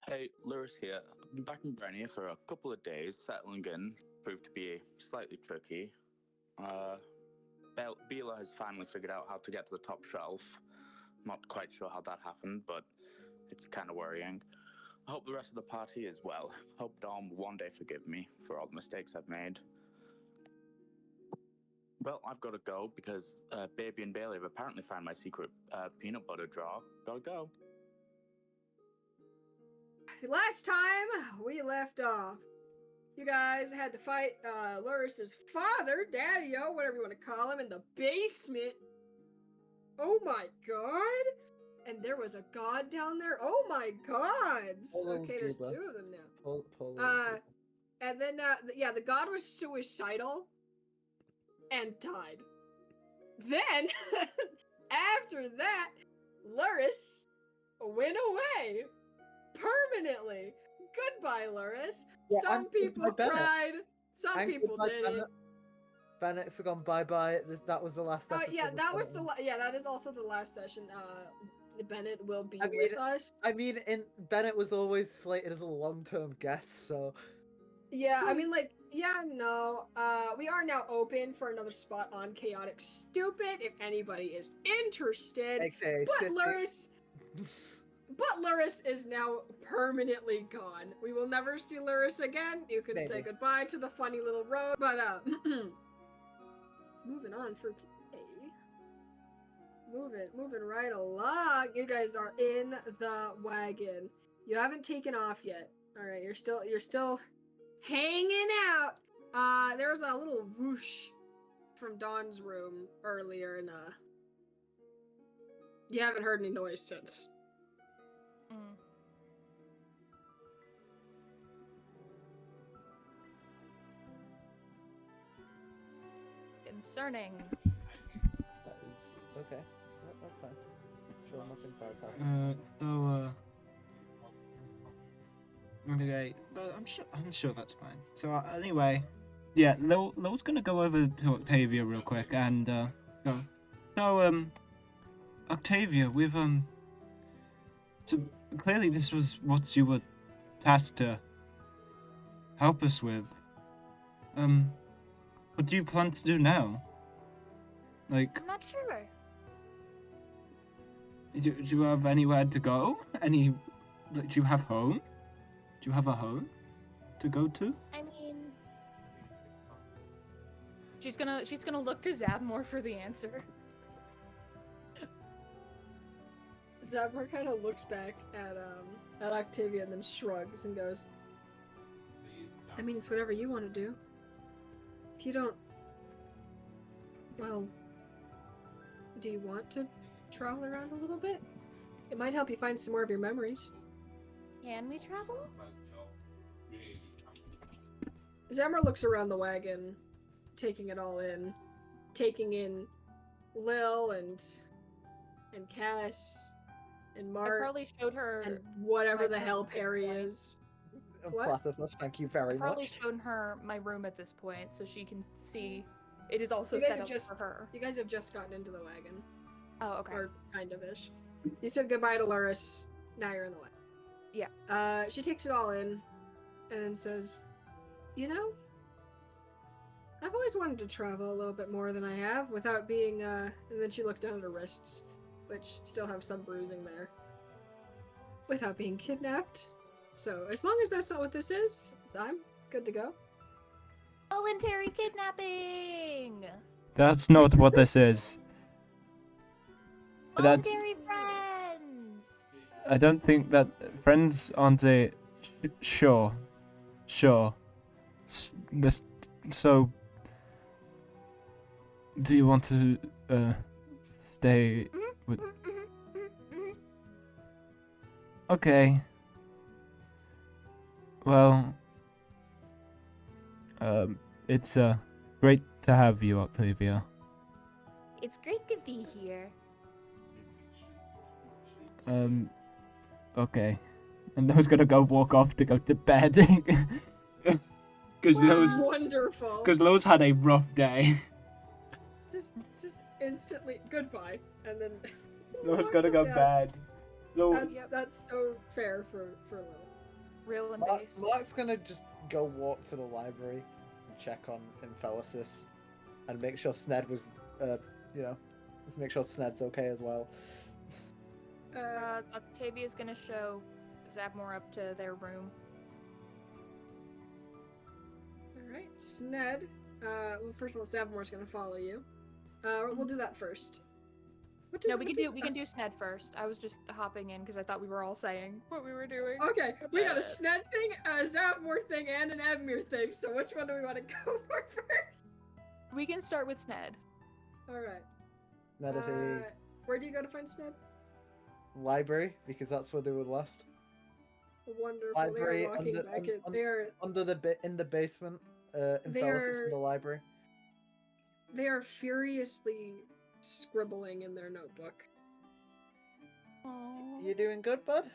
Hey, Lewis here. I've been back in Brenia for a couple of days, settling in. Proved to be slightly tricky. Uh, Bela has finally figured out how to get to the top shelf. Not quite sure how that happened, but it's kind of worrying. I hope the rest of the party is well. Hope Dom will one day forgive me for all the mistakes I've made. Well, I've got to go because Baby and Bailey have apparently found my secret peanut butter jar. Gotta go. Last time we left off, you guys had to fight Luris's father, Daddy-O, whatever you want to call him, in the basement. Oh my god! And there was a god down there. Oh my gods! Okay, there's two of them now. And then the god was suicidal and died. Then, after that, Luris went away permanently. Goodbye, Luris. Yeah, some people cried, some And people goodbye, didn't. Bennett's gone bye-bye. That was the last episode. That is also the last session. Bennett will be with us. I mean, Bennett was always slated as a long-term guest, so... Yeah, I mean, we are now open for another spot on Chaotic Stupid, if anybody is interested. Okay, But Luris is now permanently gone. We will never see Luris again. You can say goodbye to the funny little road. But, moving on for today. Moving right along. You guys are in the wagon. You haven't taken off yet. Alright, you're still hanging out. There was a little whoosh from Dawn's room earlier, and, you haven't heard any noise since. Concerning. Okay, that's fine. Sure, nothing bad happened. Okay, I'm sure that's fine. So anyway, yeah, Lo's gonna go over to Octavia real quick and go. So Octavia, we've so clearly this was what you were tasked to help us with. What do you plan to do now? Like, I'm not sure. Do you have anywhere to go? Do you have home? Do you have a home to go to? I mean, she's gonna look to Zabmore for the answer. Zabmore kind of looks back at Octavia and then shrugs and goes, I mean, it's whatever you want to do. If you don't, well, do you want to travel around a little bit? It might help you find some more of your memories. Can we travel? Zabmore looks around the wagon, taking it all in, taking in Lil and Cass and Mark. I probably showed her and whatever the hell Perry is. Platypus, thank you very much. I probably shown her my room at this point, so she can see it is also set up for her. You guys have just gotten into the wagon. Oh, okay. Or kind of-ish. You said goodbye to Luris, now you're in the wagon. Yeah. She takes it all in, and then says, you know, I've always wanted to travel a little bit more than I have, without being, and then she looks down at her wrists, which still have some bruising there. Without being kidnapped. So, as long as that's not what this is, I'm good to go. Voluntary kidnapping! That's not what this is. Voluntary friends! I don't think that friends aren't a... Sure. So... Do you want to, stay with... Okay. Well... it's, great to have you, Octavia. It's great to be here. Okay. And Lo's gonna go walk off to go to bed. Because Wonderful. Because Lo's had a rough day. Just instantly goodbye, and then Lo's gotta go to bed. That's so fair for Lo. real and based. Mark's gonna just go walk to the library and check on Infelicus and make sure Sned was, just make sure Sned's okay as well. Octavia's gonna show Zabmore up to their room. Alright, Sned. Well, first of all, Zabmore's gonna follow you. We'll do that first. No, we can do Sned first. I was just hopping in because I thought we were all saying what we were doing. Okay, we got a Sned thing, a Zabmore thing, and an Evmir thing. So which one do we want to go for first? We can start with Sned. Alright. Sned, where do you go to find Sned? Library, because that's where they were last. Wonderful. Library they are walking back in. They are in the basement. Infelicus in the library. They are furiously scribbling in their notebook. Aww. You doing good, bud?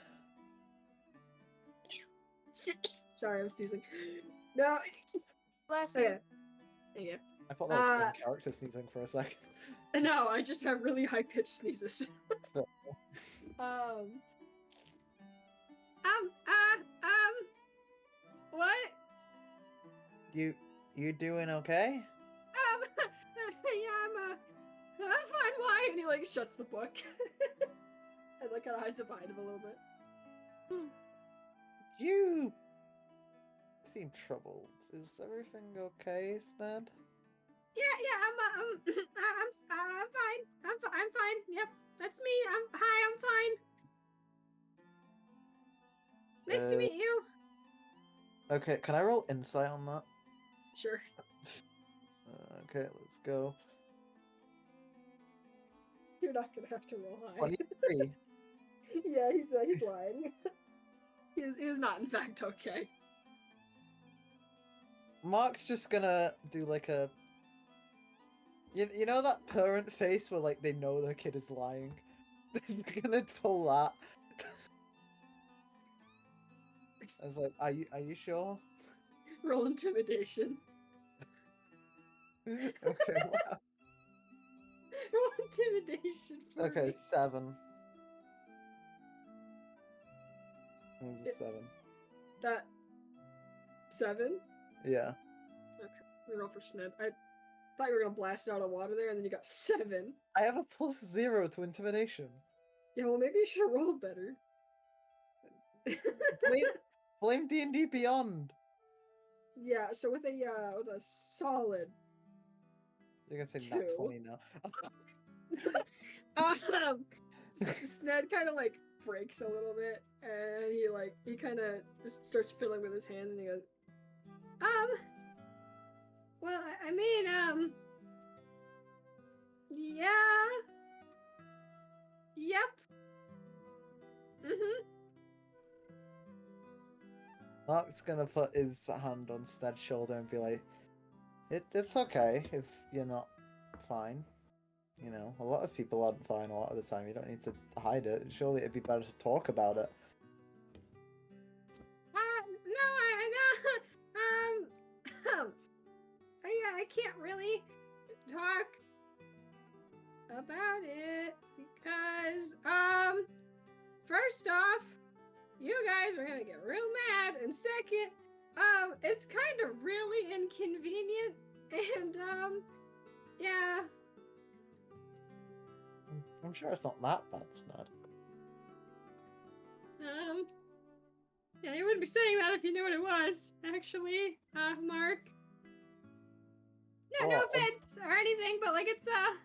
Sorry, I'm sneezing. No. Bless you. Okay. Yeah. I thought that was in character sneezing for a second. No, I just have really high pitched sneezes. What? You doing okay? Yeah, I'm fine. Why? And he like shuts the book and like kind of hides it behind him a little bit. You seem troubled. Is everything okay, Sned? Yeah, I'm fine. I'm fine. Yep, that's me. I'm fine. Nice to meet you. Okay, can I roll insight on that? Sure. Okay, let's go. You're not gonna have to roll high. 23. Yeah, he's lying. he is not, in fact, okay. Mark's just gonna do like a... You know that parent face where like they know their kid is lying? They're gonna pull that. I was like, are you sure? Roll intimidation. Okay, wow. Roll intimidation for Okay, me. 7. It's a 7. That 7? Yeah. Okay, we roll for Sned. I thought you were gonna blast it out of water there, and then you got 7. I have a +0 to intimidation. Yeah, well, maybe you should have rolled better. Blame D&D Beyond. Yeah, so with a solid You're gonna say 2. nat 20 now. Sned kind of like breaks a little bit, and he kind of just starts fiddling with his hands, and he goes, well, I mean, yeah, yep, Mark's gonna put his hand on Sned's shoulder and be like, it's okay if you're not fine. You know, a lot of people aren't fine a lot of the time. You don't need to hide it. Surely it'd be better to talk about it. I can't really talk about it because, first off, you guys are gonna get real mad, and second, it's kind of really inconvenient, and, yeah. I'm sure it's not that bad, Sned. Yeah, you wouldn't be saying that if you knew what it was, actually, Mark. No, no offense or anything, but like it's a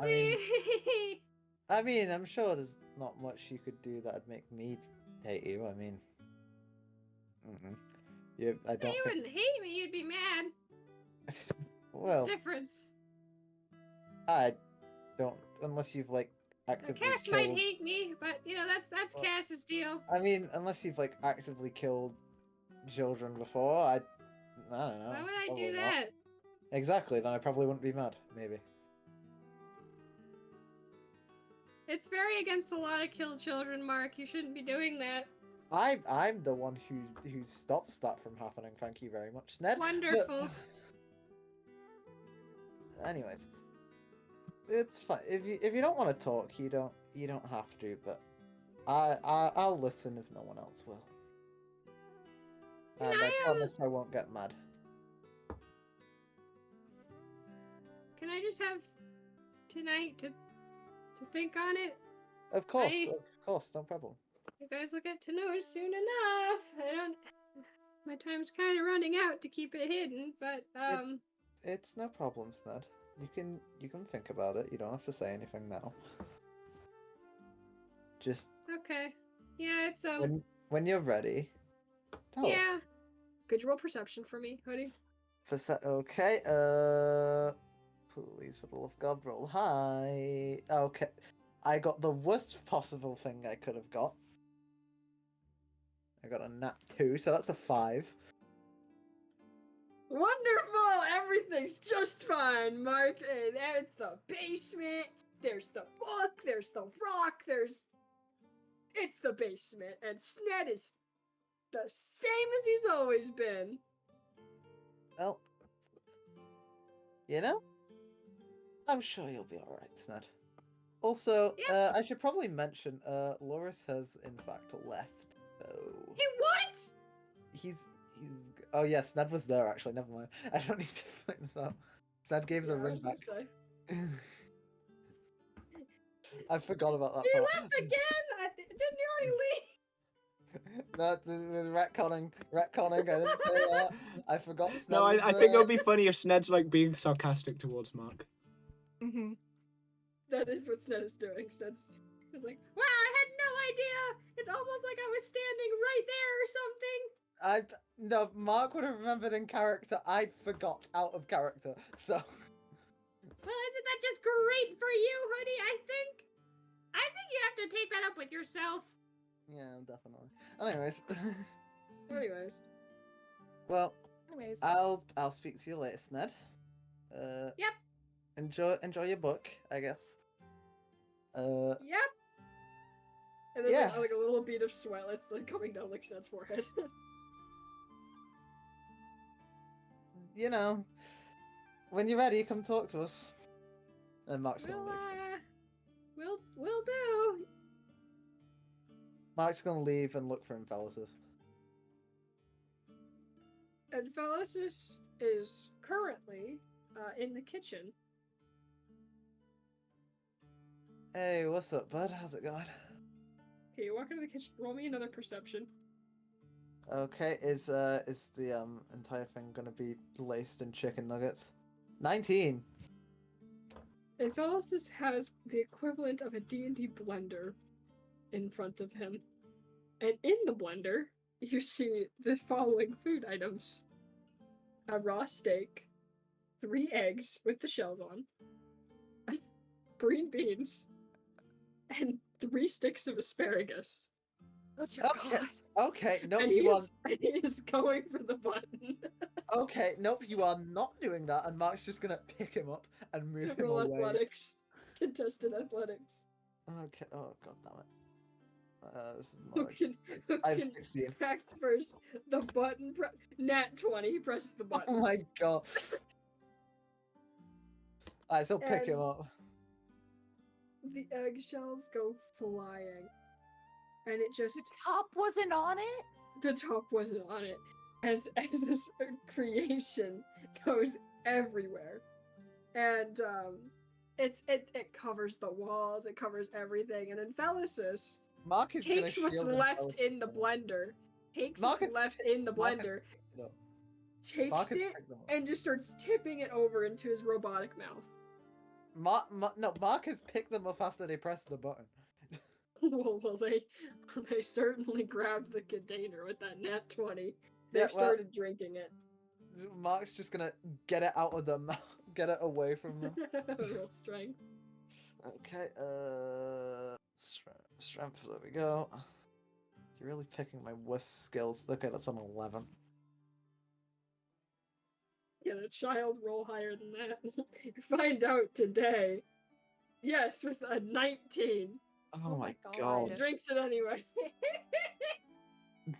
doozy. I mean, I'm sure there's not much you could do that'd make me hate you. I mean, I don't. You wouldn't hate me. You'd be mad. Well, There's difference. I don't, unless you've like actively Cass killed... might hate me, but you know that's Well, Cass's deal. I mean, unless you've like actively killed children before, I don't know. Why would I probably do not. that? Exactly, then I probably wouldn't be mad. Maybe. It's very against the law to kill children, Mark. You shouldn't be doing that. I'm the one who stops that from happening. Thank you very much, Sned. Wonderful. But... Anyways, it's fine. If you don't want to talk, you don't have to. But I'll listen if no one else will. And I I, promise I won't get mad. Can I just have tonight to think on it? Of course, no problem. You guys will get to know soon enough. My time's kind of running out to keep it hidden, but It's no problem, Sned. You can think about it. You don't have to say anything now. Just okay. Yeah, it's when you're ready, tell yeah. us. Could you roll perception for me, Hoodie? Okay. Please, for the love of God, roll high. Okay. I got the worst possible thing I could have got. I got a nat 2, so that's a 5. Wonderful! Everything's just fine, Mark. It's the basement. There's the book. There's the rock. It's the basement, and Sned is the same as he's always been. Well, I'm sure you'll be alright, Sned. Also, Yeah. I should probably mention, Loris has in fact left, so... Hey, what? He's... Oh yeah, Sned was there actually, never mind. I don't need to find this out. Sned gave the ring back. I forgot about that He part. left again? Didn't he already leave? No, retconning, I didn't say that. I forgot Sned No, was I think it would there. be funny if Sned's like being sarcastic towards Mark. Mm-hmm. That is what Sned is doing. Sned's like, wow, I had no idea. It's almost like I was standing right there or something. No, Mark would have remembered in character. I forgot out of character, so... Well, isn't that just great for you, Hoodie? I think you have to take that up with yourself. Yeah, definitely. Anyways. Anyways. Well, Anyways. I'll speak to you later, Sned. Yep. Enjoy your book, I guess. Yep. And there's Yeah. like a little bead of sweat that's like coming down like Sned's forehead. When you're ready, come talk to us. And Mark's gonna leave. We'll do. Mark's gonna leave and look for Infellicis. And Infellicis is currently in the kitchen. Hey, what's up, bud? How's it going? Okay, you walk into the kitchen. Roll me another perception. Okay, is the entire thing gonna be laced in chicken nuggets? 19. And Infellicis has the equivalent of a D&D blender in front of him. And in the blender, you see the following food items. A raw steak, 3 eggs with the shells on, green beans, and 3 sticks of asparagus. Oh, dear God. Okay, nope, And you are... he is going for the button. Okay, nope, you are not doing that, and Mark's just gonna pick him up and move him Roll away. athletics. Contested athletics. Okay, oh god damn it. This is Who not... can I have 16. act first? The button nat 20, he presses the Oh button. my god. Alright, so pick him And- up. The eggshells go flying. And it just The top wasn't on it? the top wasn't on it. As this creation goes everywhere. And it covers the walls, it covers everything, and Infellicis Mark is gonna takes what's shield left Infellicis in the from him. blender. Takes Mark what's is- left in the Mark is- blender, No, takes Mark is it, picked them up. and just starts tipping it over into his robotic mouth. Mark has picked them up after they pressed the button. Well, they certainly grabbed the container with that nat 20. They Yeah, well- started drinking it. Mark's just gonna get it out of the mouth, get it away from them. Real strength. Okay, strength, there we go. You're really picking my worst skills. Okay, that's an 11. Get a child roll higher than that. Find out today. Yes, with a 19. Oh, Oh my my god. God. Drinks it anyway.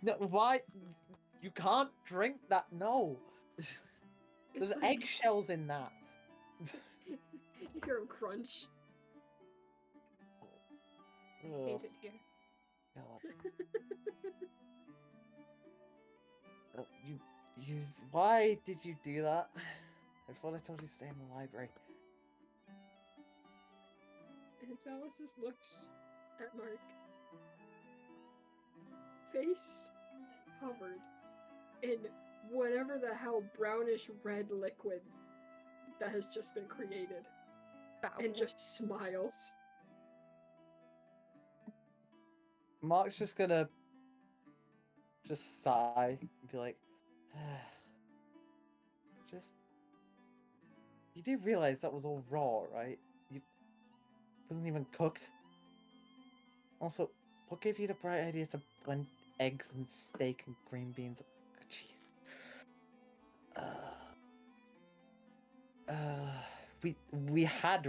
No, why? You can't drink that, no. There's It's like- eggshells in that. You hear him crunch. I hate it here. God. Why did you do that? I thought I told you to stay in the library. And Alice looks at Mark. Face covered in whatever the hell brownish red liquid that has just been created. And just smiles. Mark's just gonna sigh and be like, you do realize that was all raw, right? It wasn't even cooked. Also, what gave you the bright idea to blend eggs and steak and green beans? Jeez. We had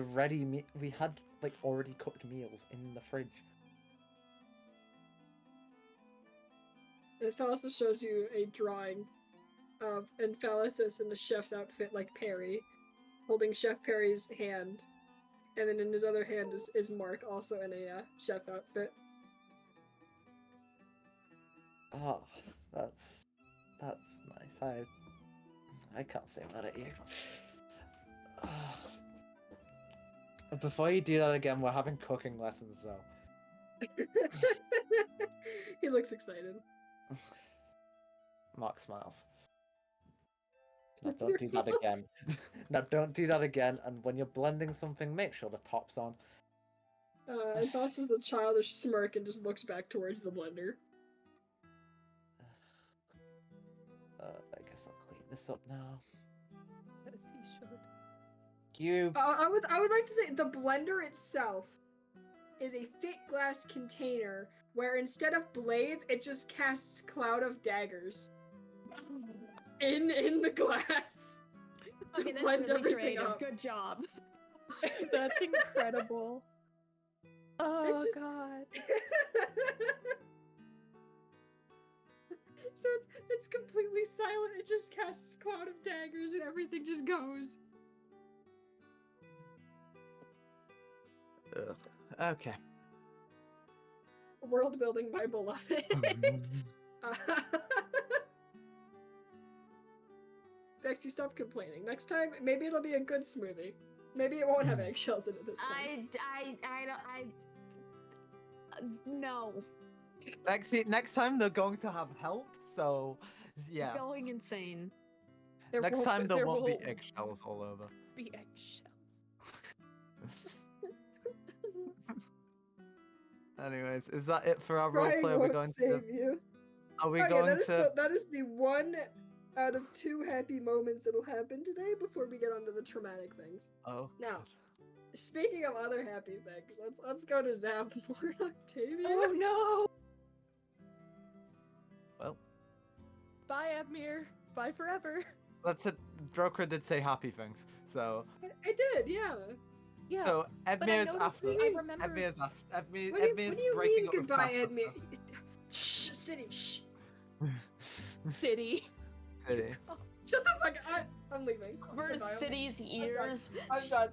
like already cooked meals in the fridge. Emphasis shows you a drawing of Emphasis in the chef's outfit like Perry, holding Chef Perry's hand, and then in his other hand is Mark, also in a chef outfit. Oh, that's nice. I can't say mad at you. Before you do that again, we're having cooking lessons though. He looks excited. Mark smiles. No, don't do that again. No, don't do that again. And when you're blending something, make sure the top's on. Emphasis does a childish smirk and just looks back towards the blender. I guess I'll clean this up now. Yes, he should. I would like to say the blender itself is a thick glass container where instead of blades, it just casts cloud of daggers in the glass to Okay, that's blend really everything creative. up. Good job. That's incredible. Oh just- god. So it's completely silent. It just casts cloud of daggers and everything just goes. Ugh. Okay. World building by Beloved. Bexy, stop complaining. Next time, maybe it'll be a good smoothie. Maybe it won't have eggshells in it this time. No. Next time they're going to have help, so yeah. Going insane. Next time there won't be eggshells all over. Be eggshells. Anyways, is that it for our Crying roleplay? Are we won't going save to? you. Are we Okay, going to? that is the one out of 2 happy moments that'll happen today before we get onto the traumatic things. Oh. Now, speaking of other happy things, let's go to Zavmor and Octavia. Oh no! Well. Bye, Admir. Bye forever. That's it. Droker did say happy things, so. I did, yeah. Yeah. So but I Edmir's noticed after. I remember. Edmir's after. What do you Edmir's mean breaking up with goodbye, Casper. Edmir? Shh, City, shh. City. City. Shut the fuck up. I'm leaving. Over Goodbye, I'm- City's ears. I'm done.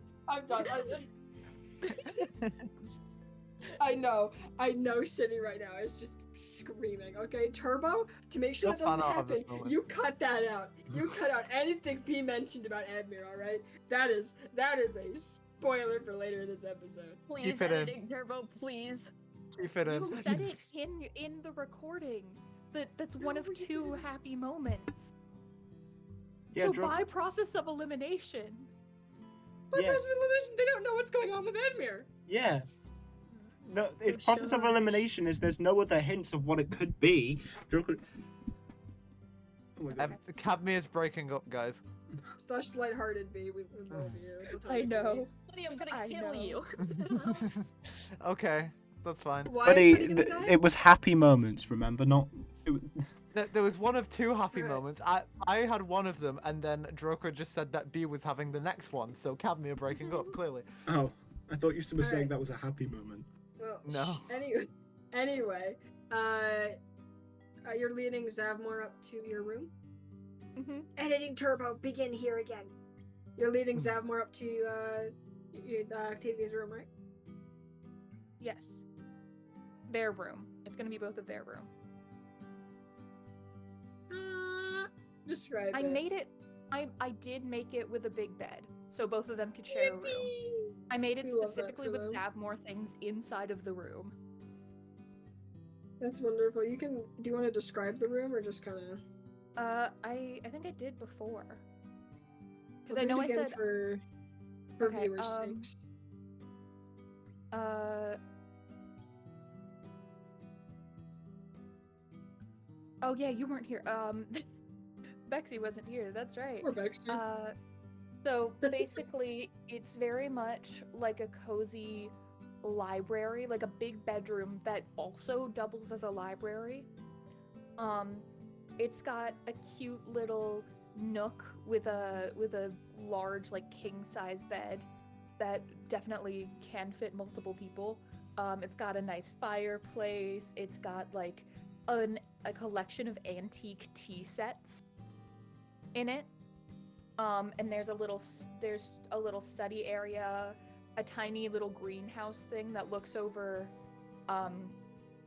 I know City right now is just screaming, okay? Turbo, to make sure You'll that doesn't find out of this happen, moment. you cut that out. You cut out anything be mentioned about Admir, alright? That is a spoiler for later in this episode. Please, Keep it in. editing Turbo, please. Keep it in. You said it in the recording. That's one of No, you 2 didn't. happy moments. Yeah, so Droker. by process of elimination. By Yeah. process of elimination, they don't know what's going on with Admir. Yeah. No, its Oh, process of shush. elimination is there's no other hints of what it could be. Droker. Oh my god. Cadme is breaking up, guys. Slash lighthearted B, we love you. I know. Buddy, I'm gonna I kill know. you. Okay, that's fine. Why Buddy, is City gonna die? it was happy moments, remember? Not. There was one of 2 happy Alright. moments. I had one of them, and then Droker just said that B was having the next one, so Cadme are breaking up, clearly. Oh, I thought you were saying Alright. that was a happy moment. Well, No. Anyway, you're leading Zavmor up to your room. Mm-hmm. Editing Turbo, begin here again. You're leading Zavmor up to Octavia's room, right? Yes. Their room, It's gonna be both of their room. Describe I it. made it. I did make it with a big bed, so both of them could share a room. Yippee! I made it We love that specifically for with them. have more things inside of the room. That's wonderful. You can. Do you want to describe the room or just kind of? I think I did before. Because I know I said for Okay, viewers' sakes. Oh yeah, you weren't here. Bexy wasn't here. That's right. Or Baxter. So basically, it's very much like a cozy library, like a big bedroom that also doubles as a library. It's got a cute little nook with a large like king size bed that definitely can fit multiple people. It's got a nice fireplace. It's got like a collection of antique tea sets in it. And there's a little study area, a tiny little greenhouse thing that looks over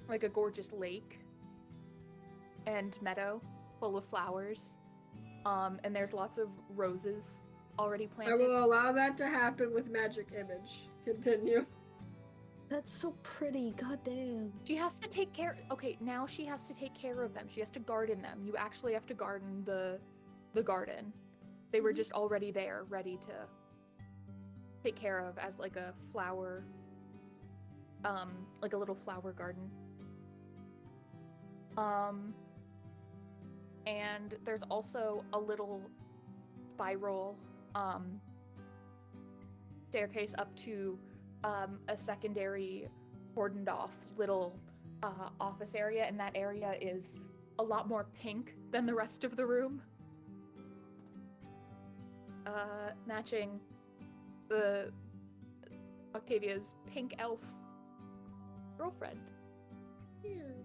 like a gorgeous lake and meadow full of flowers. And there's lots of roses already I planted. will allow that to happen with magic image. Continue. That's so pretty. Goddamn. She has to take care. Okay, now she has to take care of them. She has to garden them. You actually have to garden the garden. They were just already there, ready to take care of as like a flower, like a little flower garden. And there's also a little spiral staircase up to a secondary cordoned off little office area, and that area is a lot more pink than the rest of the room. Matching the Octavia's pink elf girlfriend. Here.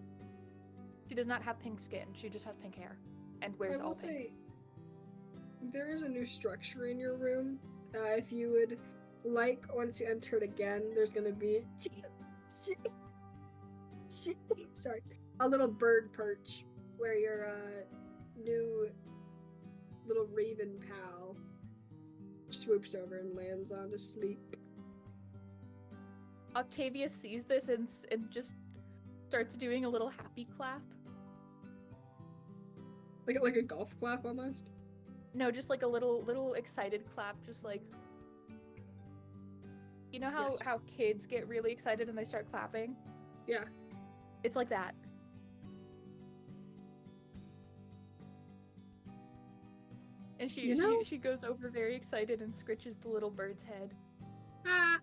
She does not have pink skin, she just has pink hair and wears I all will pink. say, there is a new structure in your room. If you would like, once you enter it again, there's gonna be sorry, a little bird perch where your new little raven pal swoops over and lands on to sleep. Octavia sees this and just starts doing a little happy clap. Like a golf clap almost. No, just like a little excited clap, just like, you know how Yes. how kids get really excited and they start clapping? Yeah. It's like that. And You know- she goes over very excited and scritches the little bird's head. Ah.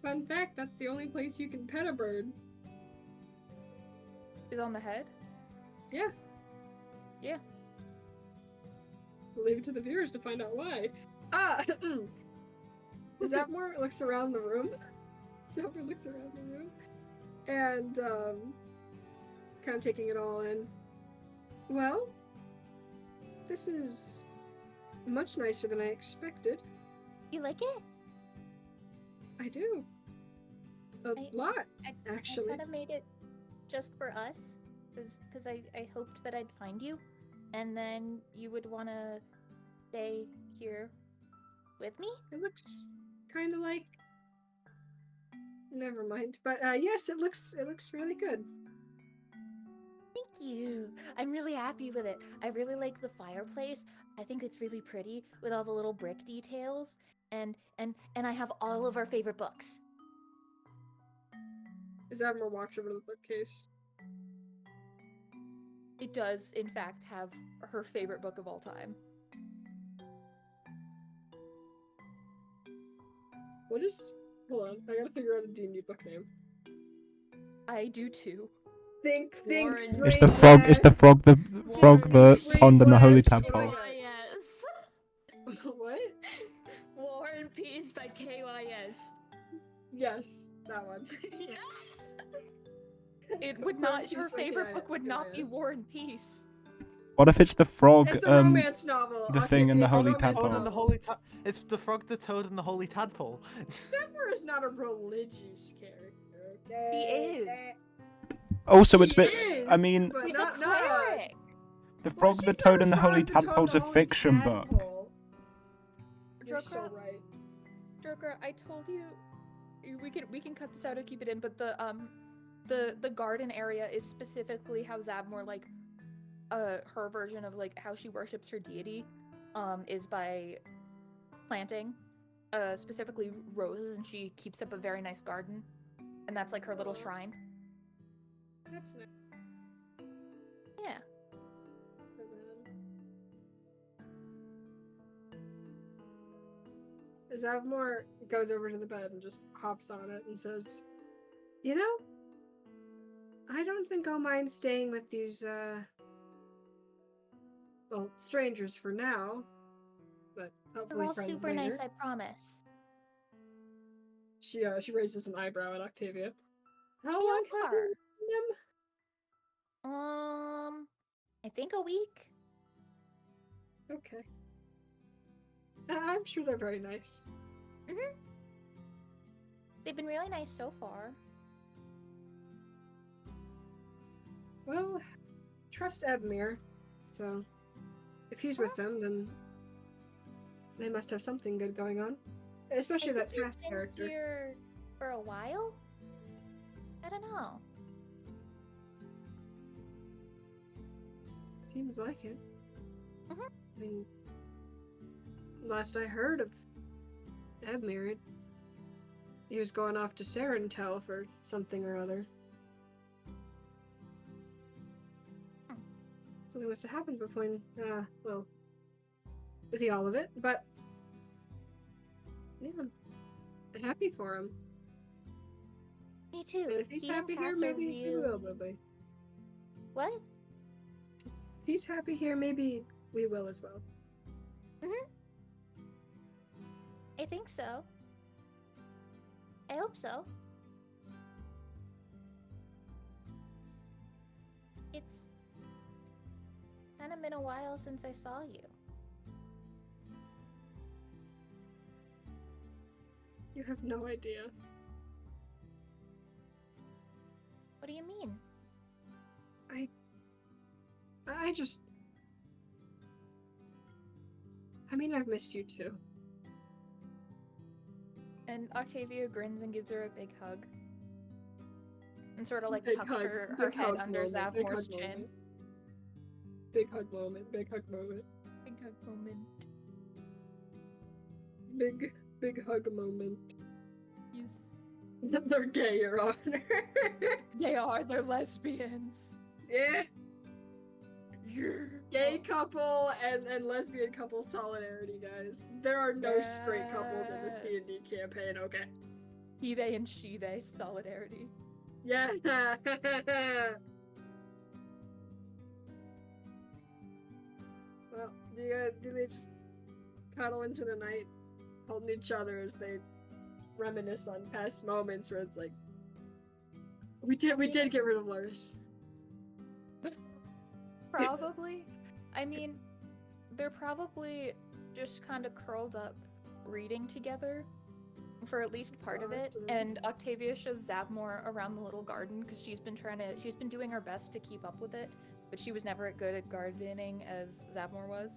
Fun fact, that's the only place you can pet a bird. Is on the head? Yeah. Yeah. We'll leave it to the viewers to find out why. Zapmore looks around the room. Zapmore looks around the room. And, kind of taking it all in. Well, this is much nicer than I expected. You like it? I do. A lot, actually. I kind of made it just for us, because I hoped that I'd find you, and then you would want to stay here with me. It looks kind of like... Never mind. But, yes, it looks really good. Thank you. I'm really happy with it. I really like the fireplace. I think it's really pretty with all the little brick details, and I have all of our favorite books. Zapmore walks over to the bookcase. It does, in fact, have her favorite book of all time. What is... Hold on, I gotta figure out a D&D book name. I do too. Think, Warren. It's the frog. It's the frog. The frog, the pond, and the holy tadpole. KYS. What? War and Peace by KYS. Yes, that one. Yes. It would War and not. Her Peace by favorite K.I. book would not be K.I.S.. War and Peace. What if it's the frog? It's a romance novel. the thing and the Octavia, holy it's a romance tadpole. Toad and the novel. holy it's the frog, the toad, and the holy tadpole. Zapmore is not a religious character. Okay? He is. Also, it's She been. I is, mean, but He's a not cleric. The Well, Frog, the she's Toad, not and the Frog, Holy the Toad, and Tadpole's the a Holy fiction book. Tadpole. You're so Joker? right. Joker, I told you we can cut this out or keep it in, but the garden area is specifically how Zabmore like her version of like how she worships her deity is by planting specifically roses, and she keeps up a very nice garden, and that's like her little Aw. shrine. That's nice. Yeah. Zavmor goes over to the bed and just hops on it and says, "You know, I don't think I'll mind staying with these, well, strangers for now, but They're hopefully all friends super later." nice, I promise. She raises an eyebrow at Octavia. How They long all have you are. known I think a week. them? Okay. I'm sure they're very nice. They've been really nice so far. Well, trust Ebmir, so if he's with them, then they must have something good going on. Especially I that think Cass he's been character. here for a while. I don't know. Seems like it. Mhm. I mean, last I heard of Ebmir, he was going off to Sarentel for something or other. Something must have happened between, well, with the all of it, but yeah, I'm happy for him. Me too. And if he's He and happy here, Cass are maybe we will, really- Bubby. What? If he's happy here, maybe we will as well. I think so. I hope so. It's kind of been a while since I saw you. You have no idea. What do you mean? I just... I mean, I've missed you too. And Octavia grins and gives her a big hug. And sort of like Big tucks hug, her big head hug under moment, big Zavmore's hug chin. moment. Big hug moment, big hug moment. Big hug moment. Big hug moment. Yes. They're gay, Your Honor. They're lesbians. Yeah. Yeah. Gay couple and lesbian couple solidarity, guys. There are no straight couples in this Yes. D&D campaign, okay? He, they, and she, they solidarity. Yeah. Well, do they just cuddle into the night, holding each other as they reminisce on past moments where it's like, we did get rid of Loris. Probably. I mean, they're probably just kind of curled up reading together for at least part of it. awesome. And Octavia shows Zavmore around the little garden because she's been doing her best to keep up with it, but she was never as good at gardening as Zavmore was.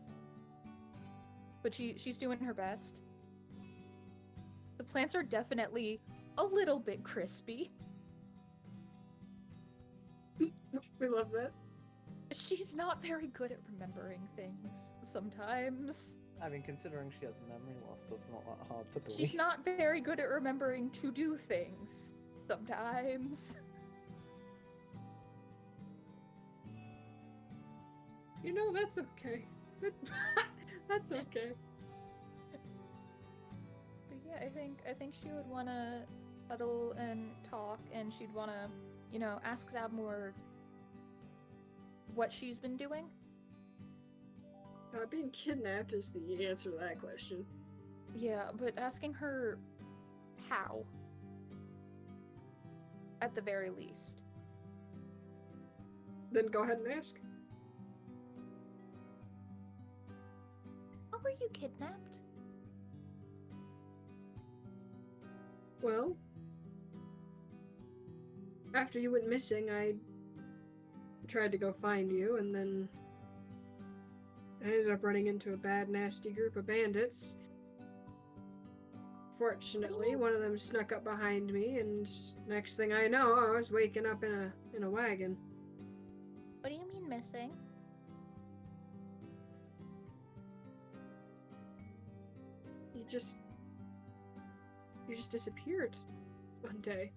But she's doing her best. The plants are definitely a little bit crispy. We love that. She's not very good at remembering things sometimes. I mean, considering she has memory loss, that's not that hard to believe. She's not very good at remembering to do things sometimes. You know, that's okay. That's okay. But yeah, I think she would want to cuddle and talk, and she'd want to, ask Zabmore what she's been doing. Being kidnapped is the answer to that question. Yeah, but asking her how, at the very least. Then go ahead and ask. How were you kidnapped? Well, after you went missing, I tried to go find you, and then I ended up running into a bad, nasty group of bandits. Fortunately, one of them snuck up behind me, and next thing I know, I was waking up in a wagon. What do you mean missing? You just disappeared one day.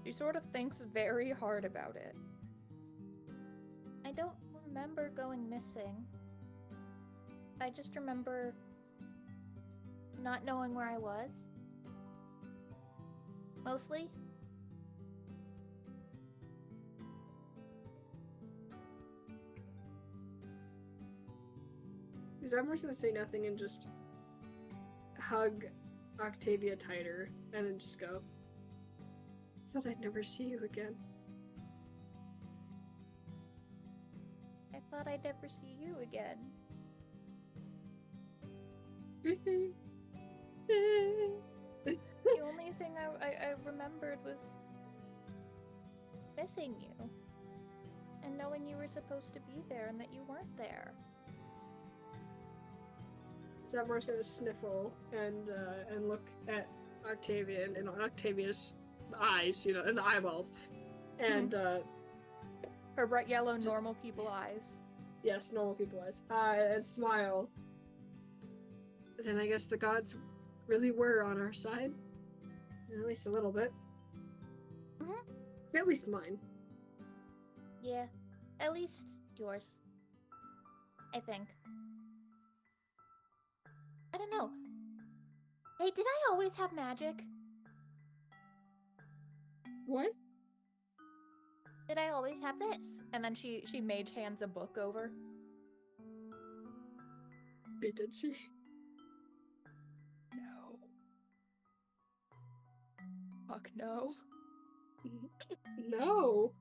She sort of thinks very hard about it. I don't remember going missing. I just remember not knowing where I was. Mostly. Zamor's gonna say nothing and just hug Octavia tighter and then just go, thought I'd never see you again. I thought I'd never see you again. The only thing I remembered was missing you. And knowing you were supposed to be there and that you weren't there. Zamor's gonna sniffle and look at Octavia and on Octavia's eyes, and the eyeballs. And Her bright yellow Just- normal people eyes. yes, normal people eyes. And smile. Then I guess the gods really were on our side. At least a little bit. Mhm. At least mine. Yeah, at least yours. I think. I don't know. Hey, did I always have magic? What? Did I always have this? And then she mage hands a book over. Did she? No. Fuck no. No.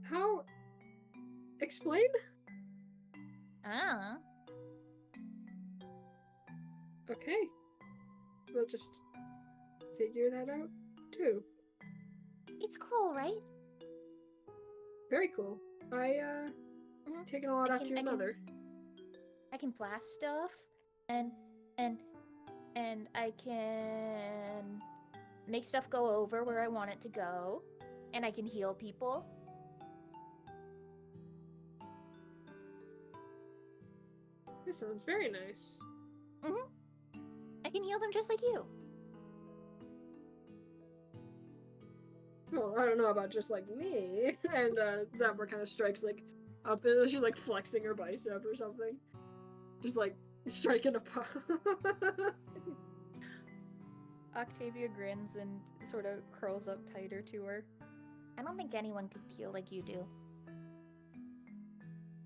How? Explain? Ah. Okay. We'll just figure that out, too. It's cool, right? Very cool. Taking a lot I after can- your I can- mother. I can blast stuff, and I can make stuff go over where I want it to go, and I can heal people. This sounds very nice. I can heal them just like you. Well, I don't know about just like me. And Zapper kind of strikes like up. She's like flexing her bicep or something. Just like striking a pose. Octavia grins and sort of curls up tighter to her. I don't think anyone could heal like you do.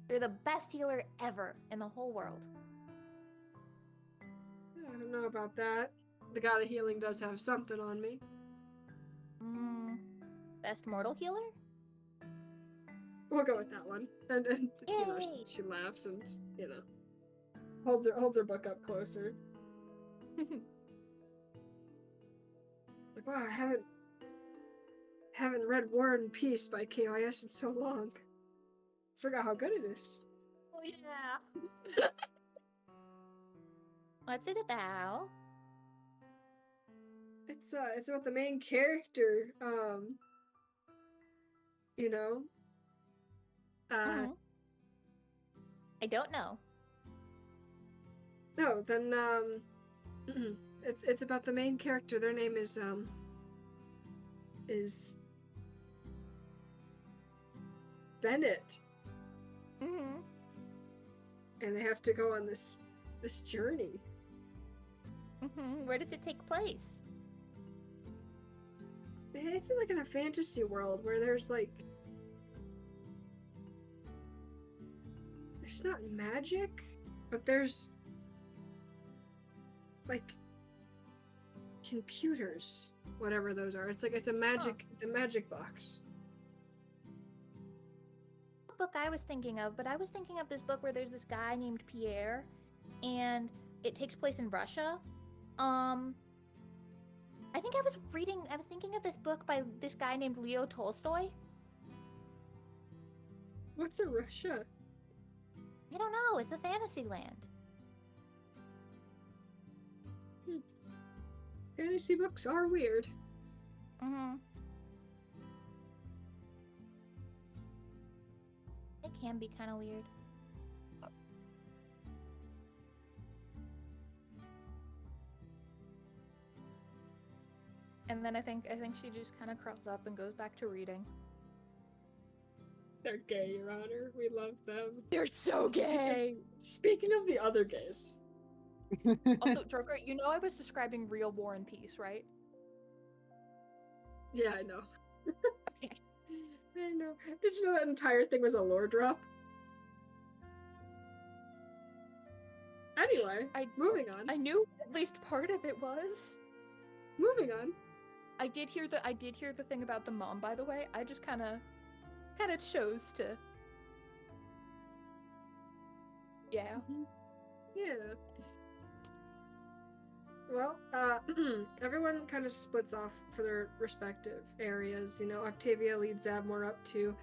You're the best healer ever in the whole world. I don't know about that. The god of healing does have something on me. Best mortal healer? We'll go with that one. And Yay! she laughs and holds her book up closer. Like, wow, I haven't read War and Peace by KYS in so long. Forgot how good it is. Oh yeah. What's it about? It's about the main character. Mhm. I don't know. No, then it's about the main character. Their name is Bennett, Mm-hmm. and they have to go on this journey. Mm-hmm. Where does it take place? It's like in a fantasy world where there's not magic, but there's like computers, whatever those are. It's a magic box. Book I was thinking of, but I was thinking of this book where there's this guy named Pierre, and it takes place in Russia. I I think I was thinking of this book by this guy named Leo Tolstoy. What's a Russia? I don't know, it's a fantasy land. Fantasy books are weird. Mm-hmm. It can be kind of weird. And then I think she just kind of curls up and goes back to reading. They're gay, Your Honor. We love them. They're so gay. Speaking of the other gays. Also, Joker, you know I was describing real War and Peace, right? Yeah, I know. Okay. I know. Did you know that entire thing was a lore drop? Anyway, moving on. I knew at least part of it was. Moving on. I did hear the thing about the mom, by the way. I just kind of chose to. Yeah. Yeah. Well, everyone kind of splits off for their respective areas. You know, Octavia leads Zabmore up to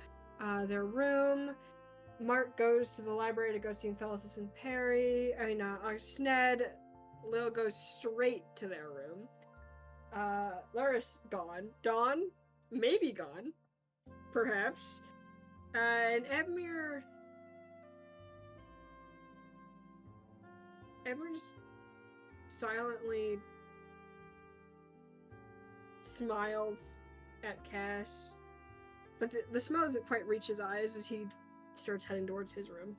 their room. Mark goes to the library to go see Thelasis and Perry. Sned, Lil goes straight to their room. Laris gone. Dawn, maybe gone. Perhaps. And Edmure just silently smiles at Cass. But the smile doesn't quite reach his eyes as he starts heading towards his room.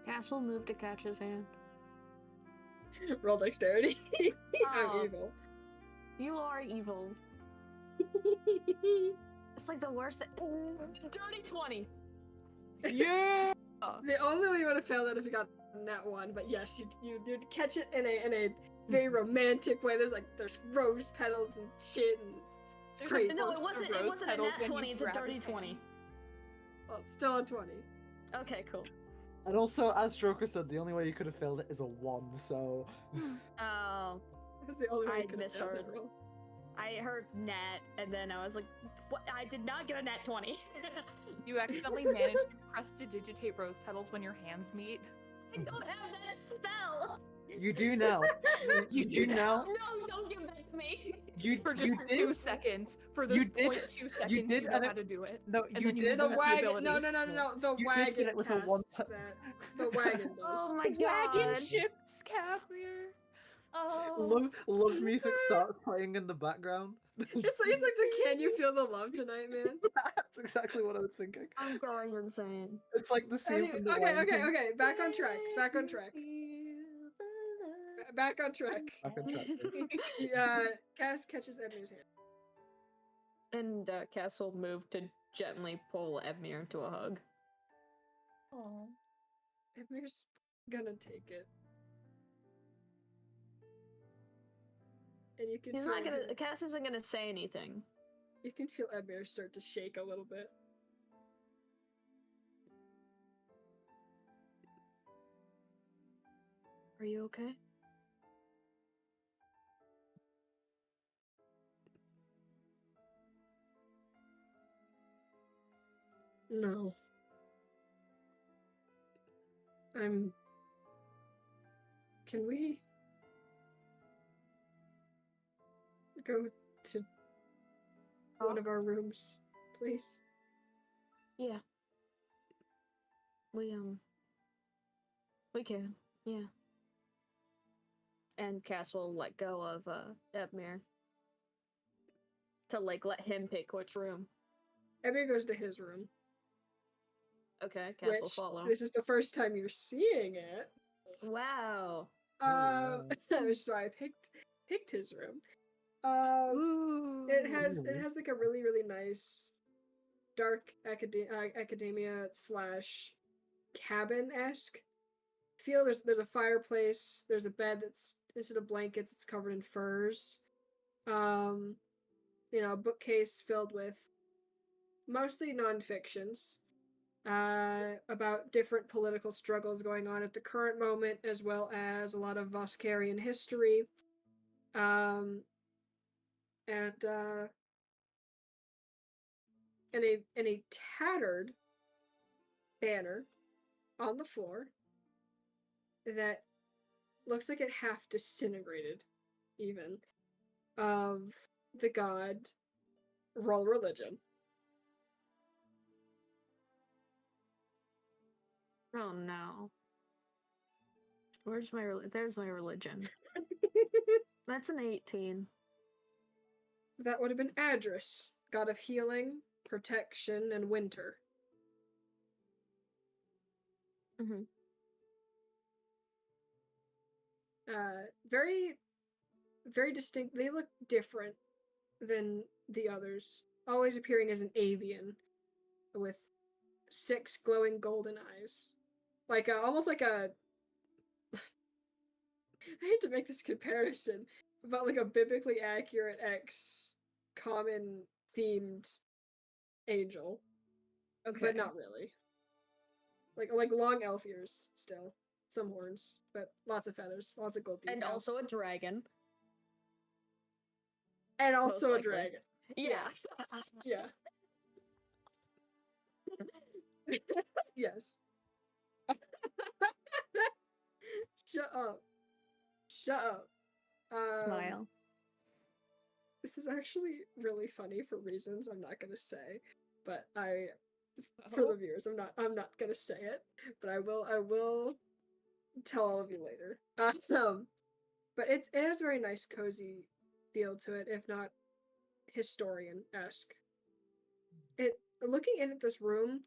Cass will move to catch his hand. Roll dexterity. Oh. I'm evil. You are evil. It's like the worst dirty 20. Yeah. The only way you would have failed that if you got that one, but yes, you'd catch it in a very romantic way. There's rose petals and shit, and it's crazy. No, it wasn't a nat 20, it's a dirty 20. Well, it's still a 20. Okay, cool. And also, as Joker said, the only way you could have failed it is a 1, so... Oh, That's the only way I you could have failed misheard. that roll. I heard nat, and then I was like, what? I did not get a nat 20. You accidentally managed to prestidigitate rose petals when your hands meet. I don't have that spell! You do now. You do now. No, don't give that to me! For just you 2 did. seconds. For those You did. 0.2 seconds, you did, know and how to do it. No, And you then you did. The use wagon. ability. No. The You did wagon get it with a one casts that. The wagon does. Oh my Wagon god. ships, Cathier. Oh. Love music starts playing in the background. It's like the "Can You Feel the Love Tonight," man. That's exactly what I was thinking. I'm going insane. It's like the scene from the Okay. Lion King. Back on track. Back on track. Back on track. Back on track. Cass catches Edmure's hand. And Cass will move to gently pull Edmure into a hug. Aw. Edmure's gonna take it. And you can He's feel not gonna. him- Cass isn't gonna say anything. You can feel Edmure start to shake a little bit. Are you okay? No. Can we go to one of our rooms, please? Yeah. We can. Yeah. And Cass will let go of Edmure to let him pick which room. Edmure goes to his room. Okay, Cass will Which, follow. this is the first time you're seeing it. Wow. Which is why I picked his room. It has like a really nice dark academia / cabin-esque feel. There's a fireplace. There's a bed that's instead of blankets, it's covered in furs. A bookcase filled with mostly non-fictions. About different political struggles going on at the current moment, as well as a lot of Voskarian history. And in a tattered banner on the floor that looks like it half disintegrated, even, of the god roll religion. Oh no. Where's my there's my religion. That's an 18. That would have been Adris, god of healing, protection, and winter. Mm-hmm. Very, very distinct. They look different than the others, always appearing as an avian with 6 glowing golden eyes. Like almost like a I hate to make this comparison, but like a biblically accurate X common themed angel. Okay. But not really. Like long elf ears still. Some horns, but lots of feathers, lots of gold And detail. also a dragon. And also a likely. dragon. Yeah. Yeah. Yes. Shut up. Shut up. Smile. This is actually really funny for reasons I'm not gonna say, but for the viewers, I'm not gonna say it, but I will tell all of you later. But it has a very nice cozy feel to it, if not historian-esque. Looking in at this room,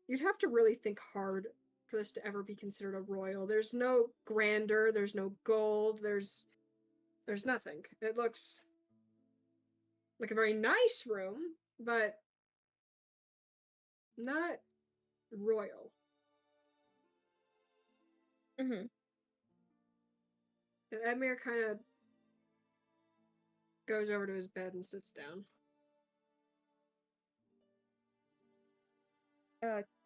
you'd have to really think hard for this to ever be considered a royal. There's no grandeur, there's no gold, there's nothing. It looks like a very nice room, but not royal. Mm-hmm. And Edmure kind of goes over to his bed and sits down.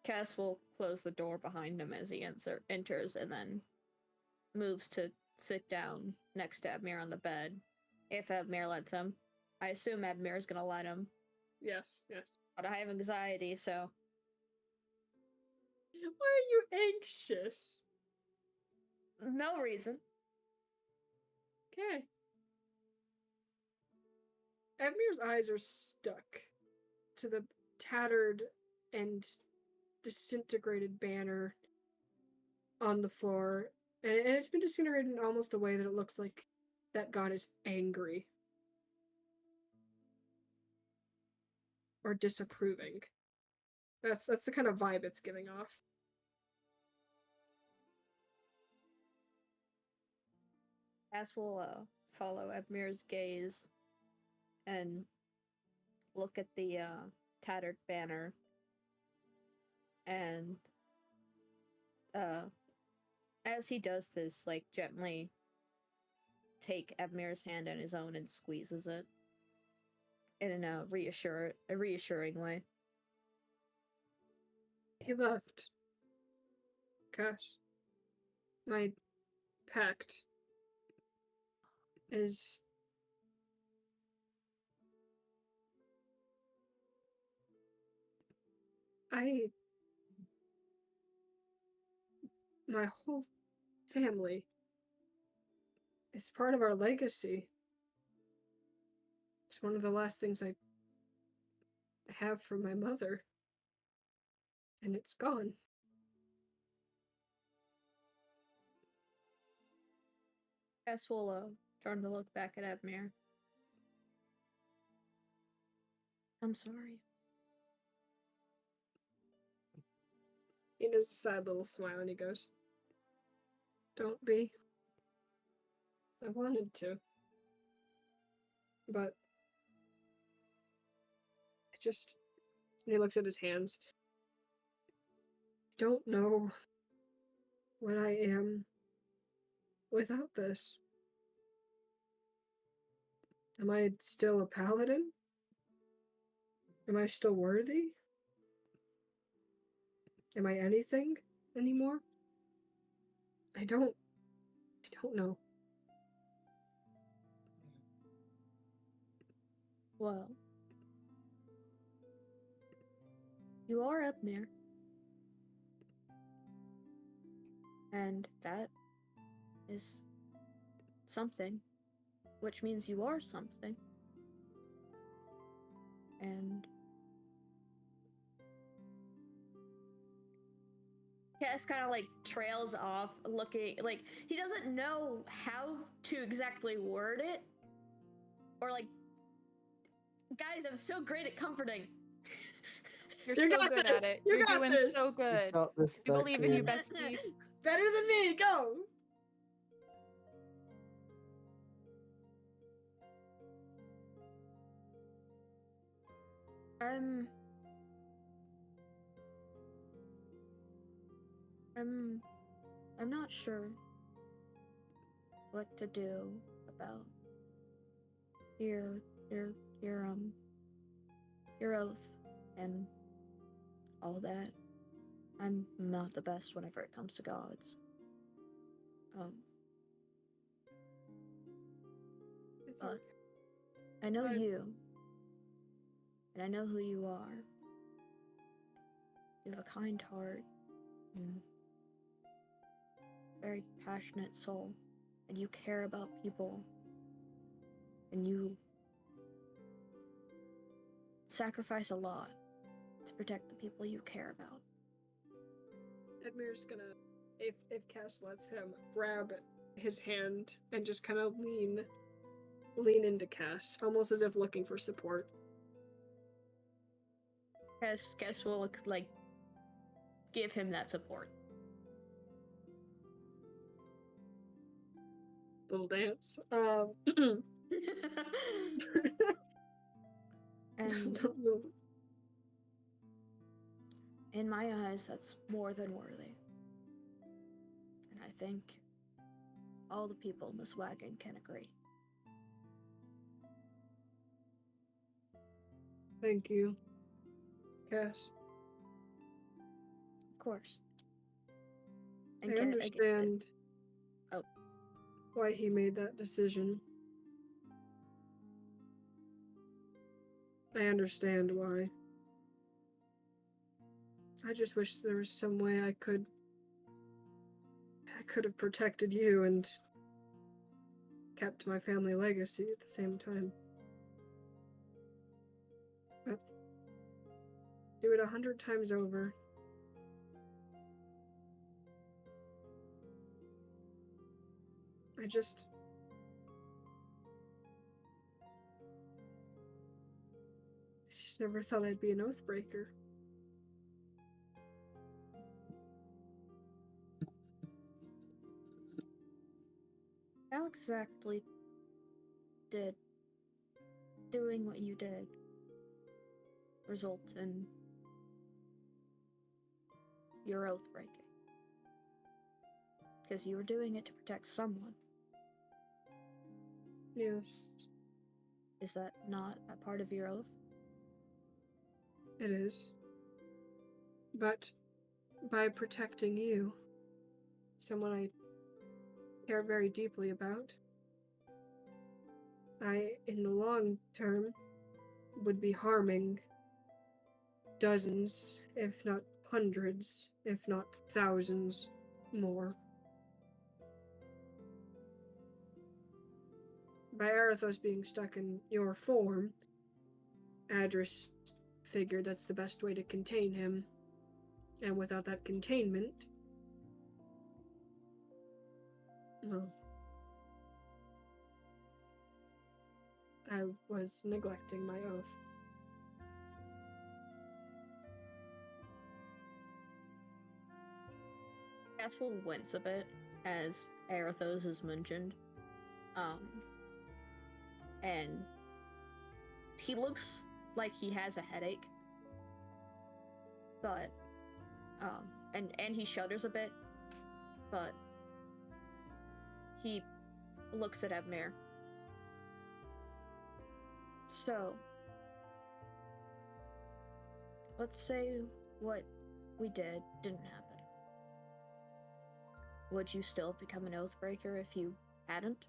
Cass will close the door behind him as he enters and then moves to sit down next to Edmure on the bed. If Edmure lets him. I assume Edmure is gonna let him. Yes. But I have anxiety, so. Why are you anxious? No reason. Okay. Edmure's eyes are stuck to the tattered and disintegrated banner on the floor, and it's been disintegrated in almost a way that it looks like that god is angry or disapproving. That's the kind of vibe it's giving off. Cass will follow Edmure's gaze and look at the tattered banner and as he does this, like, gently take Edmure's hand in his own and squeezes it in a reassuring way. He left. Gosh. My pact is my whole family is part of our legacy. It's one of the last things I have from my mother. And it's gone. Cass will turn to look back at Edmure. I'm sorry. He does a sad little smile and he goes, "Don't be. I wanted to. But I just..." And he looks at his hands. "I don't know what I am without this. Am I still a paladin? Am I still worthy? Am I anything anymore? I don't know." Well, you are Edmir. And that is something, which means you are something. And Cass kind of like trails off, looking like he doesn't know how to exactly word it, or like, guys, I'm so great at comforting. You're You so got good this. at it. You You're got doing this. so You good. got this, We believe in you, Becky. bestie. Better than me. Go. I'm I'm not sure what to do about your your your your oath and all that. I'm not the best whenever it comes to gods. It's But okay. I know Right. you, and I know who you are. You have a kind heart, and very passionate soul, and you care about people, and you sacrifice a lot to protect the people you care about. Edmir's gonna, if Cass lets him, grab his hand and just kind of lean into Cass, almost as if looking for support. Guess we'll look like give him that support. Little dance. And in my eyes, that's more than worthy. And I think all the people in this wagon can agree. Thank you, Cass. Of course. I understand Oh. why he made that decision. I understand why. I just wish there was some way I could have protected you and kept my family legacy at the same time. But do it 100 times over. I just never thought I'd be an Oathbreaker. How exactly did doing what you did result in your oath breaking? Because you were doing it to protect someone. Yes, Is that not a part of your oath? it is. But by protecting you, someone I care very deeply about, I, in the long term, would be harming dozens, if not hundreds, if not thousands more. By Arathos being stuck in your form, Adris figured that's the best way to contain him. And without that containment, well, I was neglecting my oath. Cass will wince a bit as Arathos is mentioned. And he looks like he has a headache. But, and he shudders a bit, but he looks at Edmir. So, let's say what we did didn't happen. Would you still have become an Oathbreaker if you hadn't?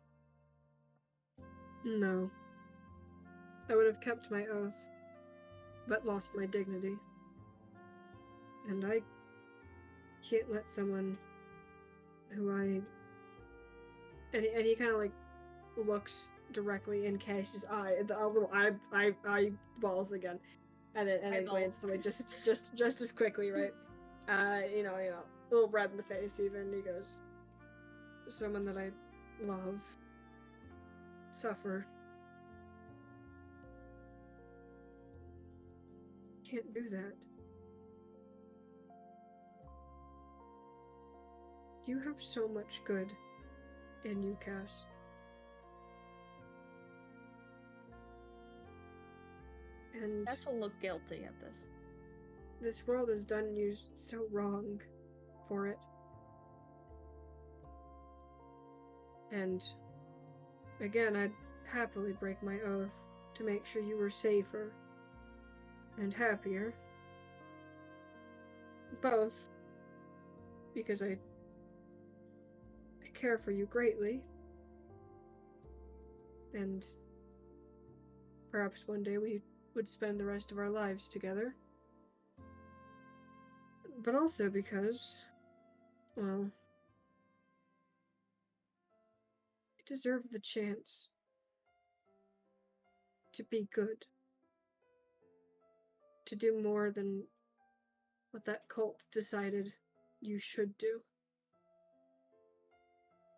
No. I would have kept my oath, but lost my dignity. And I can't let someone who I... And he kind of like looks directly in Cash's eye, the little eyeballs again, and then glances away just as quickly, right? You know, a little red in the face even. He goes, someone that I love, suffer. Can't do that. You have so much good in you, Cass. And Cass will look guilty at this. this world has done you so wrong for it. And again, I'd happily break my oath to make sure you were safer and happier. Both because I care for you greatly. And perhaps one day we would spend the rest of our lives together. But also because, well, you deserve the chance to be good. To do more than what that cult decided you should do.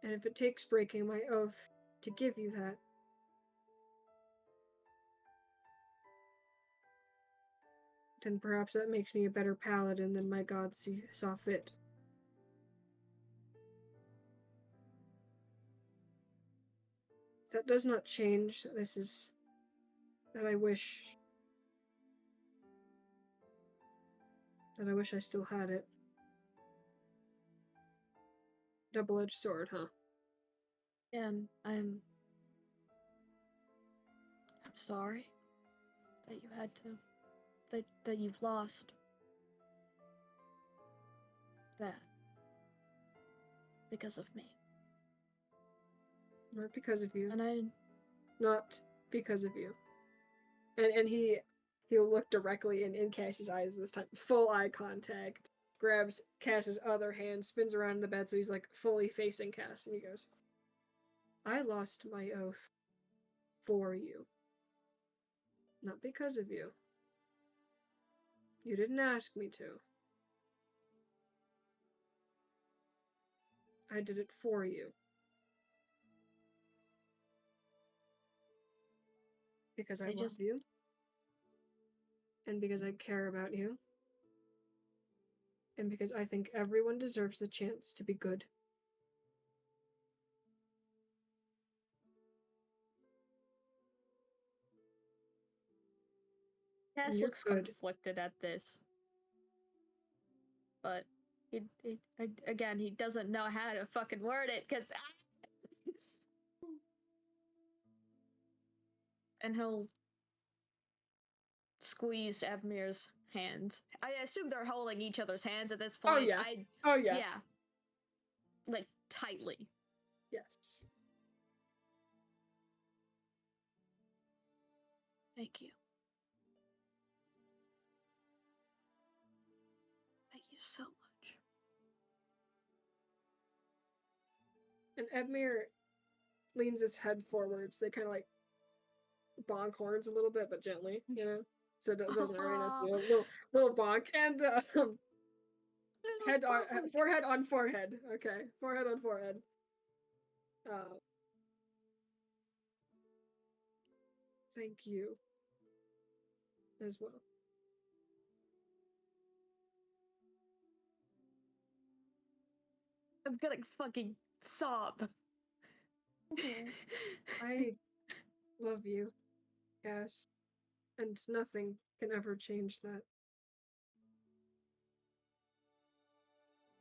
And if it takes breaking my oath to give you that, then perhaps that makes me a better paladin than my god saw fit. That does not change that I wish I still had it. Double-edged sword, huh? And I'm sorry that you had to that you've lost that because of me. Not because of you. And Not because of you. And he'll look directly in Cash's eyes this time. Full eye contact. Grabs Cash's other hand, spins around in the bed so he's like fully facing Cash, and he goes, I lost my oath for you. Not because of you. You didn't ask me to. I did it for you. Because I love you. And because I care about you. And because I think everyone deserves the chance to be good. Cass You're looks good. conflicted at this. But again, he doesn't know how to fucking word it, because and he'll squeeze Evmir's hands. I assume they're holding each other's hands at this point. Oh yeah. Oh yeah. Yeah. Like, tightly. Yes. Thank you. Thank you so much. And Evmir leans his head forward, so they kind of like bonk horns a little bit, but gently, you know? So it doesn't hurt us. Little bonk. And head on forehead on forehead. Okay. Forehead on forehead. Thank you. As well. I'm gonna fucking sob. I love you, yes, and nothing can ever change that.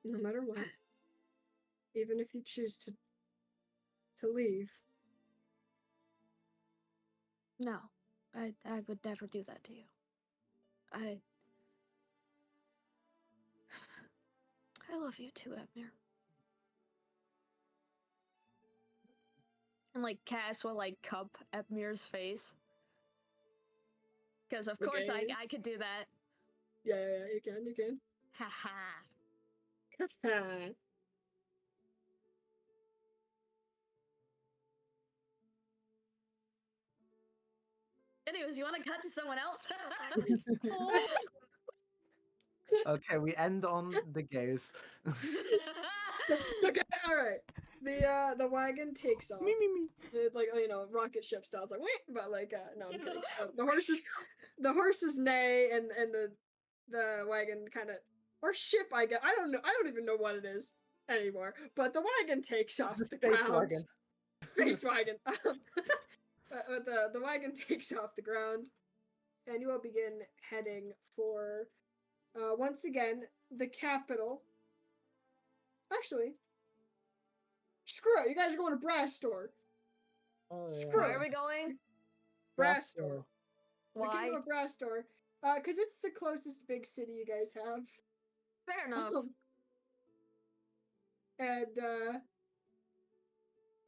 No matter what, even if you choose to leave. No, I would never do that to you. I love you too, Evmir. And like Cass will like cup Evmir's face because of course Okay. I could do that. Yeah, you can. Haha. Anyways, you want to cut to someone else? Okay, we end on the gaze. Okay, all right. The wagon takes off. It, like, you know, rocket ship style. It's like, wait, but like, no, I'm kidding. The horses neigh, and the wagon kind of, or ship, I guess. I don't know. I don't even know what it is anymore. But the wagon takes off the Space ground. wagon. Space wagon. But the wagon takes off the ground, and you will begin heading for, once again, the capital. Actually, screw it. You guys are going to Brass Store. Oh, Screw Where it. are we going? Brass Store. The Why? Kingdom of Brass Store. Because it's the closest big city you guys have. Fair enough. And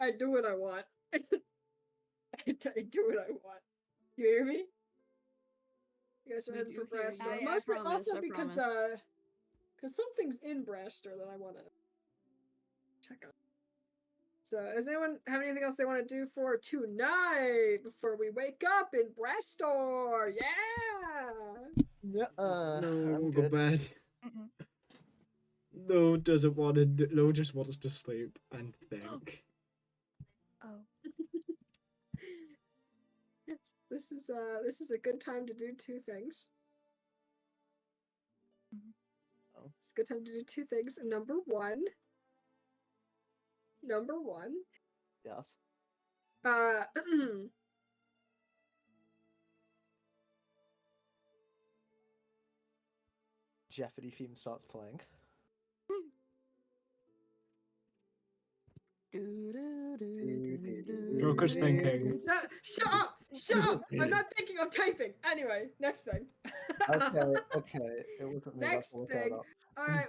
I do what I want. I do what I want. You hear me? You guys are We heading for do hear Brass you. Store. I Mostly, promise, also I because promise. something's in Brass Store that I want to check out. So, does anyone have anything else they want to do for tonight before we wake up in Brass Store? Yeah. Yeah. No, I'm go good. bed. Mm-mm. No doesn't want to. No just wants to sleep and think. Oh. Yes, this is a good time to do two things. Oh. It's a good time to do two things. Number one. Yes. Jeopardy theme starts playing. Joker's thinking. Shut up! Shut up! I'm not thinking. I'm typing. Anyway, next thing. Okay. It wasn't me. Next That's all I thing. cared about. All right.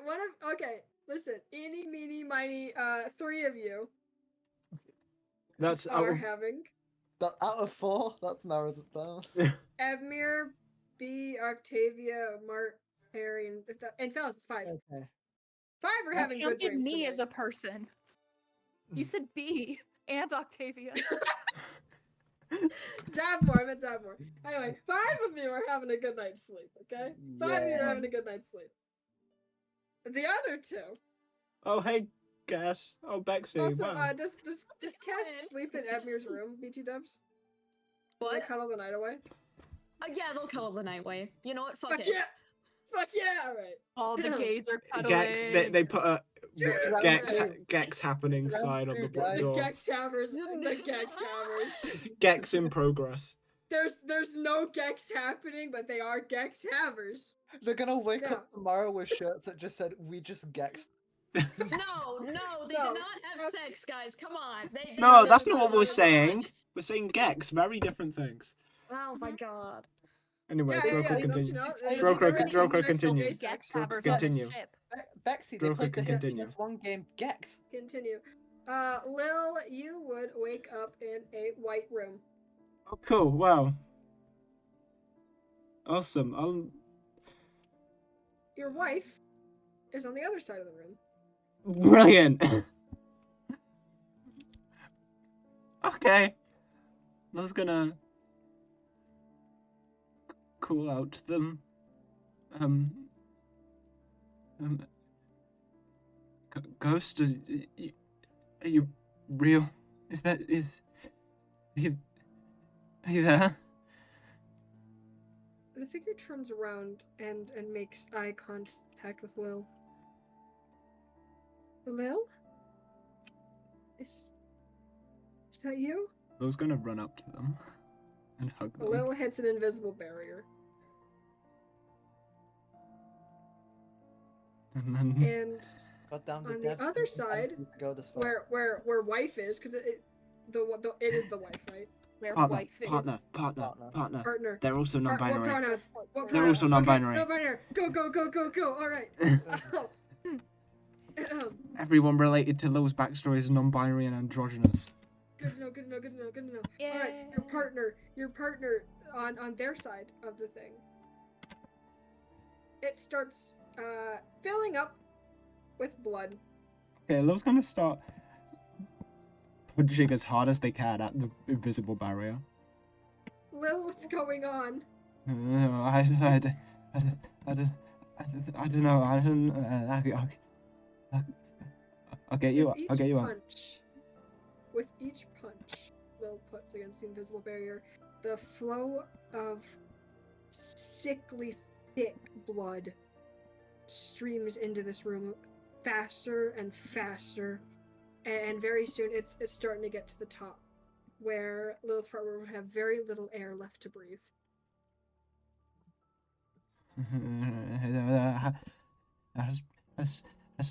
Okay. Listen. Eeny, meeny, miny. Three of you That's are having But out of 4, that narrows it down. Evmir, B, Octavia, Mart, Harry, and Fellas. It's 5. Okay. 5 are You having good counted dreams me tonight. as a person. You said B and Octavia. Zabmore, I meant Zabmore. Anyway, 5 of you are having a good night's sleep, okay? 5 of you are Yeah. having a good night's sleep. The other 2. Oh hey, Gas. Oh Bexy. Also, Wow. does Cass sleep in Edmir's room, BT dubs? Do they What? cuddle the night away? Yeah, they'll cuddle the night away. You know what? Fuck Fuck it. yeah! Fuck yeah! Alright. All the gays are cuddling. Gex. They put a Gex Round Gex happening Round sign on two, the guys. The door. Gex Hammers. The Gex Hammers. Gex in progress. There's no Gex happening, but they are Gex Hammers. They're gonna wake Yeah. up tomorrow with shirts that just said, "We just gexed." No, they No, did not have that's- sex, guys. Come on. They No, just that's not what cuddled. we're saying. We're saying Gex. Very different things. Oh my god. Anyway, Yeah, Droko don't continue. you know? Droko There is con- some Droko sex continue. gay Gex sex. Droko havers on the continue. ship. Bexy, they Droko played the can hit continue. PS1 game Gex. Continue. Lil, you would wake up in a white room. Oh, cool. Wow. Awesome. Your wife is on the other side of the room. Brilliant. Okay. I was gonna call out to them. Ghost, are you real? Are you there? The figure turns around and makes eye contact with Lil. Lil? Is that you? I was gonna run up to them and hug them. Lil hits an invisible barrier. And then And But down on the dev other didn't side, want you to go this far. where wife is, because it is the wife, right? Where partner, wife is. partner. Partner. They're also What non-binary. pronouns? What They're pronouns? also non-binary. Okay, non-binary. Go. All right. Everyone related to Lil's backstory is non-binary and androgynous. Good to know. Good to know. Good to know. Good to know. All right, Yeah. your partner on their side of the thing. It starts filling up with blood. Okay, Lil's gonna start punching as hard as they can at the invisible barrier. Lil, what's going on? No, I don't know. I'll get you. I'll get you up. With each punch Lil puts against the invisible barrier, the flow of sickly thick blood streams into this room faster and faster, and very soon it's starting to get to the top, where Lil's partner would have very little air left to breathe. Has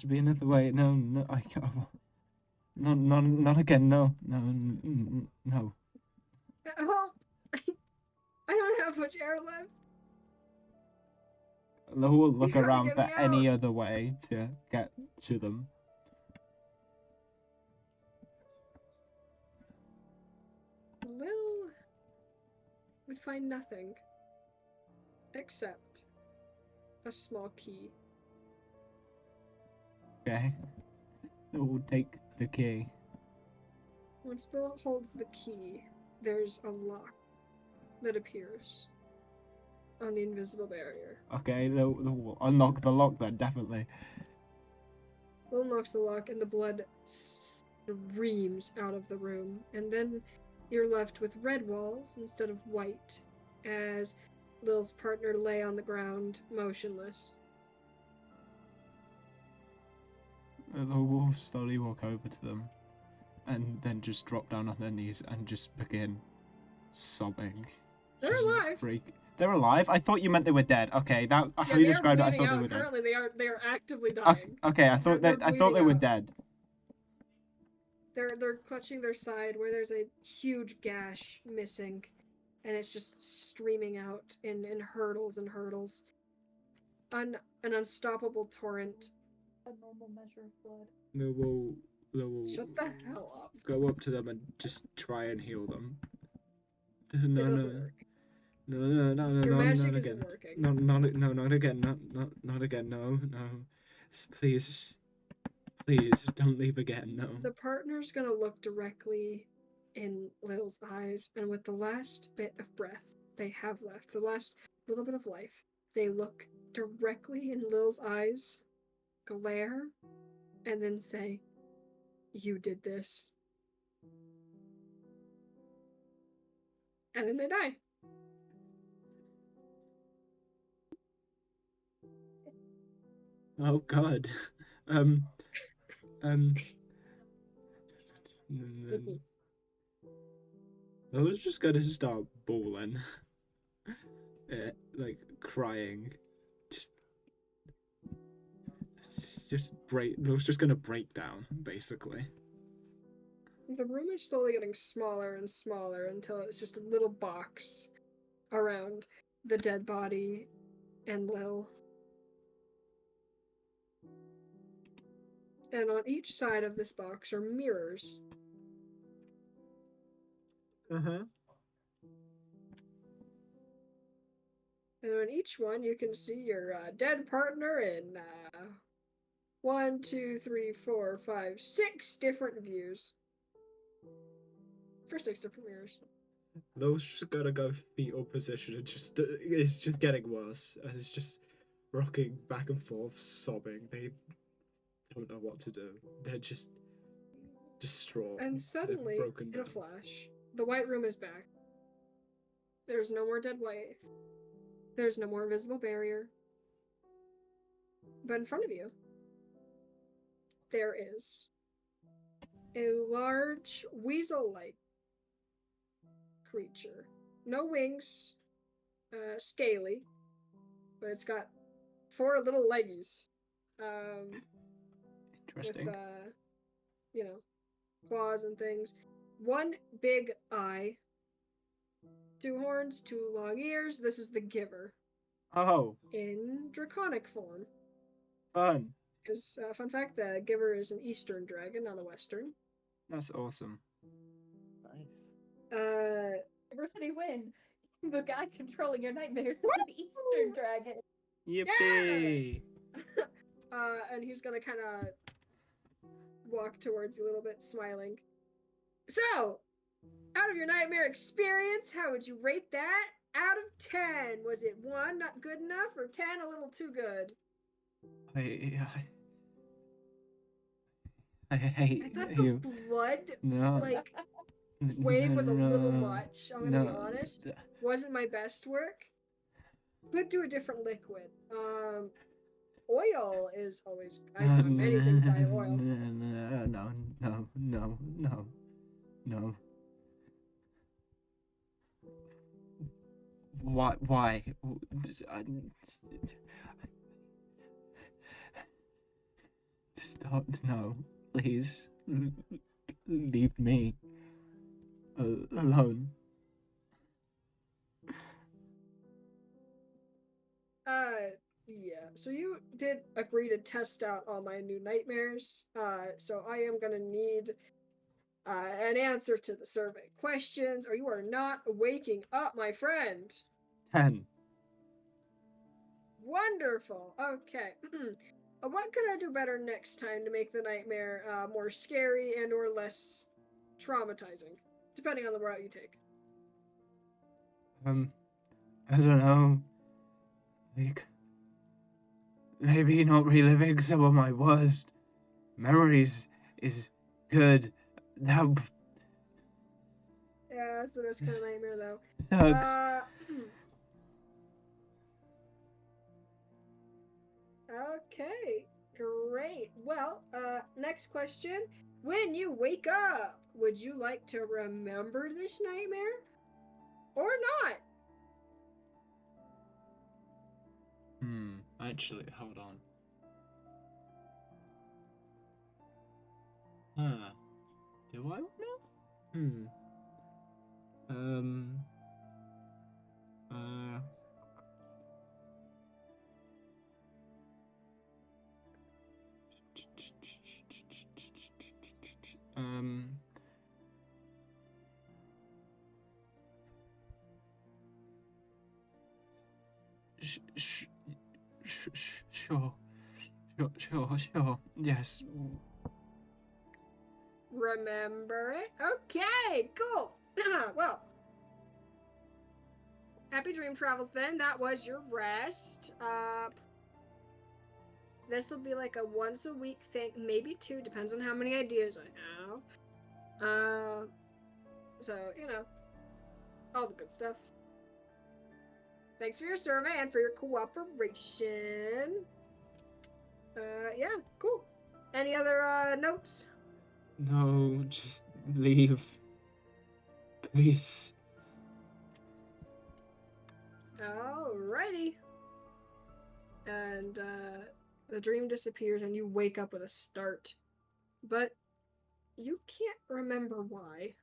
to be another way. No, I can't. No, not again. No. Well, I don't have much air left. Lo will look gotta around get for me any out. other way to get to them. Lil would find nothing except a small key. Okay. Lo will take the key. Once Lil holds the key, there's a lock that appears on the invisible barrier. Okay, Lo will unlock the lock then, definitely. Lil knocks the lock and the blood streams out of the room, and then you're left with red walls instead of white, as Lil's partner lay on the ground, motionless. Lo will slowly walk over to them, and then just drop down on their knees and just begin sobbing. They're Just alive. They're alive? I thought you meant they were dead. Okay, that how Yeah, you they are described it, I bleeding thought they out. were dead. Currently, they are actively dying. Okay, I thought They're I thought they were bleeding out. dead. They're clutching their side where there's a huge gash missing, and it's just streaming out in hurdles and hurdles. An unstoppable torrent. A normal measure of blood. Lo will Shut the hell up. go up to them and just try and heal them. It No, doesn't work. No, Your not magic isn't again. working. No, not again. Not again. No. Please, don't leave again. No. The partner's gonna look directly in Lil's eyes, and with the last bit of breath they have left, the last little bit of life, they look directly in Lil's eyes, glare, and then say, "You did this." And then they die. Oh God. I was just gonna start bawling, like crying, just break. I was just gonna break down, basically. The room is slowly getting smaller and smaller until it's just a little box around the dead body and Lil. And on each side of this box are mirrors. Uh-huh. And on each one, you can see your dead partner in 1, 2, 3, 4, 5, 6 different views. For 6 different mirrors. Lo's just gotta go fetal position and it's just getting worse, and it's just rocking back and forth, sobbing. They don't know what to do. They're just distraught. And They're suddenly, broken in a down. flash, the white room is back. There's no more dead wife. There's no more invisible barrier. But in front of you, there is a large weasel-like creature. No wings, scaly, but it's got 4 little leggies. Interesting. With, claws and things. 1 big eye. 2 horns, 2 long ears. This is the Giver. Oh, In draconic form. fun. Fun fact, the Giver is an Eastern dragon, not a Western. That's awesome. Diversity win. The guy controlling your nightmares is an Eastern dragon. Yippee! And he's gonna kind of walk towards you a little bit, smiling. So, out of your nightmare experience, how would you rate that out of 10? Was it 1, not good enough, or 10, a little too good? I hate I thought the you. blood, No. like, wave was a little no, much, I'm gonna be no. honest. Wasn't my best work. Could do a different liquid. Oil is always, I saw many things die of oil. No. Why? Stop, no, please. Leave me alone. Yeah, so you did agree to test out all my new nightmares. So I am gonna need an answer to the survey questions, or you are not waking up, my friend. 10. Wonderful. Okay. What could I do better next time to make the nightmare more scary and or less traumatizing, depending on the route you take? I don't know. Like, maybe not reliving some of my worst memories is good. That Yeah, that's the best kind of nightmare, though. sucks. Okay, great. Well, next question. When you wake up, would you like to remember this nightmare or not? Actually, hold on. Do I know? Sure. Yes. Remember it? Okay, cool. Well, happy dream travels then. That was your rest. This will be like a once a week thing, maybe 2, depends on how many ideas I have. So, you know, all the good stuff. Thanks for your survey and for your cooperation. Yeah, cool. Any other notes? No, just leave. Please. Alrighty. And the dream disappears and you wake up with a start. But you can't remember why.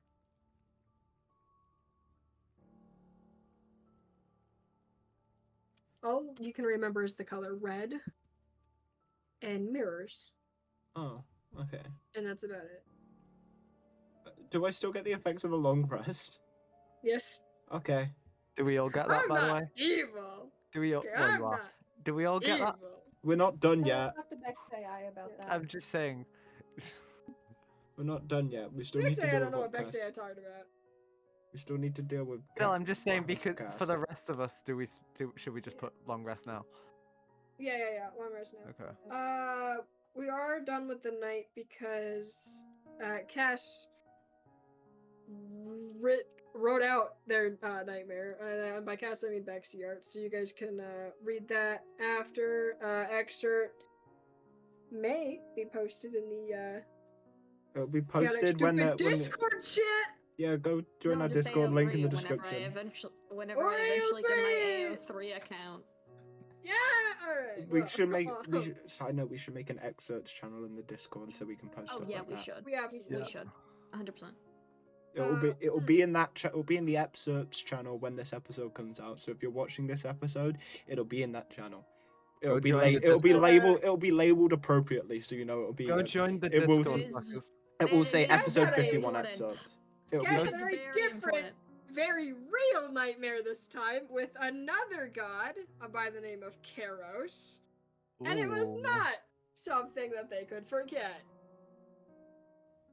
All you can remember is the color red and mirrors. Oh, okay. And that's about it. Do I still get the effects of a long rest? Yes. Okay. Do we all get that, I'm by the not way? evil. Do we all? Okay, Well, I'm you are. not Do we all get that? evil. We're not done yet. Talk to Bex AI about that. I'm just saying. We're not done yet. We still need to Bexay, I deal don't know with what podcast. Bexay I talked about. We still need to deal with. Still, I'm just saying because for the podcast. rest of us, should we just put long rest now? Yeah. Long rest now. Okay. We are done with the night because Cass wrote out their nightmare. And by Cass, I mean Bexy art. So you guys can read that after. Excerpt may be posted in the. It'll be yeah, like posted when stupid the Discord shit. Yeah, go join No, our just Discord link in the AO3 description. Whenever I eventually get my AO3 account. Yeah, alright. We should make. Side note: we should make an excerpts channel in the Discord so we can post Oh stuff yeah, like we that. should. We absolutely We Yeah. should. 100%. It'll be in that it'll be in the excerpts channel when this episode comes out. So if you're watching this episode, it'll be in that channel. It'll Go be join the it'll be Discord. labeled appropriately so you know it'll be. Go join the it will Discord. Is- fuckers. It will say It is episode gotta be 51 important. episodes. It'll be Yes, good. That's very very different, important. very real nightmare this time with another god by the name of Karos. And it was Ooh. not something that they could forget.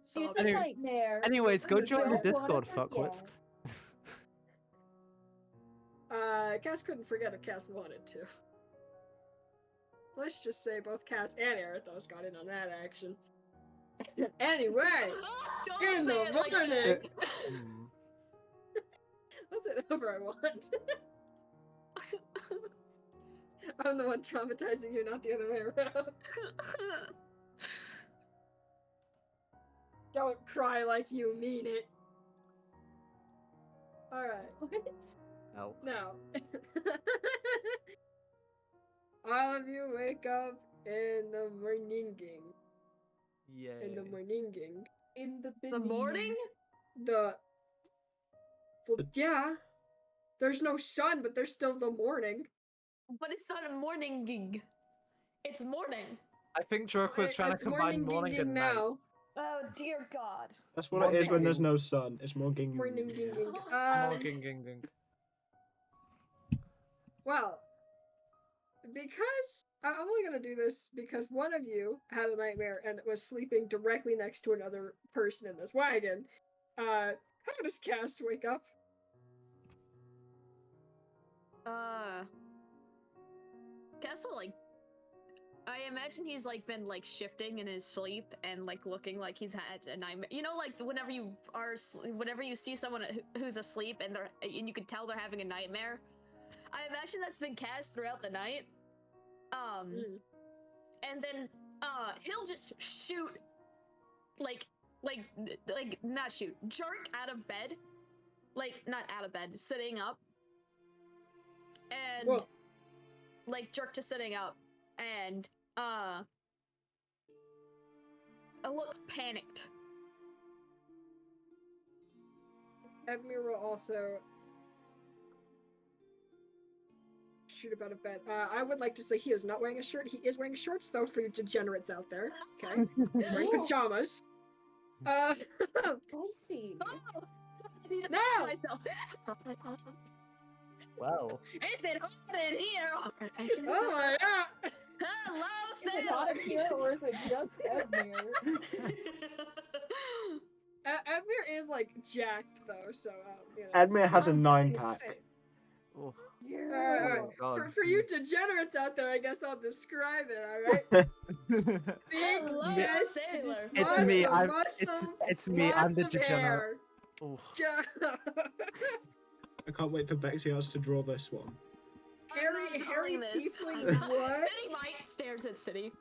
So It's a Anyway- nightmare. Anyways, go you join the don't wanna Discord, fuckwits. forget. Cass couldn't forget if Cass wanted to. Let's just say both Cass and Arathos got in on that action. Anyway, Don't in say the it like morning, that. Hmm. I'll say whatever I want. I'm the one traumatizing you, not the other way around. Don't cry like you mean it. Alright, What? Oh. now. All of you wake up in the morning. Yeah. In the morning. In the The morning? Well, yeah. There's no sun, but there's still the morning. But it's not a morning gig. It's morning. I think Drake was trying to It's combine morning ging and night. now. Oh dear God. That's what it is when there's Morning. no sun. It's more ging. Morning ging. Morning, ging, ging. Well, because I'm only gonna do this because one of you had a nightmare and was sleeping directly next to another person in this wagon. How does Cass wake up? Castle, like, I imagine he's like been like shifting in his sleep and like looking like he's had a nightmare. You know, like whenever you see someone who's asleep and you can tell they're having a nightmare. I imagine that's been cast throughout the night. And then he'll just shoot, not shoot, jerk out of bed, like not out of bed, sitting up, and Whoa. like jerk to sitting up, and I look panicked. Evmir will also shoot up out of bed. I would like to say he is not wearing a shirt. He is wearing shorts, though, for you degenerates out there. Okay, he's wearing pajamas. Spicy. Oh, I need to No! fix myself. Wow. Is it hot in here? Oh my god! Hello, Is it hot in here or is it just Evmir? Evmir is like jacked though, so you know. Admir has a Um, 9-pack. Oh, Alright, oh God. for you degenerates out there, I guess I'll describe it. All right, big Hello, chest, sailor. It's lots me, of I'm- muscles, it's me, I'm lots the of degenerate. hair. Oh. I can't wait for Bexias to draw this one. Hairy drawing this. tiefling what? City Mite stares at City.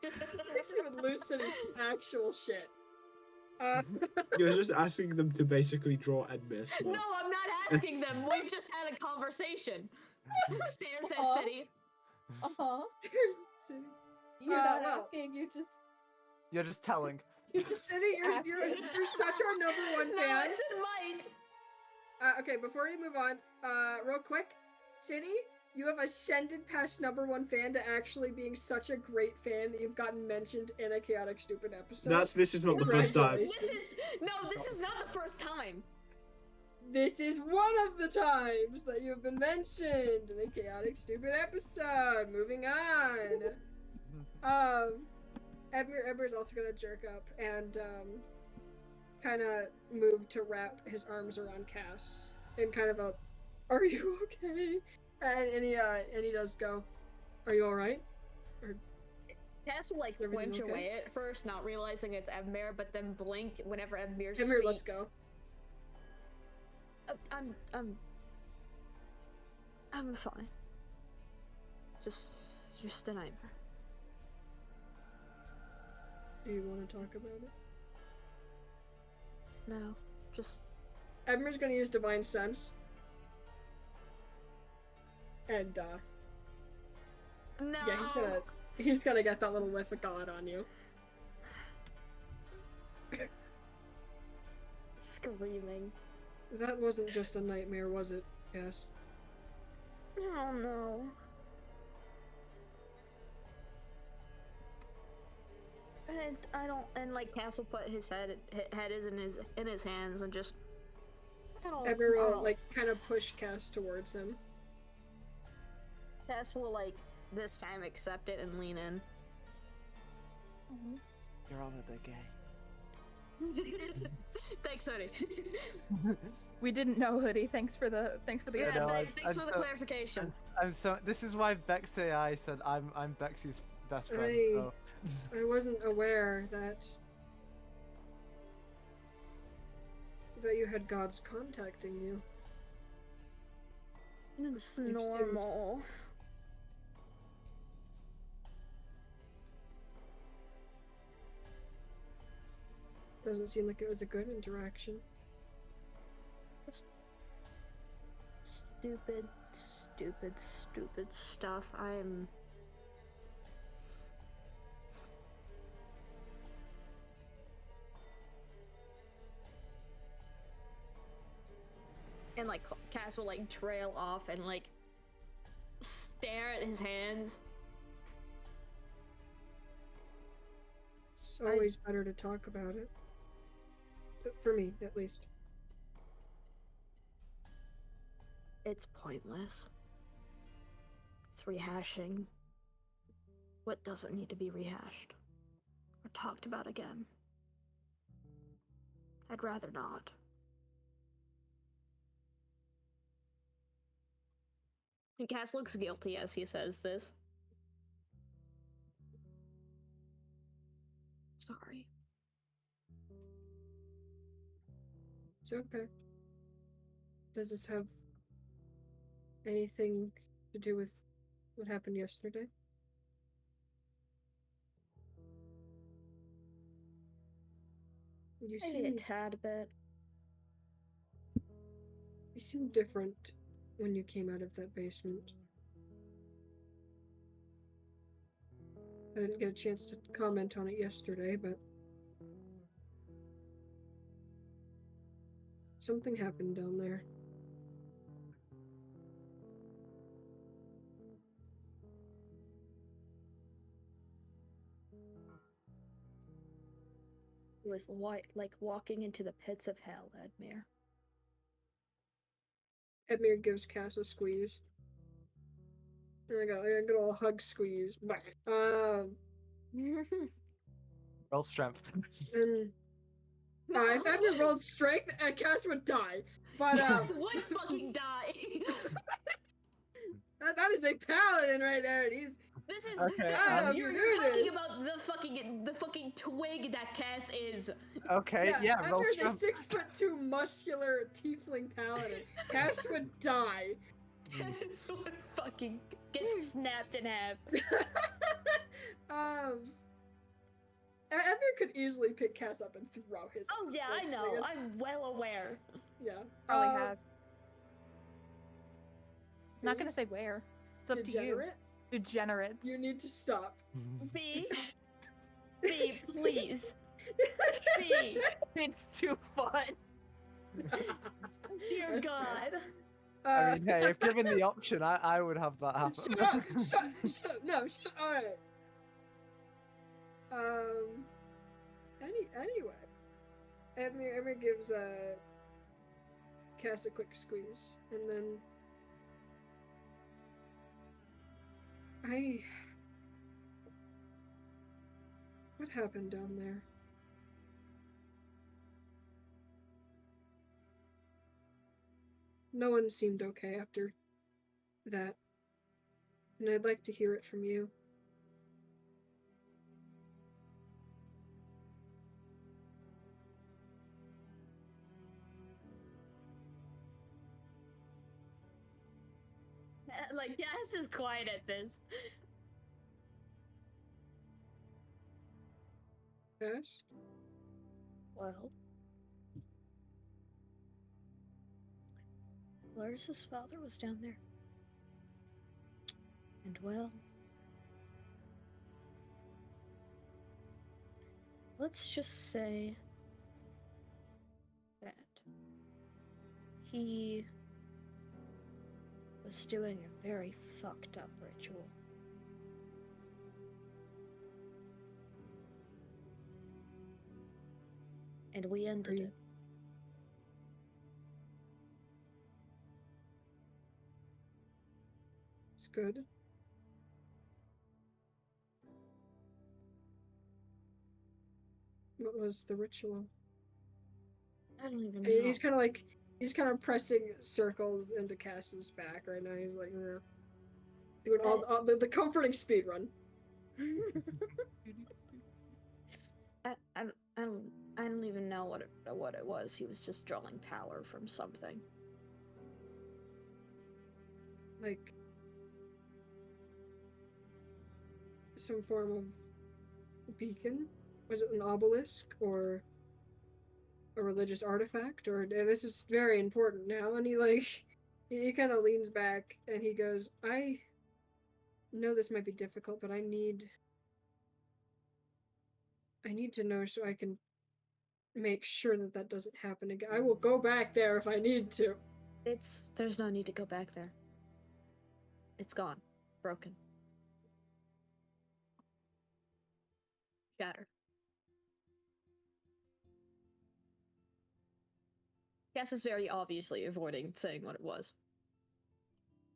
Actually, with Lucid's actual shit. You're just asking them to basically draw Edmir. No, I'm not asking them. We've just had a conversation. Stares at Uh-huh. City. Uh-huh. There's City. You're not well. asking, you just You're just telling. City, you're such our number one No, fan. I said Mite. Okay, before we move on, real quick, City, you have ascended past number one fan to actually being such a great fan that you've gotten mentioned in a chaotic stupid episode. This is not the first time. Congratulations. This is not the first time. This is one of the times that you've been mentioned in a chaotic stupid episode. Moving on. Edmir's also gonna jerk up and kind of move to wrap his arms around Cass in kind of a, "Are you okay?" And he does go, "Are you all right?" Cass will like Is everything flinch okay? away at first, not realizing it's Evmir, but then blink whenever Evmir speaks. Edmir, let's go. I'm fine. Just a nightmare. Do you want to talk about it? No, just Edmir's gonna use Divine Sense. And no. yeah, he's gonna get that little whiff of God on you. Screaming. That wasn't just a nightmare, was it? Yes. Oh no. And I don't. And like Cass will put his head is in his hands and just. I don't. Edmure I will don't- like kind of push Cass towards him. Cass will like this time accept it and lean in. Your Honor, they're gay. Thanks, Hoodie. We didn't know, Hoodie. Thanks for the Yeah, no, thanks for the clarification. I'm so. This is why Bex AI said I'm Bexy's best friend. I- So. I wasn't aware that you had gods contacting you. It's You've seemed- normal. Doesn't seem like it was a good interaction. Stupid stuff. I'm. And like Cass will like trail off and like stare at his hands. It's always better to talk about it. For me, at least. It's pointless. It's rehashing what doesn't need to be rehashed or talked about again. I'd rather not. And Cass looks guilty as he says this. Sorry. It's okay. Does this have anything to do with what happened yesterday? You Maybe a seem tad bit. you seem different when you came out of that basement. I didn't get a chance to comment on it yesterday, but something happened down there. It was like walking into the pits of hell, Edmure. Edmure gives Cass a squeeze. There we go, a good old hug squeeze. Roll strength. And if Edmure rolled strength, Cass would die. But Cass would fucking die. that is a paladin right there, and he's This is Okay, you're you talking this. about the fucking twig that Cass is. Okay, yeah, roll Edmure's a strength. 6'2" muscular tiefling paladin. Cass would die. Cass would fucking get snapped in half. Edmure could easily pick Cass up and throw his. Oh yeah, I know. I'm well aware. Yeah. Probably has. Not gonna say where. It's up to you. Degenerates. You need to stop. B, please. B, It's too fun. dear That's God. I mean, hey, if given the option, I would have that happen. Shut up! No, alright. Anyway. Edmure gives Cass a quick squeeze, and then what happened down there? No one seemed okay after that, and I'd like to hear it from you. Like, Cass is quiet at this. Cass? Well, Laris's father was down there. And well, let's just say that he was doing a very fucked up ritual. And we ended it. It's good. What was the ritual? I don't even know. He's kind of pressing circles into Cass's back right now. He's like, doing all the comforting speed run. I don't even know what it was. He was just drawing power from something. Like some form of beacon? Was it an obelisk or a religious artifact? Or this is very important now. And he kind of leans back and he goes, I know this might be difficult, but I need to know so I can make sure that doesn't happen again. I will go back there if I need to. There's no need to go back there. It's gone. Broken. Shattered. Cass is very obviously avoiding saying what it was.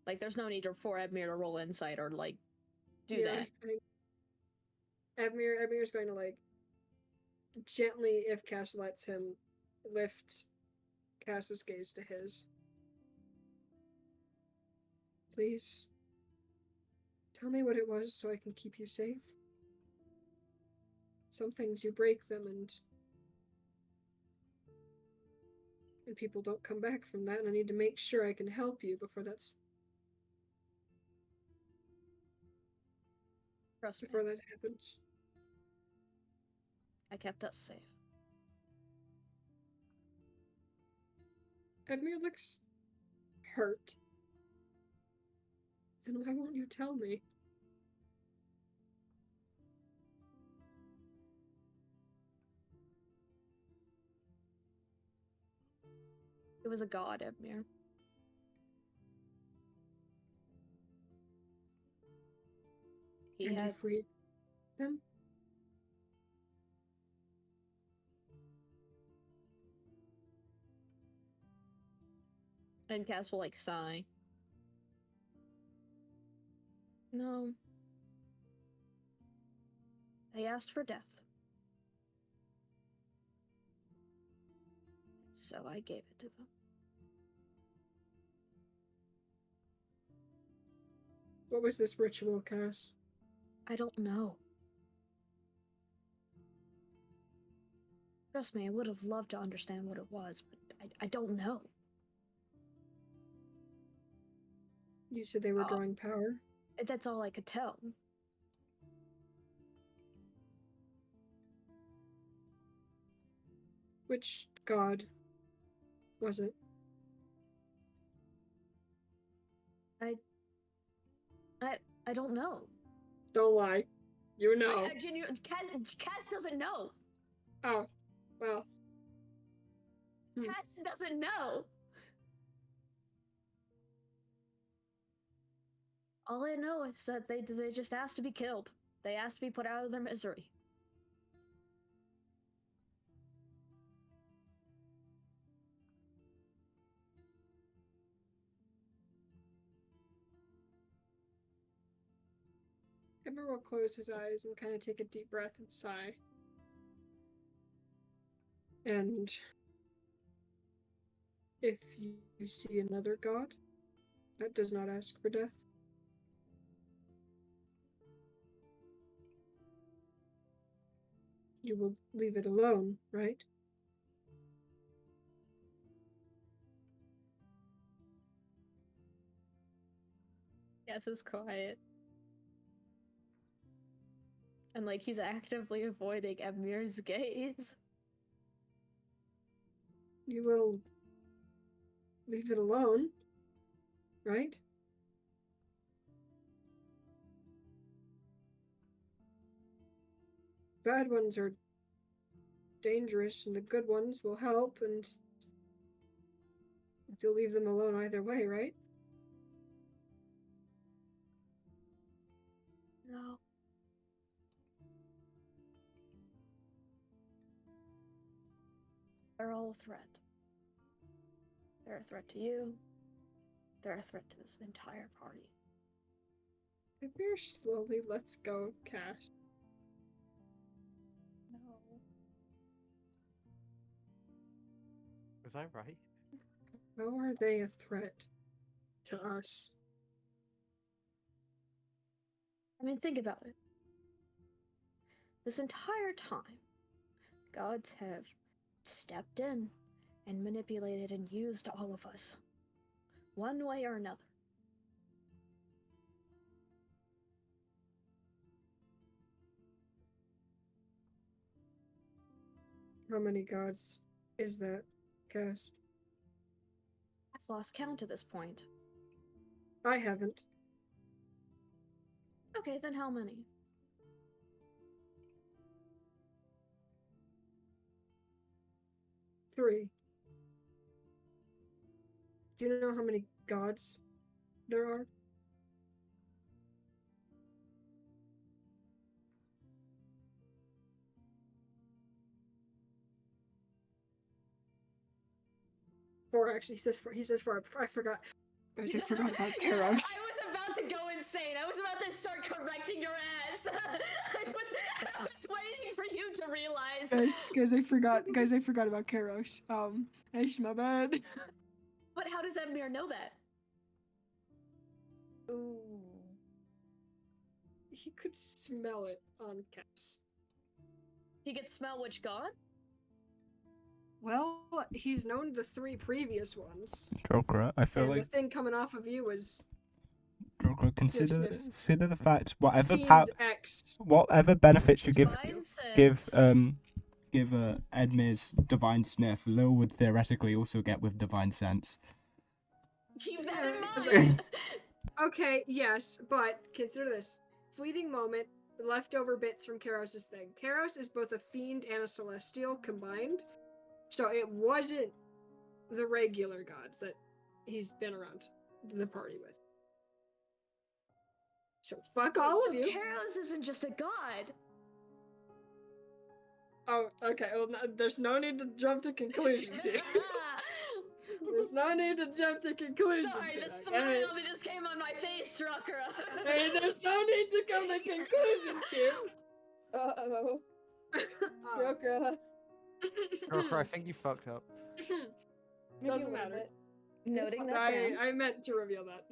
Like, there's no need for Edmure to roll insight or, like, do that. Edmure's going to, like, gently, if Cass lets him, lift Cass's gaze to his. Please, tell me what it was so I can keep you safe. Some things you break them and people don't come back from that, and I need to make sure I can help you before that happens. I kept us safe. Edmure looks hurt. Then why won't you tell me? It was a god, Edmure. You freed them? And Cass will, like, sigh. No. They asked for death. So I gave it to them. What was this ritual, Cass? I don't know. Trust me, I would have loved to understand what it was, but I don't know. You said they were drawing power? That's all I could tell. Which god was it? I don't know. Don't lie. You know. Cass doesn't know. Oh, well. Cass doesn't know. All I know is that they just asked to be killed. They asked to be put out of their misery. Edmure will close his eyes and kind of take a deep breath and sigh. And if you see another god that does not ask for death, you will leave it alone, right? Cass is quiet. And, like, he's actively avoiding Edmure's gaze. You will leave it alone, right? Bad ones are dangerous, and the good ones will help, and you'll leave them alone either way, right? No. single threat. They're a threat to you. They're a threat to this entire party. Amir slowly lets go of Cass. No. Was I right? How are they a threat to us? I mean, think about it. This entire time, gods have stepped in and manipulated and used all of us, one way or another. How many gods is that, Cass? I've lost count at this point. I haven't. Okay, then how many? Three. Do you know how many gods there are? Four, actually. He says four. I forgot. Guys, I forgot about Karos. I was about to go insane. I was about to start correcting your ass. I was waiting for you to realize. Guys, I forgot. Guys, I forgot about Karos. It's my bad. But how does Edmure know that? Ooh. He could smell it on Cass. He could smell which god? Well, he's known the three previous ones. Joker, I feel And like the thing coming off of you was Joker, sniff. consider the fact whatever Fiend X. whatever benefits you give Divine give sense. Edmir's divine sniff, Lil would theoretically also get with divine sense. Keep that in Yeah. mind. Okay, yes, but consider this. Fleeting moment, the leftover bits from Karos' thing. Karos is both a fiend and a celestial combined, so it wasn't the regular gods that he's been around the party with. So fuck all so of you. Karos isn't just a god. Oh, okay, well, there's no need to jump to conclusions here. There's no need to jump to conclusions Sorry, here, the okay? smile that just came on my face, Drucker. Hey, there's no need to come to conclusions here. Uh-oh. Joker. Joker, I think you fucked up. Maybe Doesn't a little matter. bit. Noting that down. I meant to reveal that.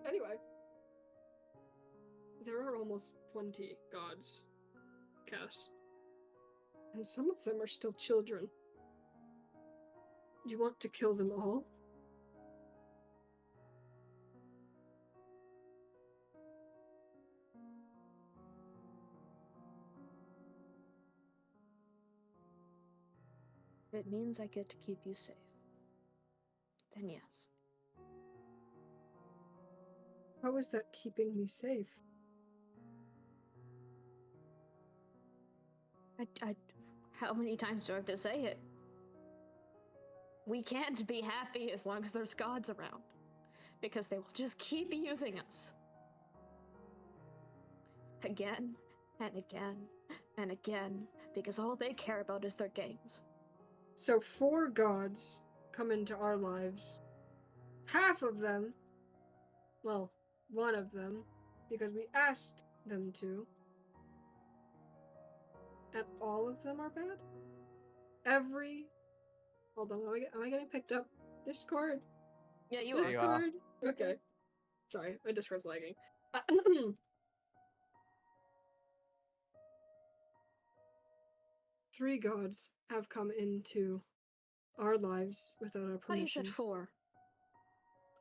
Anyway. There are almost 20 gods, Cass. And some of them are still children. Do you want to kill them all? If it means I get to keep you safe, then yes. How is that keeping me safe? How many times do I have to say it? We can't be happy as long as there's gods around, because they will just keep using us. Again, and again, and again, because all they care about is their games. So 4 gods come into our lives. Half of them, well, one of them, because we asked them to. And all of them are bad? Hold on, am I getting picked up? Discord? Yeah, you are. Discord? Okay. Sorry, my Discord's lagging. 3 gods have come into our lives without our Oh, you said permissions. 4.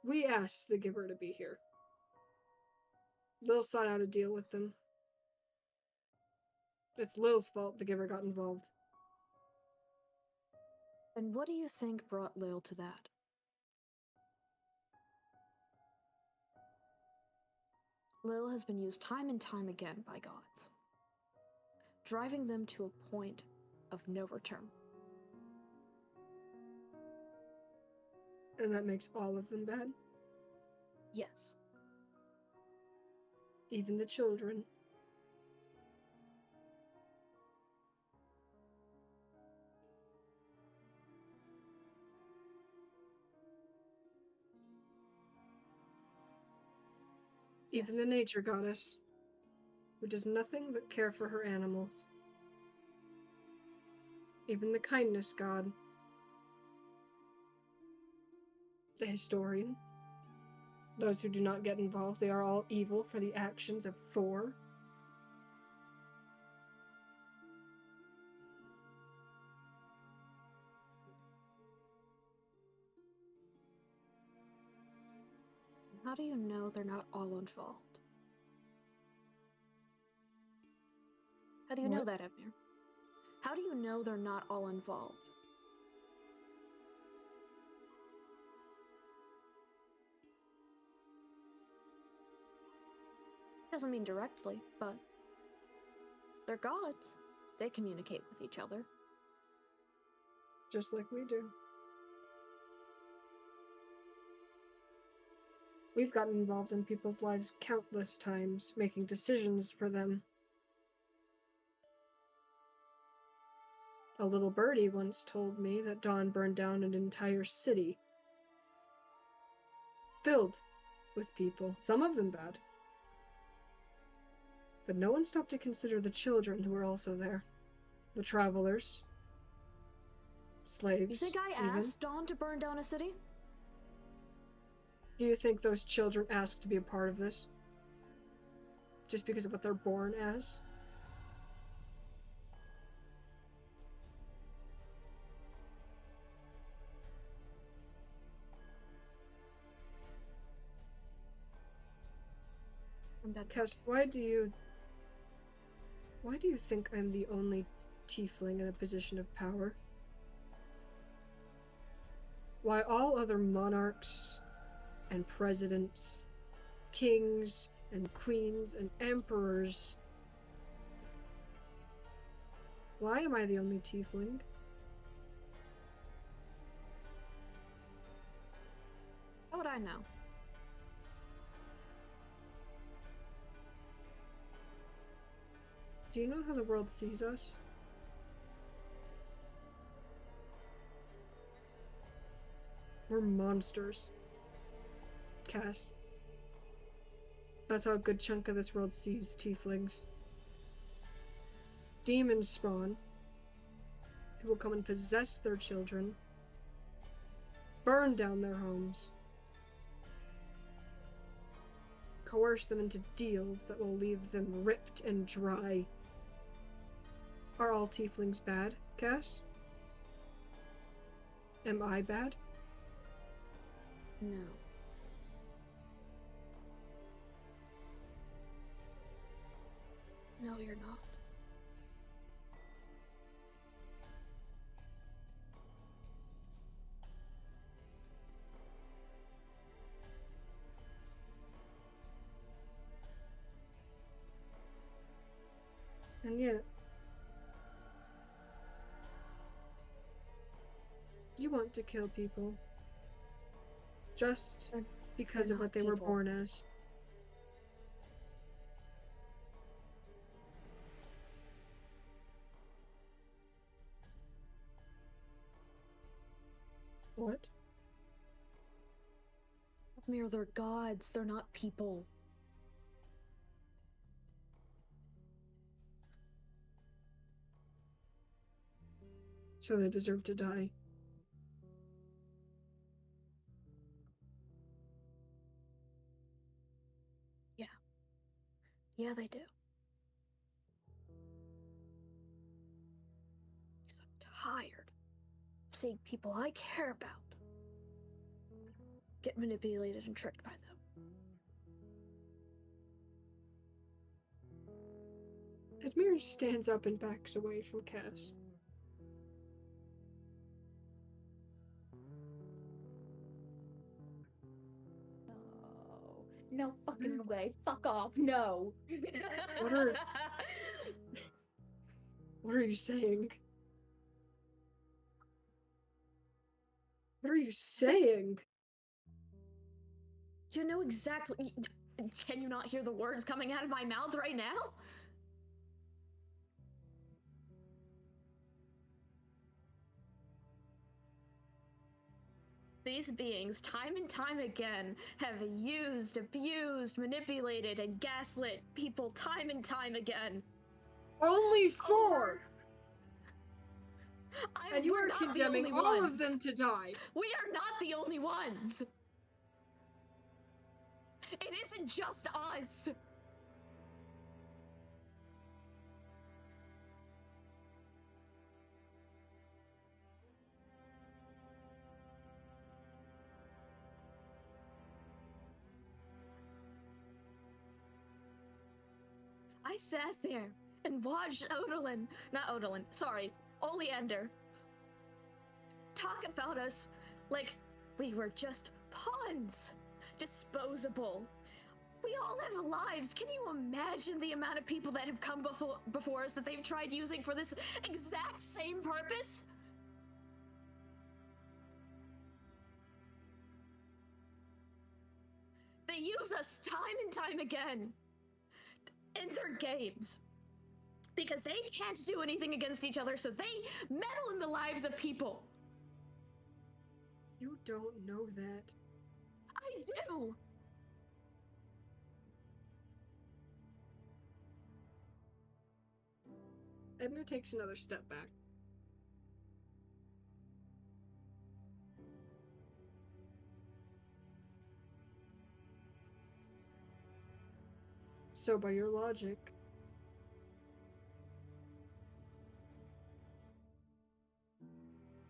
We asked the giver to be here. Lil sought out a deal with them. It's Lil's fault the giver got involved. And what do you think brought Lil to that? Lil has been used time and time again by gods, driving them to a point of no return. And that makes all of them bad? Yes. Even the children. Even the nature goddess, who does nothing but care for her animals. Even the kindness god. The historian. Those who do not get involved, they are all evil for the actions of 4. How do you know they're not all involved? How do you know What? that, Emir? How do you know they're not all involved? Doesn't mean directly, but they're gods. They communicate with each other. Just like we do. We've gotten involved in people's lives countless times, making decisions for them. A little birdie once told me that Dawn burned down an entire city. Filled with people, some of them bad. But no one stopped to consider the children who were also there. The travelers. Slaves. You think I even. asked Dawn to burn down a city? Do you think those children asked to be a part of this? Just because of what they're born as? I'm done. Cass, why do you think I'm the only tiefling in a position of power? Why all other monarchs and presidents, kings and queens and emperors, why am I the only tiefling? How would I know? Do you know how the world sees us? We're monsters. Cass. That's how a good chunk of this world sees tieflings. Demons spawn, who will come and possess their children, burn down their homes, coerce them into deals that will leave them ripped and dry. Are all tieflings bad, Cass? Am I bad? No. No, you're not. And yet, you want to kill people just because They're of what not they were people. born as. What? Mir, they're gods. They're not people. So they deserve to die. Yeah, they do. Because I'm tired of seeing people I care about get manipulated and tricked by them. Edmure stands up and backs away from Cass. No fucking way. Fuck off. No. What are you saying? What are you saying? You know exactly. Can you not hear the words coming out of my mouth right now? These beings, time and time again, have used, abused, manipulated, and gaslit people time and time again. Only 4! And you we're are not the condemning only all of ones. them to die. We are not the only ones. It isn't just us. I sat there and watched Oleander, talk about us like we were just pawns, disposable. We all have lives. Can you imagine the amount of people that have come before us that they've tried using for this exact same purpose? They use us time and time again in their games because they can't do anything against each other, so they meddle in the lives of people. You don't know that. I do. Edmure takes another step back. So by your logic,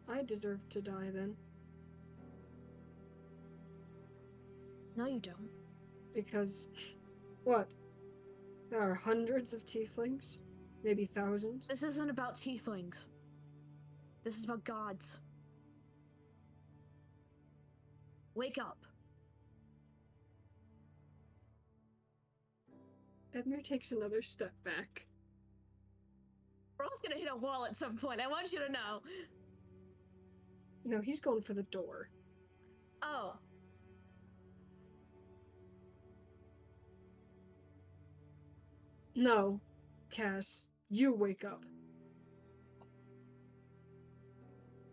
I deserve to die then. No, you don't. Because, what? There are hundreds of tieflings? Maybe thousands? This isn't about tieflings. This is about gods. Wake up. Edmure takes another step back. We're all gonna hit a wall at some point. I want you to know. No, he's going for the door. Oh. No, Cass, you wake up.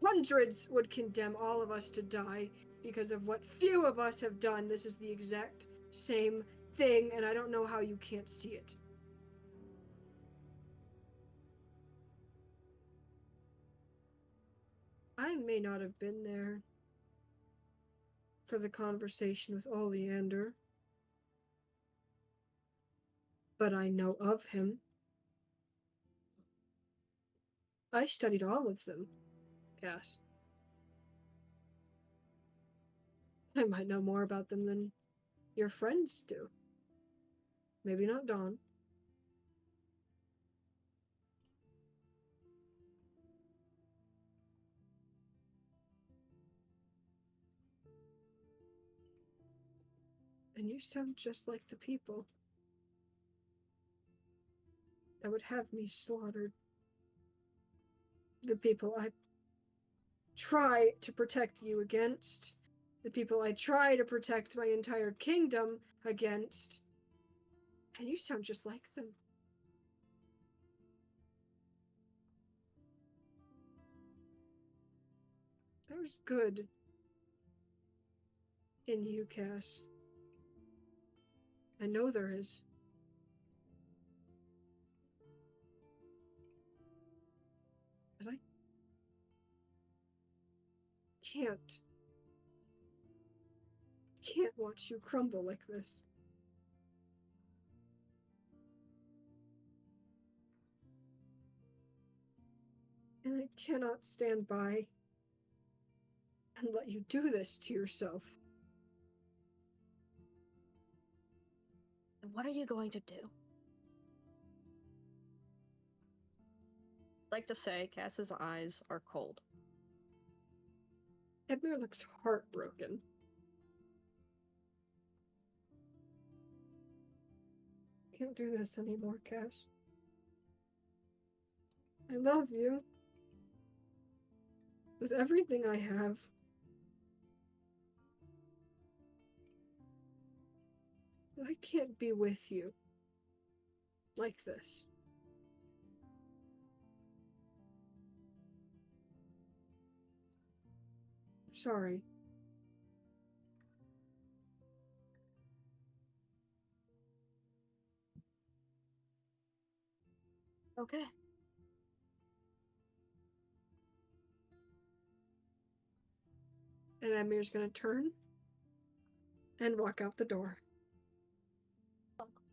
Hundreds would condemn all of us to die because of what few of us have done. This is the exact same thing, and I don't know how you can't see it. I may not have been there for the conversation with Oleander, but I know of him. I studied all of them, Cass. I might know more about them than your friends do. Maybe not Dawn. And you sound just like the people that would have me slaughtered. The people I try to protect you against. The people I try to protect my entire kingdom against. And you sound just like them. There's good in you, Cass. I know there is. But I can't watch you crumble like this. And I cannot stand by and let you do this to yourself. What are you going to do? I'd like to say Cass's eyes are cold. Edmure looks heartbroken. Can't do this anymore, Cass. I love you. With everything I have. But I can't be with you. Like this. Sorry. Okay. And Emir's gonna turn and walk out the door.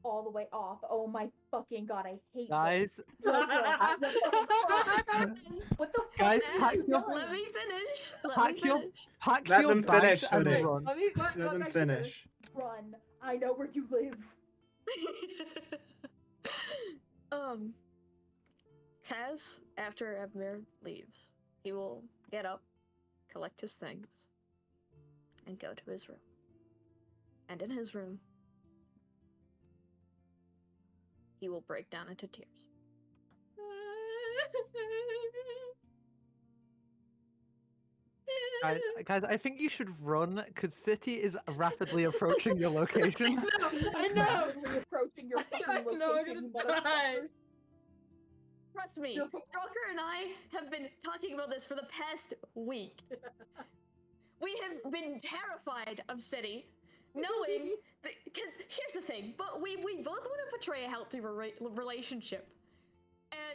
All the way off. Oh my fucking god, I hate Guys, this. Joker, what the fuck? Guys, are pack you your- doing? Let me finish. Let pack me your finish. pack Let your them bags finish, and Hoodie. run. Let them finish. Run. I know where you live. Kaz, after Abmir leaves, he will get up, collect his things, and go to his room. And in his room, he will break down into tears. Guys, I think you should run because City is rapidly approaching your location. I know. Rapidly approaching your fucking I know, I'm location, you gonna die. motherfuckers. Trust me, You're- Rocker and I have been talking about this for the past week. We have been terrified of City, knowing that, because here's the thing, but we both want to portray a healthy relationship.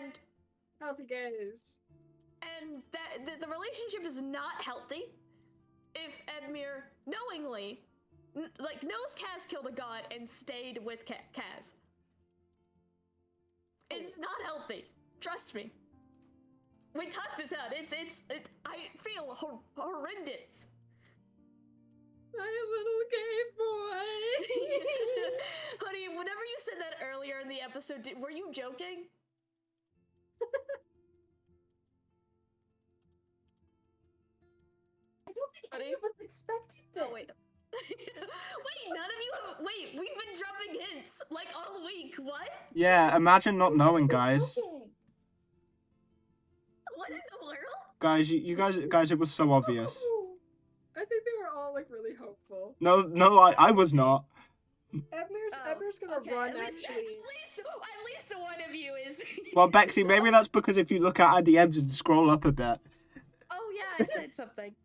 And Healthy gaze. that the relationship is not healthy if Edmure knowingly knows Kaz killed a god and stayed with Kaz. It's not healthy. Trust me. We talked this out. It's I feel horrendous. My little gay boy. Honey, whenever you said that earlier in the episode, were you joking? I don't think any of us expected this. Oh, wait. Wait, none of you have. Wait, we've been dropping hints like all week. What? Yeah, imagine not knowing, guys. Joking. What in the world? Guys, you guys, it was so obvious. I think they were all like really hopeful. No, I was not. Edmir's gonna okay, run at least, actually. At least one of you is. Well, Bexy, maybe that's because if you look at our DMs and scroll up a bit. Oh yeah, I said something.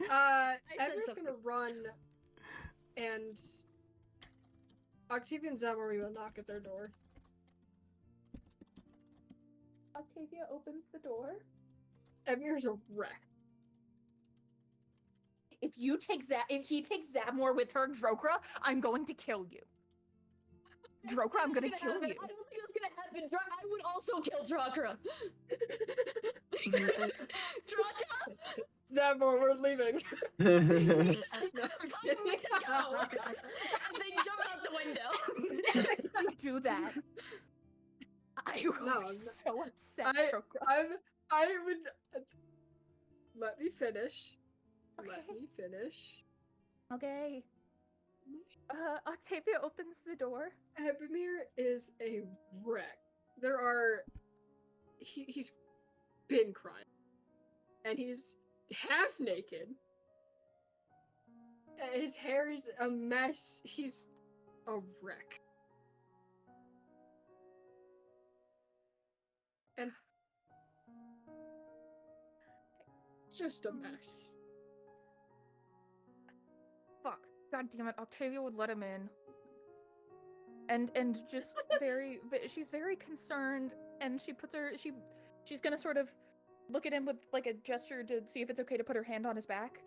said Edmir's something. gonna run, and Octavia and Zamori will knock at their door. Octavia opens the door. Edmir's a wreck. If he takes Zabmor with her, Drokra, I'm going to kill you. Drokra, I'm gonna kill you. I don't think that's gonna happen. I would also kill Drakra. Drakra! Zamor, we're leaving. Time to go! And they jump out the window. If you do that, I will No, be I'm so upset, I Drokra. would let me finish. Let Okay. me finish. Okay. Octavia opens the door. Edmir is a wreck. He's been crying. And he's half naked. His hair is a mess. He's a wreck. And just a mess. Fuck. God damn it. Octavia would let him in. And just she's very concerned, and she's gonna sort of look at him with like a gesture to see if it's okay to put her hand on his back.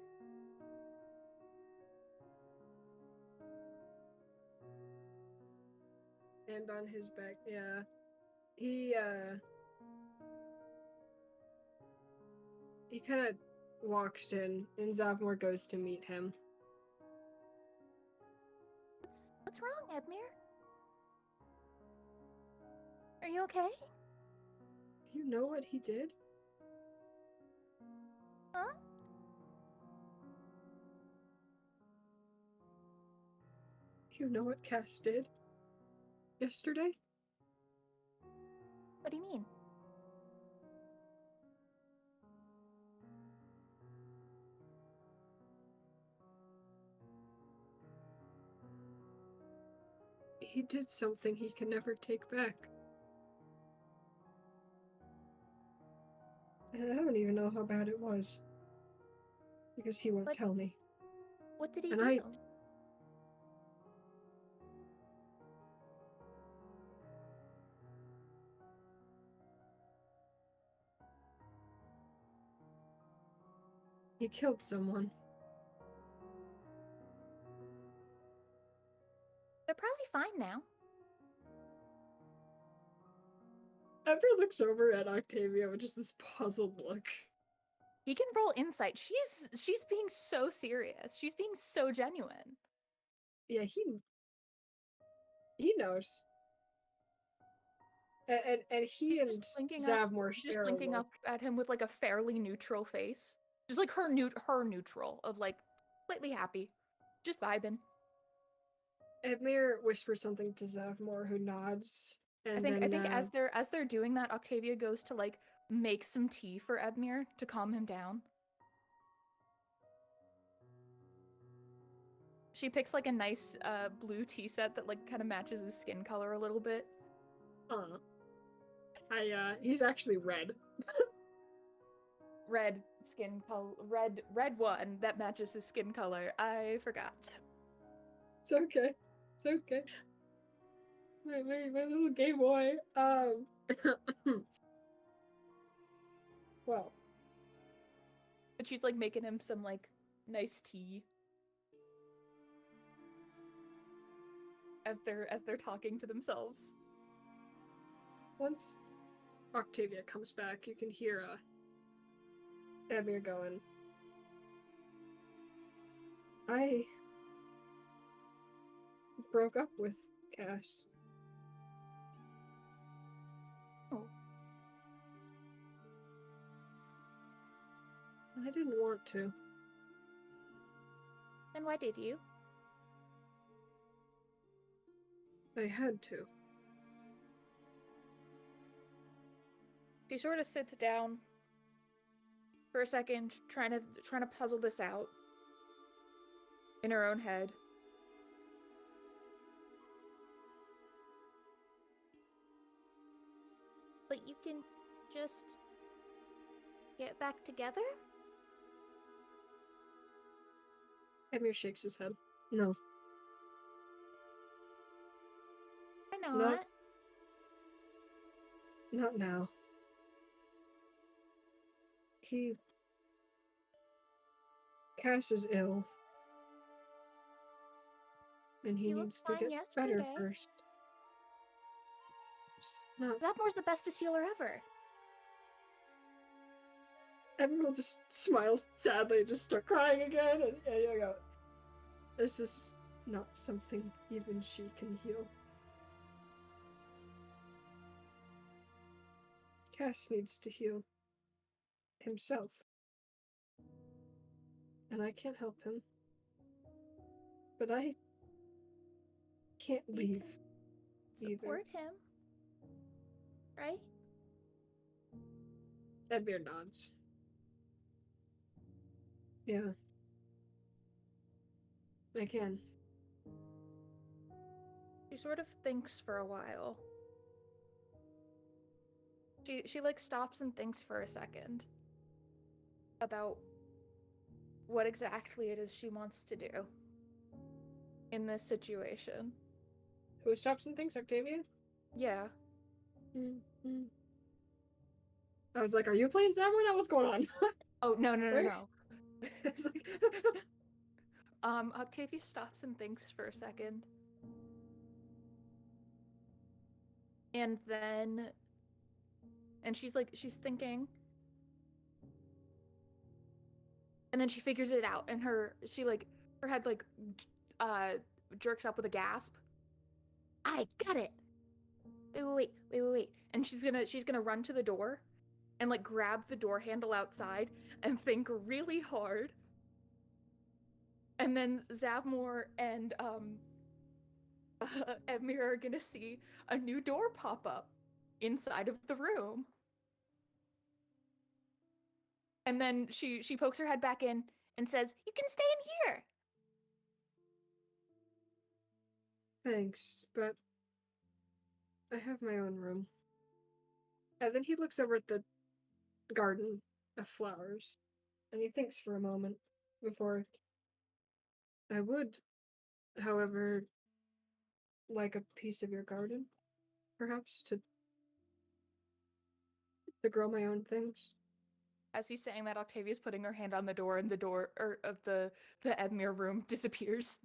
And on his back, yeah. He kind of walks in, and Zavmor goes to meet him. What's wrong, Edmir? Are you okay? You know what he did? Huh? You know what Cass did? Yesterday? What do you mean? He did something he can never take back. And I don't even know how bad it was. Because he won't But- tell me. What did he And do? He killed someone. They're probably fine now. Edgar looks over at Octavia with just this puzzled look. He can roll insight. She's being so serious. She's being so genuine. Yeah, he knows. And he She's and just blinking Zavmor just share a blinking look. up at him with like a fairly neutral face. Just like her neutral of like slightly happy. Just vibing. Edmure whispers something to Zavmor, who nods. And I think then, as they're doing that, Octavia goes to like make some tea for Edmure to calm him down. She picks like a nice blue tea set that like kind of matches his skin color a little bit. he's actually red. Red skin color, red one that matches his skin color. I forgot. It's okay. It's okay. My little gay boy. Well. But she's like making him some like nice tea. As they're talking to themselves. Once Octavia comes back, you can hear Edmure going, I broke up with Cass. Oh. I didn't want to. And why did you? I had to. She sort of sits down for a second, trying to puzzle this out in her own head. But you can just get back together? Edmure shakes his head. No. Why not? Not now. Cass is ill. And he looked needs to fine get better yesterday. first. It's not. Zavmor's the bestest healer ever. Emerald just smiles sadly and just start crying again, and you go, this is not something even she can heal. Cass needs to heal himself. And I can't help him. But I can't leave either. Support him. Right? Edmure nods. Yeah. I can. She sort of thinks for a while. She like stops and thinks for a second about what exactly it is she wants to do in this situation. Who stops and thinks, Octavia? Yeah. Mm-hmm. I was like, are you playing Zamor now? What's going on? Oh, no. It's like... Octavia stops and thinks for a second. And then... And she's thinking. And then she figures it out, and her head jerks up with a gasp. I got it. Wait. And she's gonna run to the door and like grab the door handle outside and think really hard. And then Zavmor and Edmure are gonna see a new door pop up inside of the room. And then she pokes her head back in and says, "You can stay in here." Thanks, but I have my own room. And then he looks over at the garden of flowers, and he thinks for a moment before. I would, however, like a piece of your garden, perhaps, to grow my own things. As he's saying that, Octavia's putting her hand on the door, and the door of the Edmure room disappears.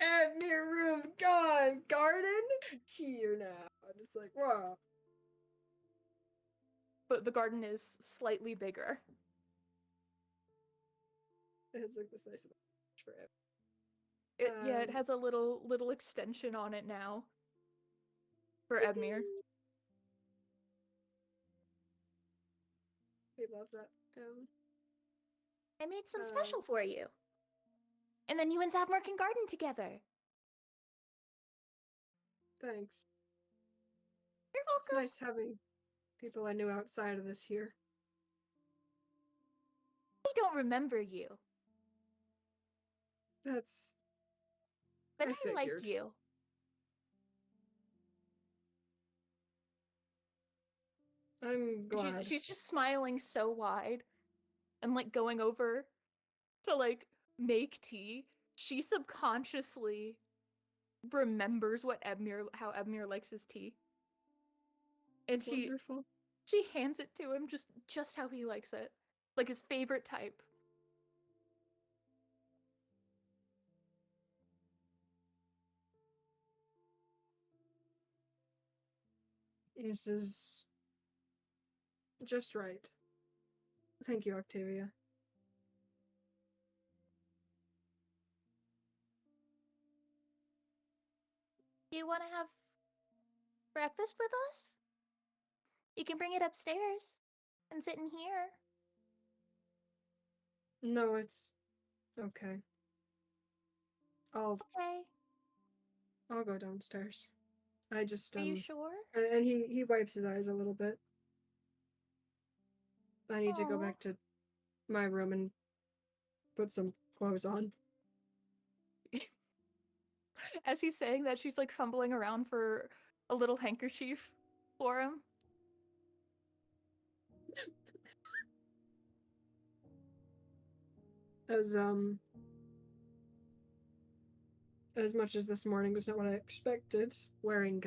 Edmure room gone. Garden here now. And it's like, wow. But the garden is slightly bigger. It's like this nice for it. It has a little extension on it now. For Edmure. We love that. I made some special for you. And then you and Zabmor can garden together. Thanks. You're It's welcome. nice having people I knew outside of this here. I don't remember you, That's but I I like figured. you. I'm glad. And she's just smiling so wide and like going over to like make tea. She subconsciously remembers how Edmure likes his tea. And Wonderful. she hands it to him just how he likes it. Like his favorite type. This is just right. Thank you, Octavia. Do you want to have breakfast with us? You can bring it upstairs and sit in here. No, it's okay. Okay. I'll go downstairs. I just Are you sure? and he wipes his eyes a little bit. I need to go Aw. back to my room and put some clothes on. As he's saying that, she's like fumbling around for a little handkerchief for him. As much as this morning was not what I expected, wearing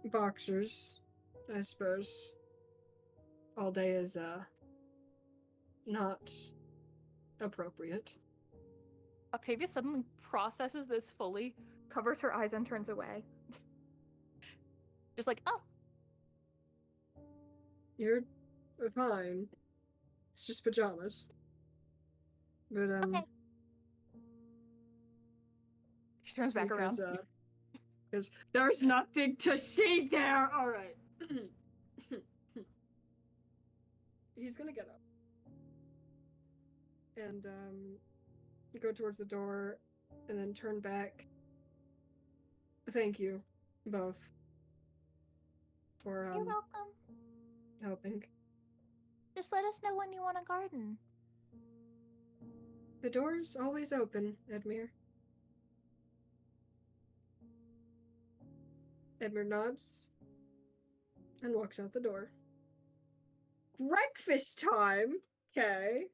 boxers, I suppose, all day is not appropriate. Octavia suddenly processes this fully, covers her eyes, and turns away. Just like, oh. You're fine. It's just pajamas. But Okay. She turns back around. Because there's nothing to see there. All right. He's gonna get up and go towards the door, and then turn back. Thank you, both, for You're welcome. helping. Just let us know when you want to garden. The door's always open, Edmure. Edmure nods and walks out the door. Breakfast time. Okay.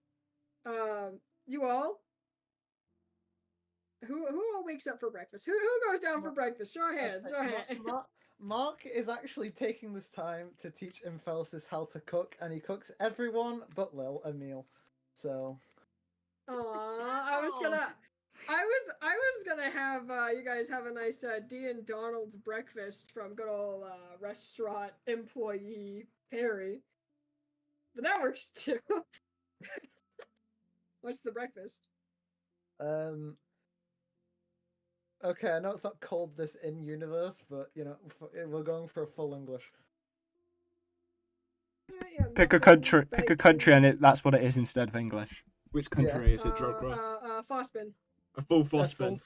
You all. Who all wakes up for breakfast? Who goes down for breakfast? Show of hands. Show of hands. Mark is actually taking this time to teach Emphasis how to cook, and he cooks everyone but Lil a meal. So. I was gonna have you guys have a nice D and Donald's breakfast from good old restaurant employee Perry, but that works too. What's the breakfast? Okay, I know it's not called this in universe, but you know we're going for a full English. Yeah, Pick a country, and that's what it is instead of English. Which country is it, Drogra? Fospin. A full Fospin.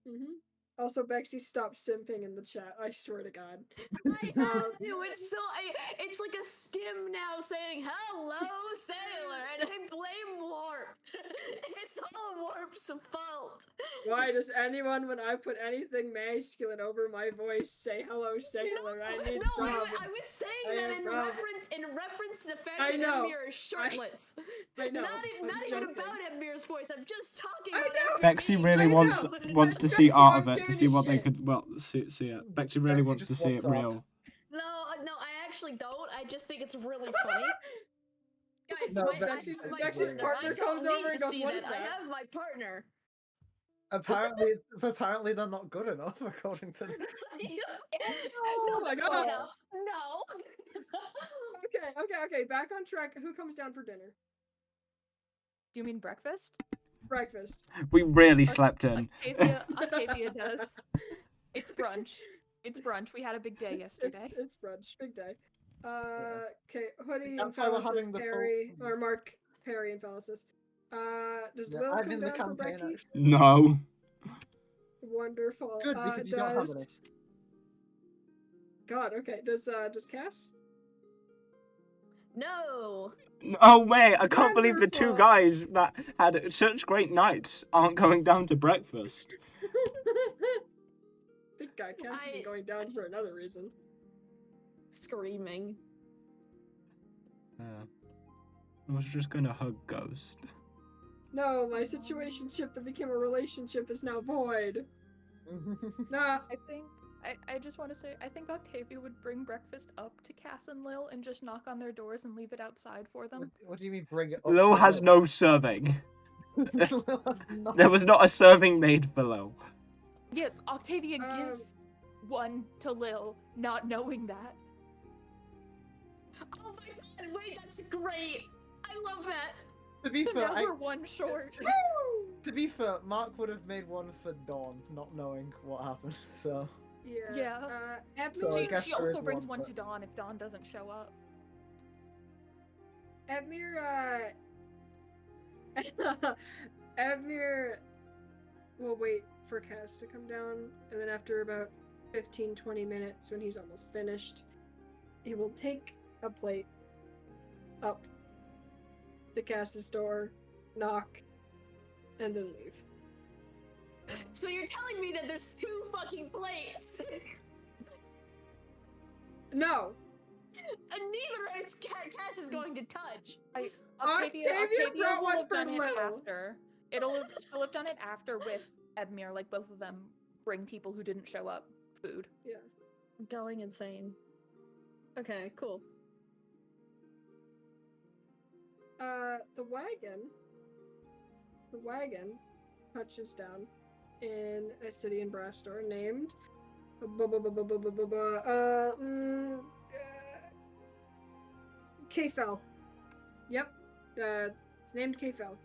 Mm-hmm. Also, Bexy, stop simping in the chat. I swear to God. I have to. It's like a stim now saying "Hello, sailor," and I blame Warp. It's all Warp's fault. Why does anyone, when I put anything masculine over my voice, say "Hello, sailor"? I need problems. I was saying that in reference to the fact I that know. Edmure is shirtless. I know. Not even about Edmure's voice. I'm just talking about Bexy really wants to see art of it. giving see you what they shit. could. Well, see it. Bexy really Bexy wants to just see wants it up. real. No, I actually don't. I just think it's really funny. Guys, No, Bexy's my Bexy's partner. partner I don't comes need over to and goes, see "What is that? I that?" have my partner. Apparently they're not good enough, according to. Oh my god. No. Okay. Back on track. Who comes down for dinner? Do you mean breakfast? Breakfast. We really slept in. Octavia does. It's brunch. It's brunch. We had a big day yesterday. It's brunch. Big day. Okay. Hoodie and That's why we're Phalluses, having the full- Perry, or Mark, Perry, and Phalluses. Does Yeah, Lil I'm come in the down for campaign. Becky? Actually. No. Wonderful. Good, because you don't have any. God, okay. Does Cass? No. Oh wait, I can't believe the two Wonderful. guys that had such great nights aren't going down to breakfast. Big guy Cass I- isn't going down for another reason. Screaming. I was just gonna hug Ghost. No, my situationship that became a relationship is now void. Nah. I just want to say, I think Octavia would bring breakfast up to Cass and Lil and just knock on their doors and leave it outside for them. What do you mean bring it up? Lil to has no serving. Lil has no- There was not a serving made for Lil. Yeah, Octavia gives one to Lil, not knowing that. Oh my god, wait, that's great. I love that. To be So fair, now we're one short. to be fair, Mark would have made one for Dawn, not knowing what happened. So Yeah. Yeah. So I guess She there is also brings one, one but- to Dawn if Dawn doesn't show up. Edmure, Edmure will wait for Cass to come down, and then after about 15-20 minutes, when he's almost finished, he will take a plate up to Cass's door, knock, and then leave. So you're telling me that there's 2 fucking plates? No! And neither is Cass is going to touch. Octavia brought will one have for done it Lil. after. She'll have done it after with Edmure, like both of them bring people who didn't show up food. Yeah. Going insane. Okay, cool. The wagon touches down in a city in Brastor named Kfel. Yep. It's named Kfel.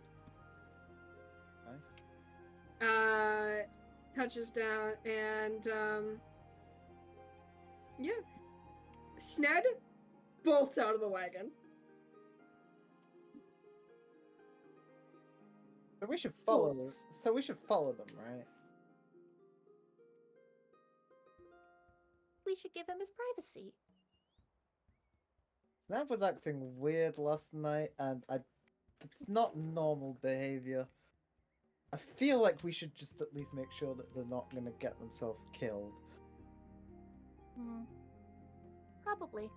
Nice. Touches down and yeah. Sned bolts out of the wagon. So we should follow them. Bolts. So we should follow them, right? We should give him his privacy. Snap was acting weird last night, and it's not normal behavior. I feel like we should just at least make sure that they're not gonna get themselves killed. Probably.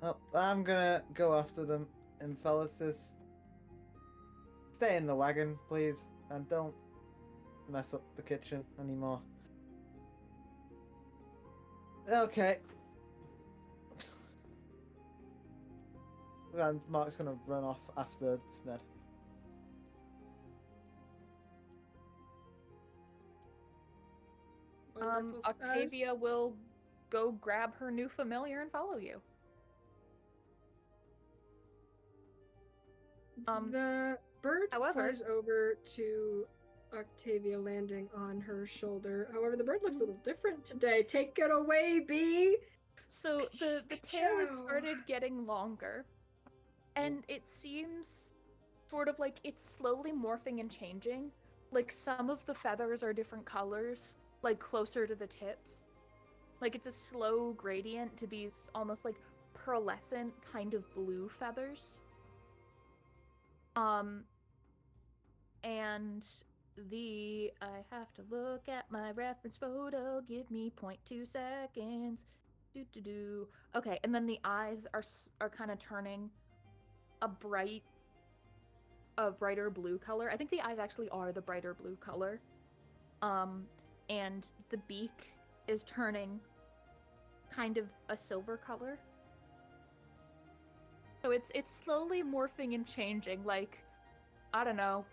Oh, I'm gonna go after them. Emphasis. Stay in the wagon, please, and don't mess up the kitchen anymore. Okay. And Mark's gonna run off after Sned. Wonderful says. Octavia will go grab her new familiar and follow you. The bird however- flies over to Octavia, landing on her shoulder. However, the bird looks a little different today. Take it away, bee! So the tail has Ka-chow. started getting longer, and it seems sort of like it's slowly morphing and changing. Like some of the feathers are different colors, like closer to the tips. Like it's a slow gradient to these almost like pearlescent kind of blue feathers. And I have to look at my reference photo. Give me 0.2 seconds. Okay, and then the eyes are kind of turning a brighter blue color. I think the eyes actually are the brighter blue color. and the beak is turning kind of a silver color. So it's slowly morphing and changing, like, I don't know,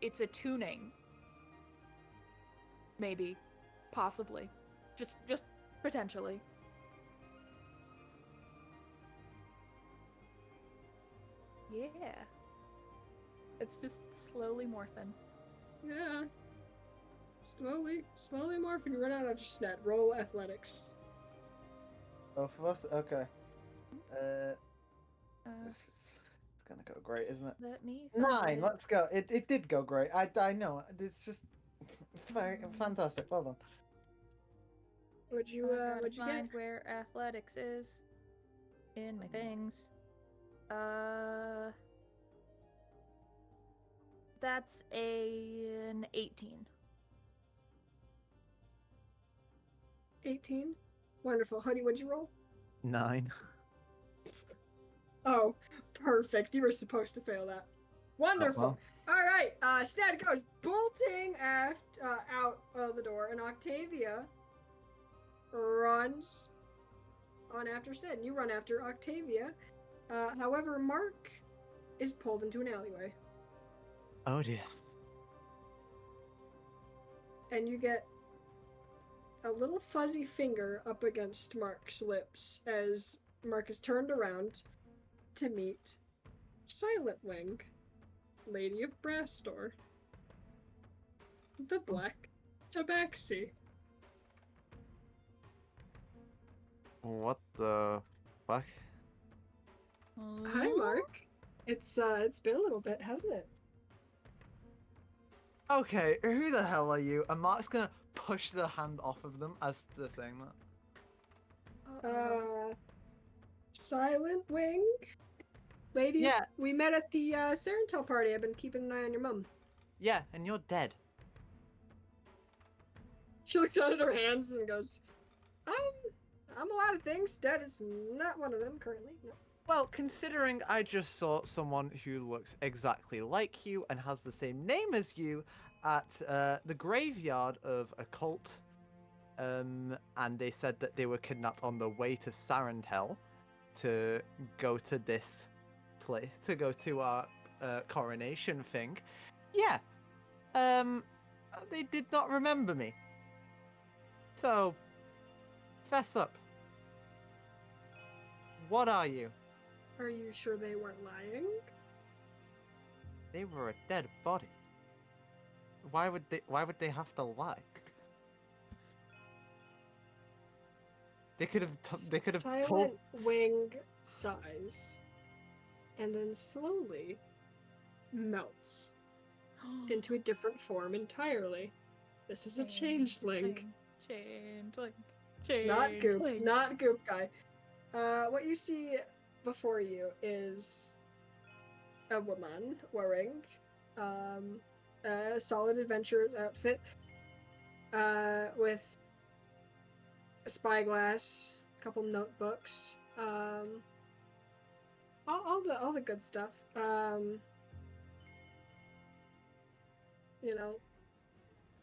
it's a tuning. Maybe. Possibly. Just potentially. Yeah. It's just slowly morphing. Yeah. Slowly morphing. You run out of your Sned. Roll athletics. Both of us? Okay. Uh, It's gonna go great, isn't it? Let me 9, find it. let's go. It did go great. I know. It's just very fantastic. Well done. What'd you Gotta get? find where athletics is in my things. That's an 18. 18. Wonderful. Honey, what'd you roll? 9. Oh, perfect. You were supposed to fail that. Wonderful. well. All right. Sned goes bolting out of the door, and Octavia runs on after Sned. And you run after Octavia. However, Mark is pulled into an alleyway, Oh dear. and you get a little fuzzy finger up against Mark's lips as Mark is turned around to meet Silent Wing, Lady of Brastor, the Black Tabaxi. What the fuck? Hi, Mark. It's been a little bit, hasn't it? Okay, who the hell are you? And Mark's gonna push the hand off of them as they're saying that. Silent Wing, lady. Yeah. We met at the Serentel party. I've been keeping an eye on your mum. Yeah, and you're dead. She looks down at her hands and goes, I'm a lot of things. Dead is not one of them currently. No. Well, considering I just saw someone who looks exactly like you and has the same name as you at the graveyard of a cult, and they said that they were kidnapped on the way to Sarentel to go to this place, to go to our coronation thing. Yeah, they did not remember me. So, fess up. What are you? Are you sure they weren't lying? They were a dead body. Why would they have to lie? They could have Silent told. Wing sighs, and then slowly melts into a different form entirely. This is a changeling. Changeling. Not goop. Not goop guy. What you see before you is a woman wearing a solid adventurer's outfit with a spyglass, a couple notebooks, all the good stuff. You know,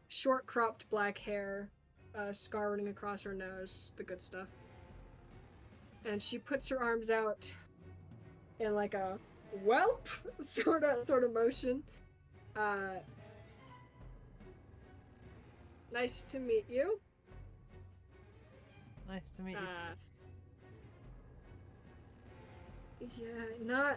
short cropped black hair, scar running across her nose, the good stuff. And she puts her arms out in like a whelp sort of motion. Nice to meet you. Nice to meet you. Yeah,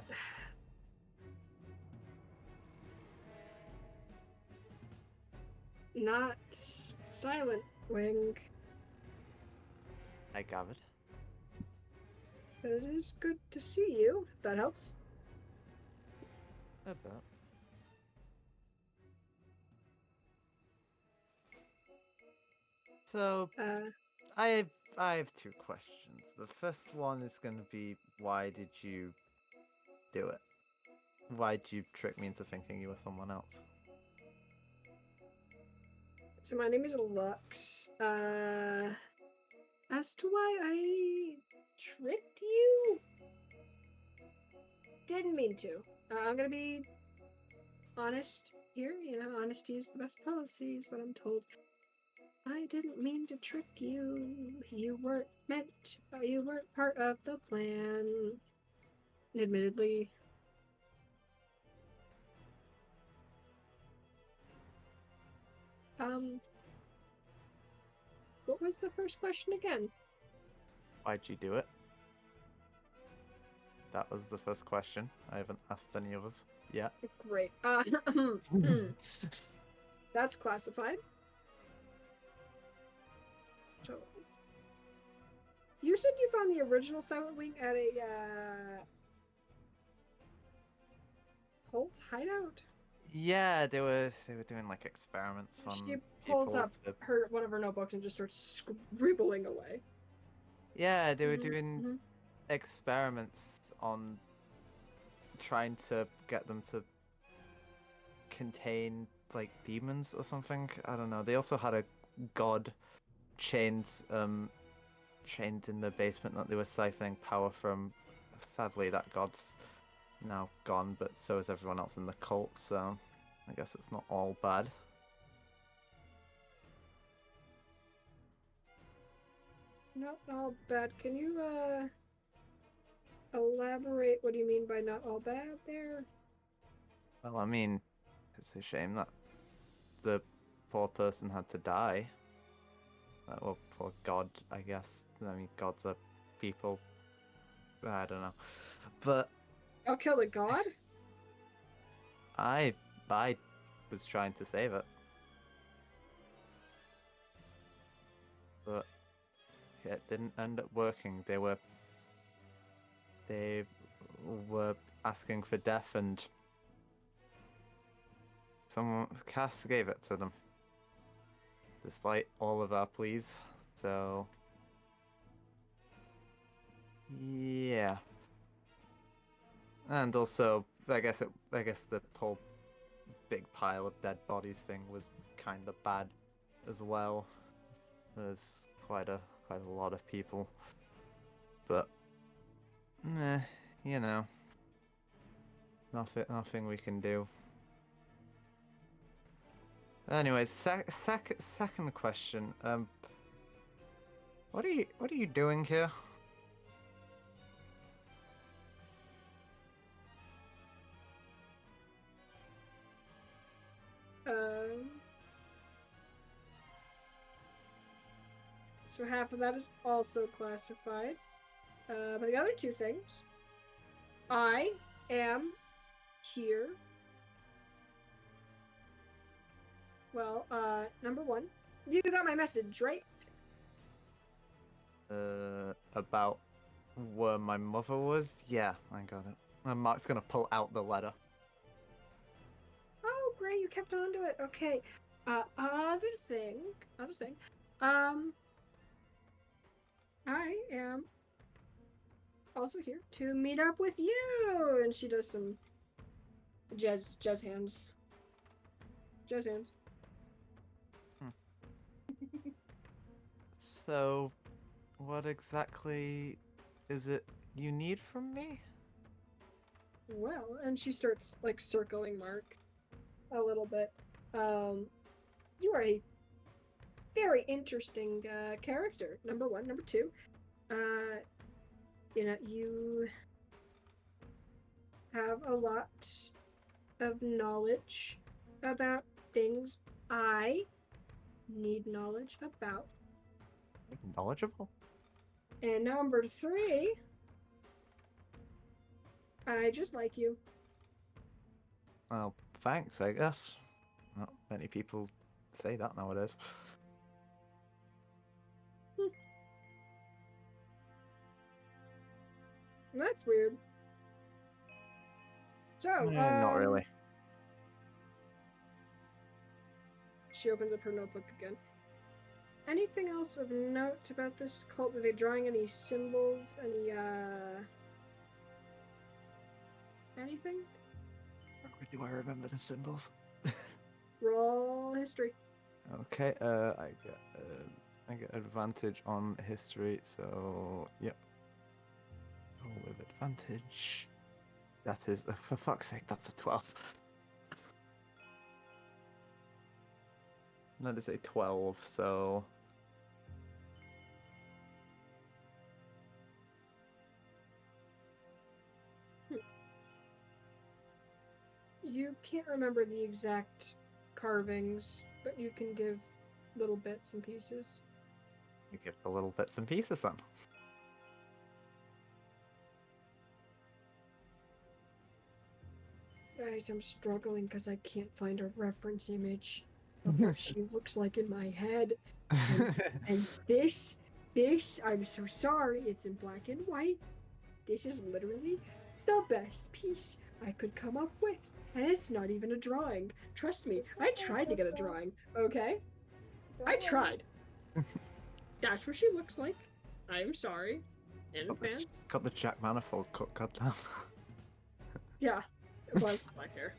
not Silent Wing. I gathered. But it is good to see you, if that helps. I bet. So, I have two questions. The first one is going to be, why did you do it? Why did you trick me into thinking you were someone else? So my name is Lux. As to why I tricked you? Didn't mean to. I'm gonna be honest here. Honesty is the best policy, is what I'm told. I didn't mean to trick you. You weren't you weren't part of the plan. Admittedly. What was the first question again? Why'd you do it? That was the first question. I haven't asked any others yet. Great. That's classified. So, you said you found the original Silent Wing at a cult hideout? Yeah, they were doing like experiments on She pulls people up to- one of her notebooks and just starts scribbling away. Yeah, they were Mhm, doing mhm. experiments on trying to get them to contain like demons or something. I don't know. They also had a god chained chained in the basement that they were siphoning power from. Sadly, that god's now gone, but so is everyone else in the cult, so I guess it's not all bad. Not all bad. Can you elaborate? What do you mean by not all bad there? Well, I mean, it's a shame that the poor person had to die. Well, poor god, I guess. I mean, gods are people. I don't know. But I'll kill the god? I was trying to save it. But it didn't end up working. They were asking for death, and Cass gave it to them. Despite all of our pleas. So yeah. And also I guess the whole big pile of dead bodies thing was kind of bad as well. There's quite a lot of people, but nothing we can do. Anyways, second question. What are you doing here? So half of that is also classified. But the other two things, I am here. Well, number one, you got my message, right? About where my mother was? Yeah, I got it. And Mark's gonna pull out the letter. Oh, great, you kept on to it. Okay. Other thing. I am also here to meet up with you. And she does some jazz hands. Jazz hands. So, what exactly is it you need from me? Well, and she starts like circling Mark a little bit. You are a very interesting character. Number one. Number two, you have a lot of knowledge about things I need knowledge about. Knowledgeable? And number three, I just like you. Well, thanks, I guess. Not many people say that nowadays. That's weird. So, Not really. She opens up her notebook again. Anything else of note about this cult? Were they drawing any symbols? Anything? Do I remember the symbols? Roll history. Okay, I get advantage on history, so yep. Oh, with advantage. That is, for fuck's sake, that's a 12. Let us say 12, so... You can't remember the exact carvings, but you can give little bits and pieces. You give the little bits and pieces then. Guys, I'm struggling because I can't find a reference image of what she looks like in my head. And this, I'm so sorry, it's in black and white. This is literally the best piece I could come up with. And it's not even a drawing. Trust me, I tried to get a drawing, okay? I tried. That's what she looks like. I'm sorry. In advance. Got the Jack Manifold cut, goddamn. Yeah, it was black hair.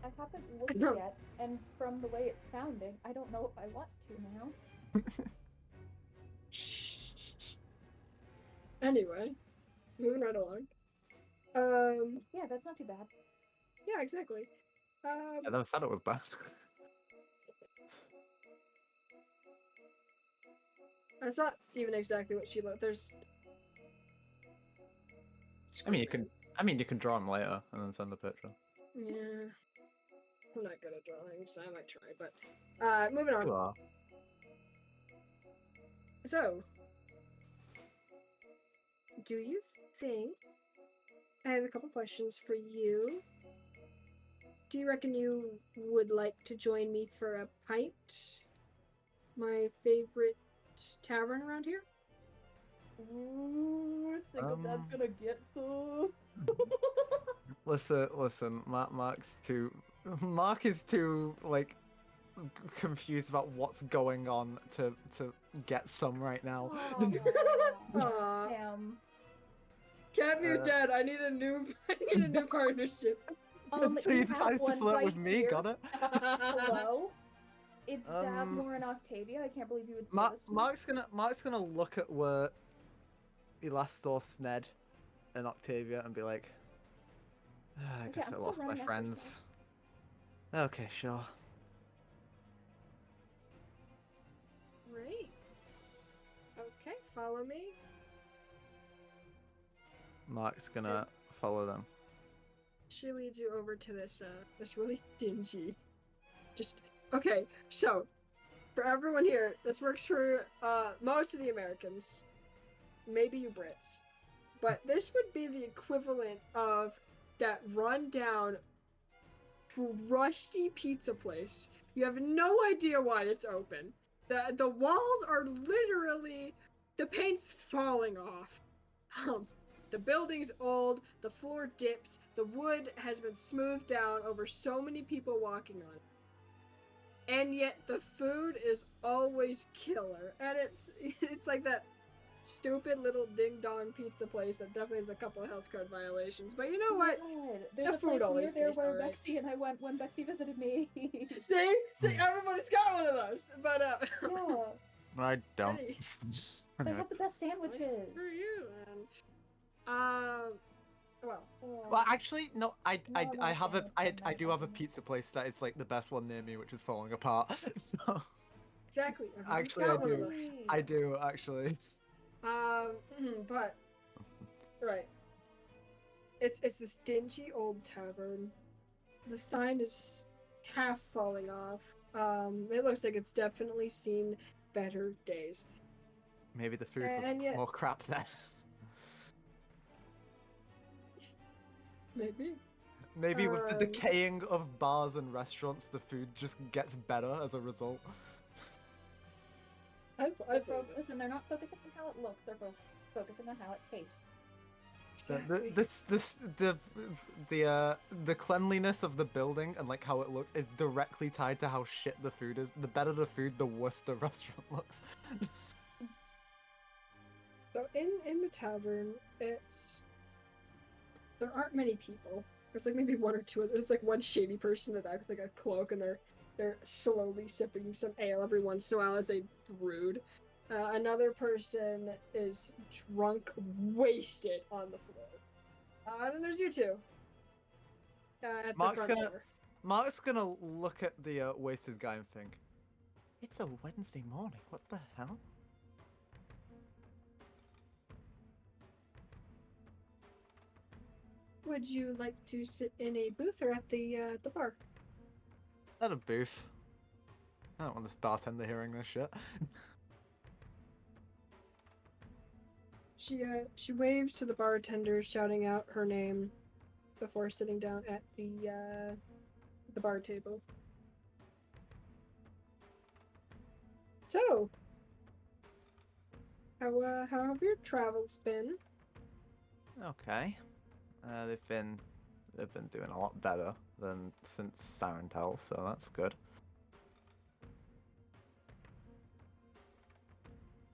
I haven't looked No. yet, and from the way it's sounding, I don't know if I want to now. Anyway, moving right along. Yeah, that's not too bad. Yeah, exactly. I never said it was bad. That's not even exactly what she looked. There's. I mean, you can draw them later and then send a picture. Yeah. I'm not good at drawing, so I might try, but moving on. You are. So, do you think I have a couple questions for you? Do you reckon you would like to join me for a pint? My favorite tavern around here? Ooh, single dad's gonna get some. Listen, Mark is too, like, confused about what's going on to get some right now. Aw. Damn. Cat, you're dead. I need a new partnership. So you you decided to flirt with me, got it? Hello? It's Savmore and Octavia. I can't believe you would say this to me. Mark's gonna look at where he last saw Sned and Octavia and be like, I guess I'm I still lost my running after friends. Okay, sure. Great. Okay, follow me. Mark's gonna follow them. She leads you over to this really dingy. Okay, so for everyone here, this works for most of the Americans. Maybe you Brits. But this would be the equivalent of that rundown rusty pizza place. You have no idea why it's open. The walls are literally, the paint's falling off. The building's old, the floor dips, the wood has been smoothed down over so many people walking on it. And yet the food is always killer. And it's like that stupid little ding-dong pizza place that definitely has a couple of health code violations. But you know what? There's The a food place always near there tastes where alright. Bexy and I went when Bexy visited me. See, everybody's got one of those. But Yeah, I don't. hey, they have the best sandwiches. for you, man. Well, Well, actually, no. I No, I'm not a have fan a of I do have a them. pizza place that is like the best one near me, which is falling apart. So exactly. everybody's actually, got I one of do. those. I do actually. But right, it's this dingy old tavern. The sign is half falling off. It looks like it's definitely seen better days. Maybe the food And was yet- more crap then. Maybe. Maybe with the Um, decaying of bars and restaurants, the food just gets better as a result. Listen, they're not focusing on how it looks, they're focusing on how it tastes. So the cleanliness of the building and like how it looks is directly tied to how shit the food is. The better the food, the worse the restaurant looks. So in the tavern, there aren't many people. It's like maybe one or two. There's like one shady person in the back with like a cloak, and they're slowly sipping some ale every once in a while as they brood. Another person is drunk, wasted on the floor. And then there's you two. At Mark's the front gonna- door. Mark's gonna look at the wasted guy and think, It's a Wednesday morning. What the hell? Would you like to sit in a booth or at the bar? At a booth. I don't want this bartender hearing this shit. She waves to the bartender, shouting out her name before sitting down at the bar table. So, how have your travels been? Okay. They've been doing a lot better than since Sarentel, so that's good.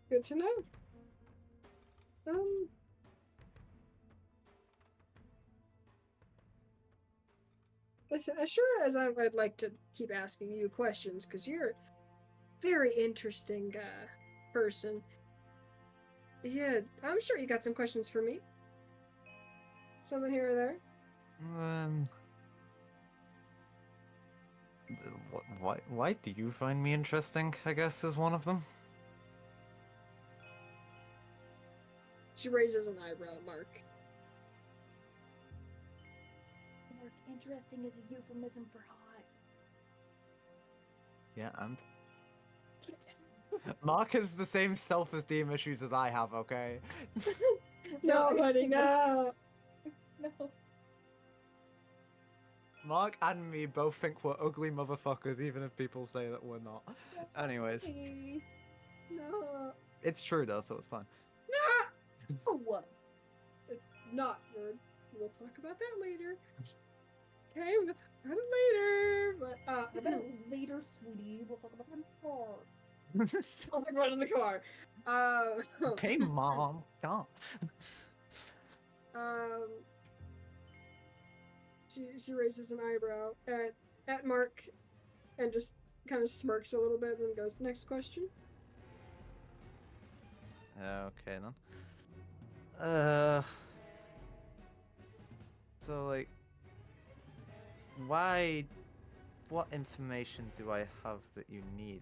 Good to know. As sure as I'd like to keep asking you questions, because you're a very interesting person. Yeah, I'm sure you got some questions for me. Something here or there? Why do you find me interesting, I guess, is one of them. She raises an eyebrow at Mark. Mark, interesting is a euphemism for hot. Yeah, and Mark has the same self-esteem issues as I have, okay? No, honey, no. No. Mark and me both think we're ugly motherfuckers, even if people say that we're not. Anyways, No. it's true though, so it's fine. No. For what? It's not good. We'll talk about that later. Okay, we'll talk about it later. But About later, sweetie. We'll talk about it in the car. I'll talk about it in the car. Okay, Mom. God. Um. She raises an eyebrow at Mark, and just kind of smirks a little bit, and then goes, "Next question." Okay then. So like, what information do I have that you need?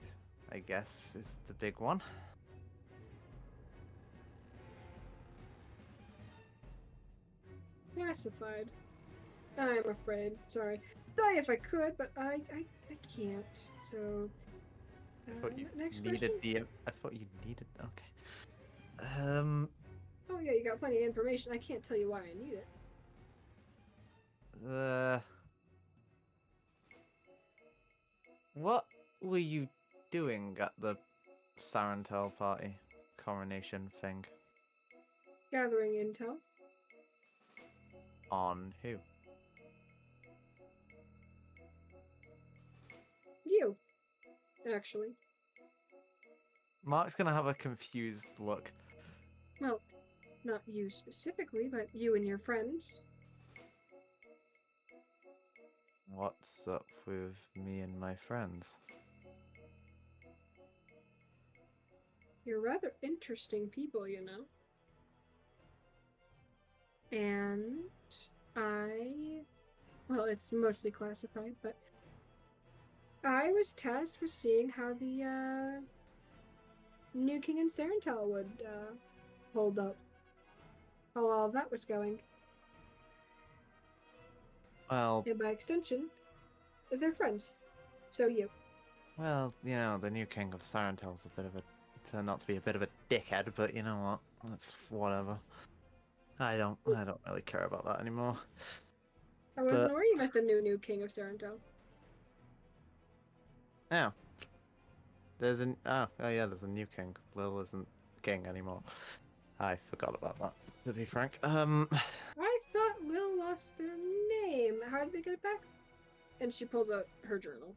I guess is the big one. Classified. I'm afraid. Sorry. Die if I could, but I can't. So. I thought you Next needed question. I thought you needed. Okay. Oh yeah, you got plenty of information. I can't tell you why I need it. What were you doing at the Sarentel party coronation thing? Gathering intel. On who? You. Actually. Mark's gonna have a confused look. Well, not you specifically, but you and your friends. What's up with me and my friends? You're rather interesting people, you know. And well, it's mostly classified, but I was tasked with seeing how the new king in Sarental would hold up. How all of that was going. Well, And by extension, they're friends. So you. well, you know, the new king of Sarentel's turned out to be a bit of a dickhead, but you know what? That's whatever. I don't really care about that anymore. I wasn't aware you met the new king of Sarental. Yeah. There's a new king. Lil isn't king anymore. I forgot about that, to be frank. I thought Lil lost their name. How did they get it back? And she pulls out her journal.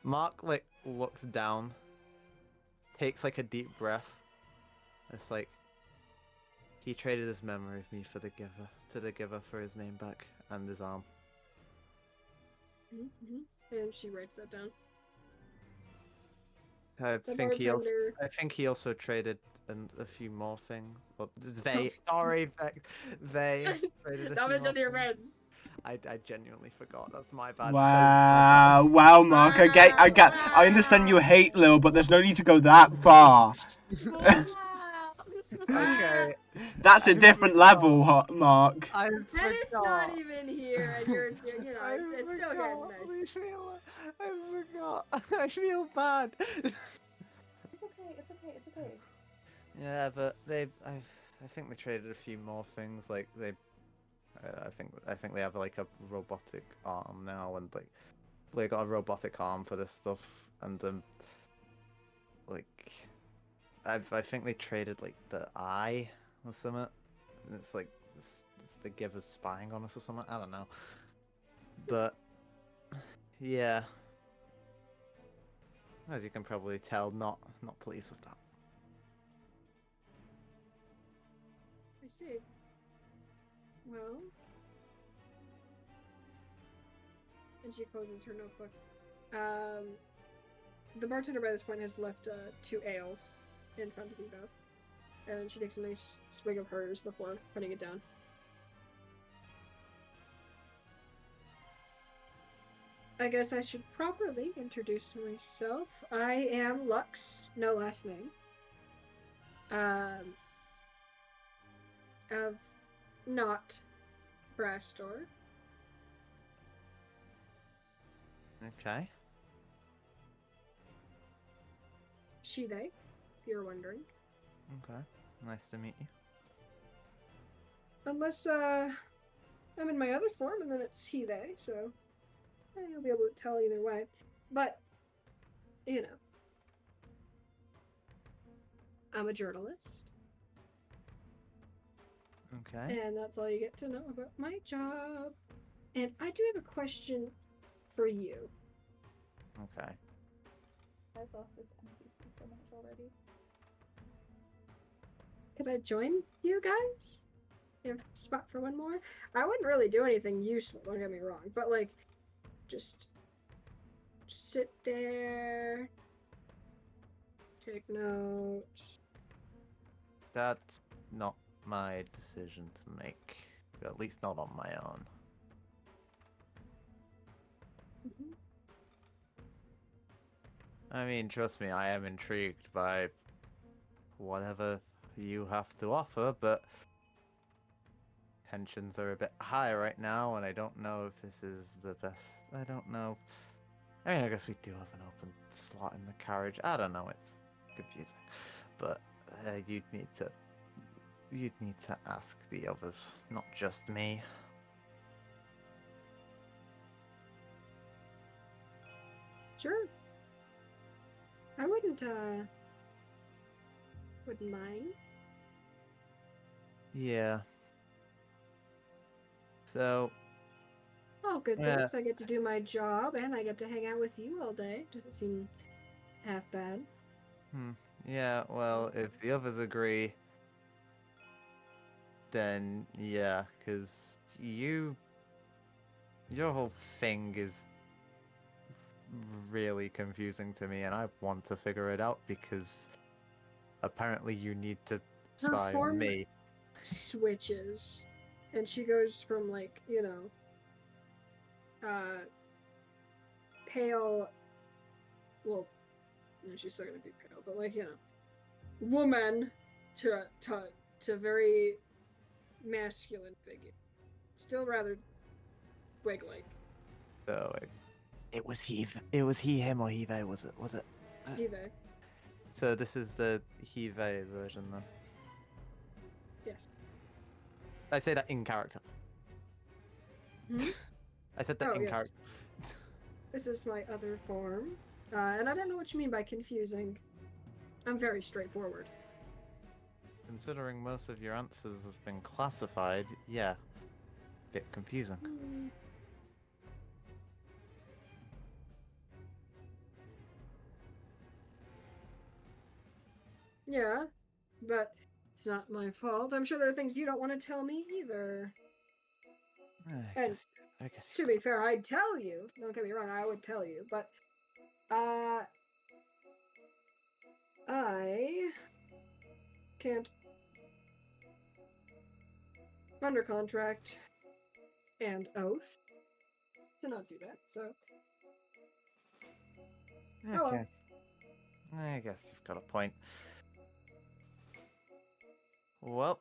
Mark like looks down, takes like a deep breath. It's like he traded his memory of me for the giver for his name back and his arm. Mm-hmm. And she writes that down. I The think he also traded a few more things. Well, they traded a That few was more one of your things. friends. I genuinely forgot. That's my bad. Wow, Mark. I understand you hate Lil, but there's no need to go that far. Okay. That's a I different forgot. level, Mark. I And forgot. it's not even here, and you're you know, I it's still getting forgot. nice. I forgot. I feel bad. It's okay. It's okay. It's okay. Yeah, but I think they traded a few more things. Like I think they have like a robotic arm now, and like they got a robotic arm for this stuff, and like I think they traded like the eye or something. And it's like it's the giver's spying on us or something. I don't know, but yeah, as you can probably tell, not pleased with that. I see. Well, and she closes her notebook. The bartender by this point has left 2 ales in front of you both, and she takes a nice swig of hers before putting it down. I guess I should properly introduce myself. I am Lux, no last name. Of not Brass Store. Okay. She, they, if you're wondering. Okay. Nice to meet you. Unless, I'm in my other form, and then it's he, they, so you'll be able to tell either way. But, you know, I'm a journalist, Okay. and that's all you get to know about my job. And I do have a question for you. Okay. I love this NPC so much already. Could I join you guys? You have a spot for one more? I wouldn't really do anything useful, don't get me wrong, but like, just sit there, take notes. That's not my decision to make. At least not on my own. Mhm. I mean, trust me, I am intrigued by whatever you have to offer, but tensions are a bit high right now, and I don't know if this is the best. I don't know. I mean, I guess we do have an open slot in the carriage. I don't know. It's confusing, but you'd need to ask the others, not just me. Sure. I wouldn't mind. Yeah. So, Oh, good Yeah. things. I get to do my job, and I get to hang out with you all day. Doesn't seem half bad. yeah, well, if the others agree, then yeah, because your whole thing is really confusing to me, and I want to figure it out because apparently you need to spy on form- me. Switches, and she goes from like, you know, pale. Well, no, she's still gonna be pale, but like, you know, woman to very masculine figure. Still rather wig-like. So it was he, him, or he, they, was it? Either. So this is the he, they version then. Yes. I say that in character. Hmm? I said that Oh, in yes. character. This is my other form. And I don't know what you mean by confusing. I'm very straightforward. Considering most of your answers have been classified, yeah, bit confusing. Yeah, but it's not my fault. I'm sure there are things you don't want to tell me either. I guess To be fair, I'd tell you. Don't get me wrong, I would tell you, but I can't. Under contract. and oath to not do that. So, oh well. Okay. I guess you've got a point. Well,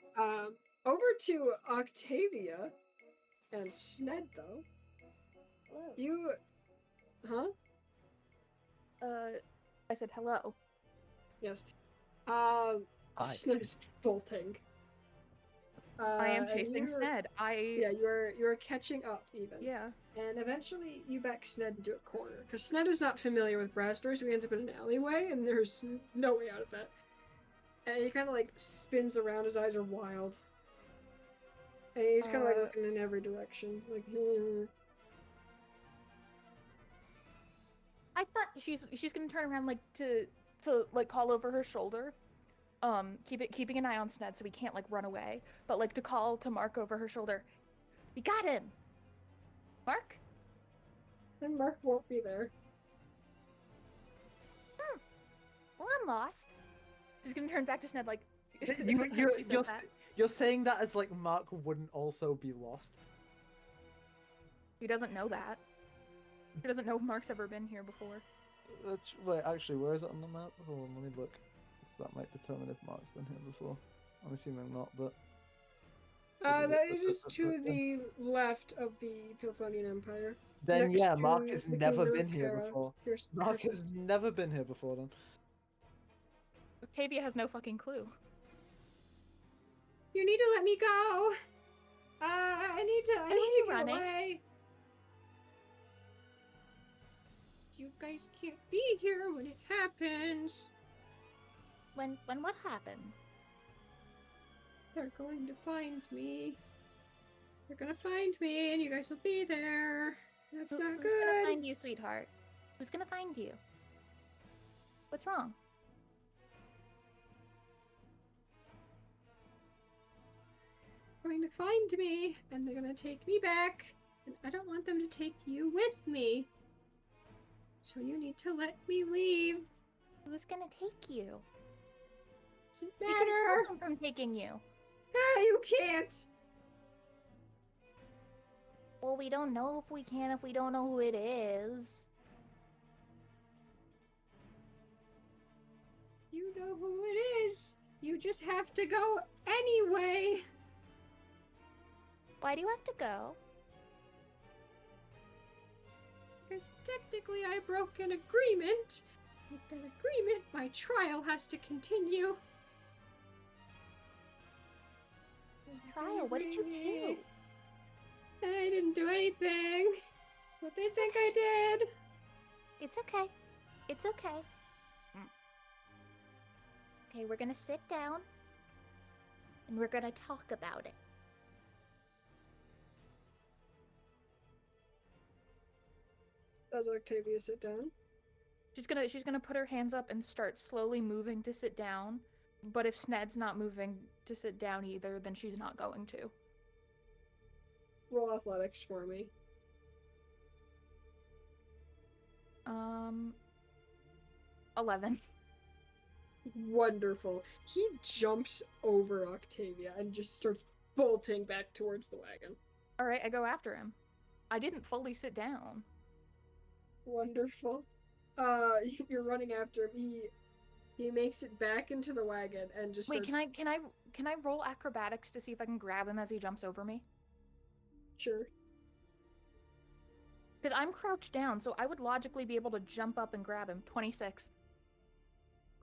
Over to Octavia and Sned though. You, huh? I said hello. Yes. Hi. Sned is bolting. I am and chasing you're- Sned. Yeah, you're catching up even. Yeah. And eventually you back Sned into a corner because Sned is not familiar with brass doors, so he ends up in an alleyway, and there's no way out of that. And he kind of like spins around. His eyes are wild, and he's kind of like looking in every direction, like. I thought she's gonna turn around like to like call over her shoulder. Keeping an eye on Sned so he can't like run away, but like to call to Mark over her shoulder. We got him. Mark? And Mark won't be there. Well, I'm lost. She's gonna turn back to Sned like You're saying that as like Mark wouldn't also be lost. He doesn't know that. He doesn't know if Mark's ever been here before. Wait, actually, where is it on the map? Hold on, let me look. That might determine if Mark's been here before. I'm assuming not, but That is to the left of the Pilthonian Empire. then Next yeah, to Mark has the never Kingdom of been here Kara. before. Here's- Mark here's- has never been here before then. Octavia has no fucking clue. You need to let me go. I need to you get running? away. You guys can't be here when it happens. When what happens? They're going to find me. They're gonna find me, and you guys will be there. That's not Who's gonna good. find you, sweetheart? Who's gonna find you? What's wrong? Going to find me, and they're gonna take me back. And I don't want them to take you with me. So you need to let me leave. Who's gonna take you? Doesn't We can matter. stop them from taking you. Ah, you can't. Well, we don't know if we can if we don't know who it is. You know who it is. You just have to go anyway. Why do you have to go? Because technically I broke an agreement. With that agreement, my trial has to continue. Trial? What did you do? I didn't do anything. That's what they think I did. It's okay. It's okay. Okay, we're gonna sit down and we're gonna talk about it. Does Octavia sit down? She's gonna put her hands up and start slowly moving to sit down. But if Sned's not moving to sit down either, then she's not going to. Roll athletics for me. 11. Wonderful. He jumps over Octavia and just starts bolting back towards the wagon. All right, I go after him. I didn't fully sit down. Wonderful. You're running after him. He makes it back into the wagon and just Wait, starts... can I roll acrobatics to see if I can grab him as he jumps over me? Sure. Because I'm crouched down, so I would logically be able to jump up and grab him. 26.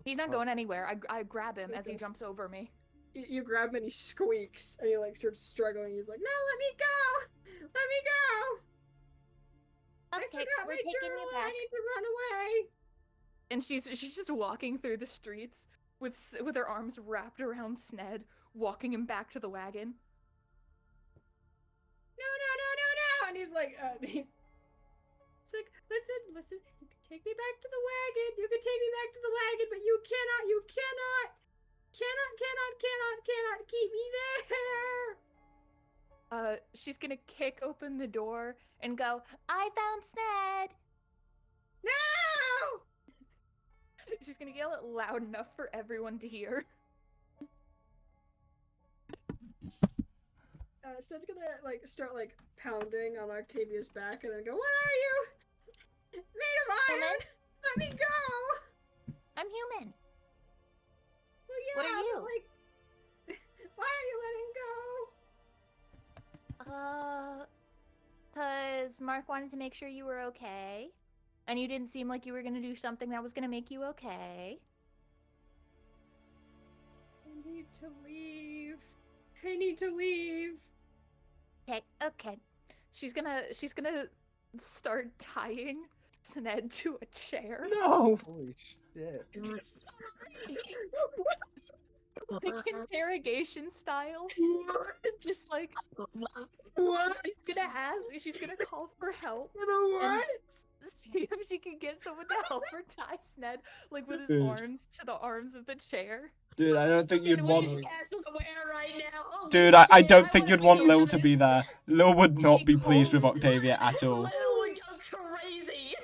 He's not going anywhere. I grab him as he Okay. jumps over me. You grab him and he squeaks and he like starts struggling. He's like, "No, let me go! Let me go! I Okay, forgot we're my taking journal you and I back. need to run away!" And she's just walking through the streets with her arms wrapped around Sned, walking him back to the wagon. No, no, no, no, no! And he's like, it's like, listen, you can take me back to the wagon. You can take me back to the wagon, but you cannot keep me there! She's gonna kick open the door and Go, I found Sned! No! she's gonna yell it loud enough for everyone to hear. Sned's gonna like start like pounding on Octavia's back and then go, "What are you? Made of iron? Human? Let me go!" I'm human. Well, yeah, What are you? but like, why are you letting go? Cause Mark wanted to make sure you were okay. And you didn't seem like you were gonna do something that was gonna make you okay. I need to leave. I need to leave. Okay. She's gonna start tying Sned to a chair. No. Holy shit. Like interrogation style. Just like What? she's gonna call for help. What? See if she can get someone to help her tie Sned, like with his Dude. arms to the arms of the chair. Dude, I don't think you'd I want. wish Cass was aware right now. Holy Dude, I shit, don't think wanna you'd want be Lil to be there. Lil would not She be pleased with called- Octavia at all. Lil would go crazy.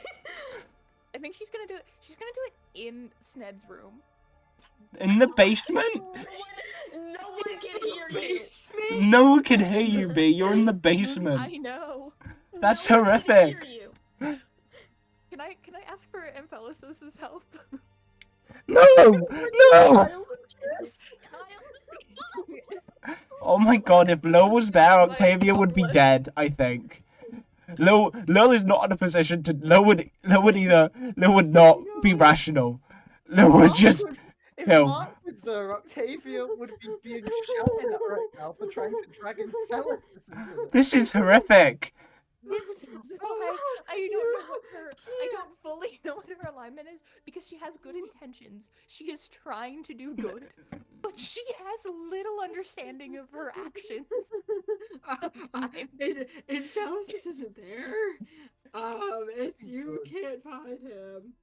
I think she's gonna do it in Sned's room. In the basement? What? No one can hear you. No one can hear you, B. You're in the basement. I know. That's No one can horrific. hear you. Can I ask for Amphelisos's help? No! No! Oh my god, if Lil was there, Octavia would be dead, I think. Lil is not in a position to. Lil would not be rational. Lil would just. If kill. Mark was there, Octavia would be being shouted at right now for trying to drag Amphelis into this. This is horrific. I don't fully know what her alignment is because she has good intentions. She is trying to do good, but she has little understanding of her actions. Amphelis isn't there. It's you can't find him.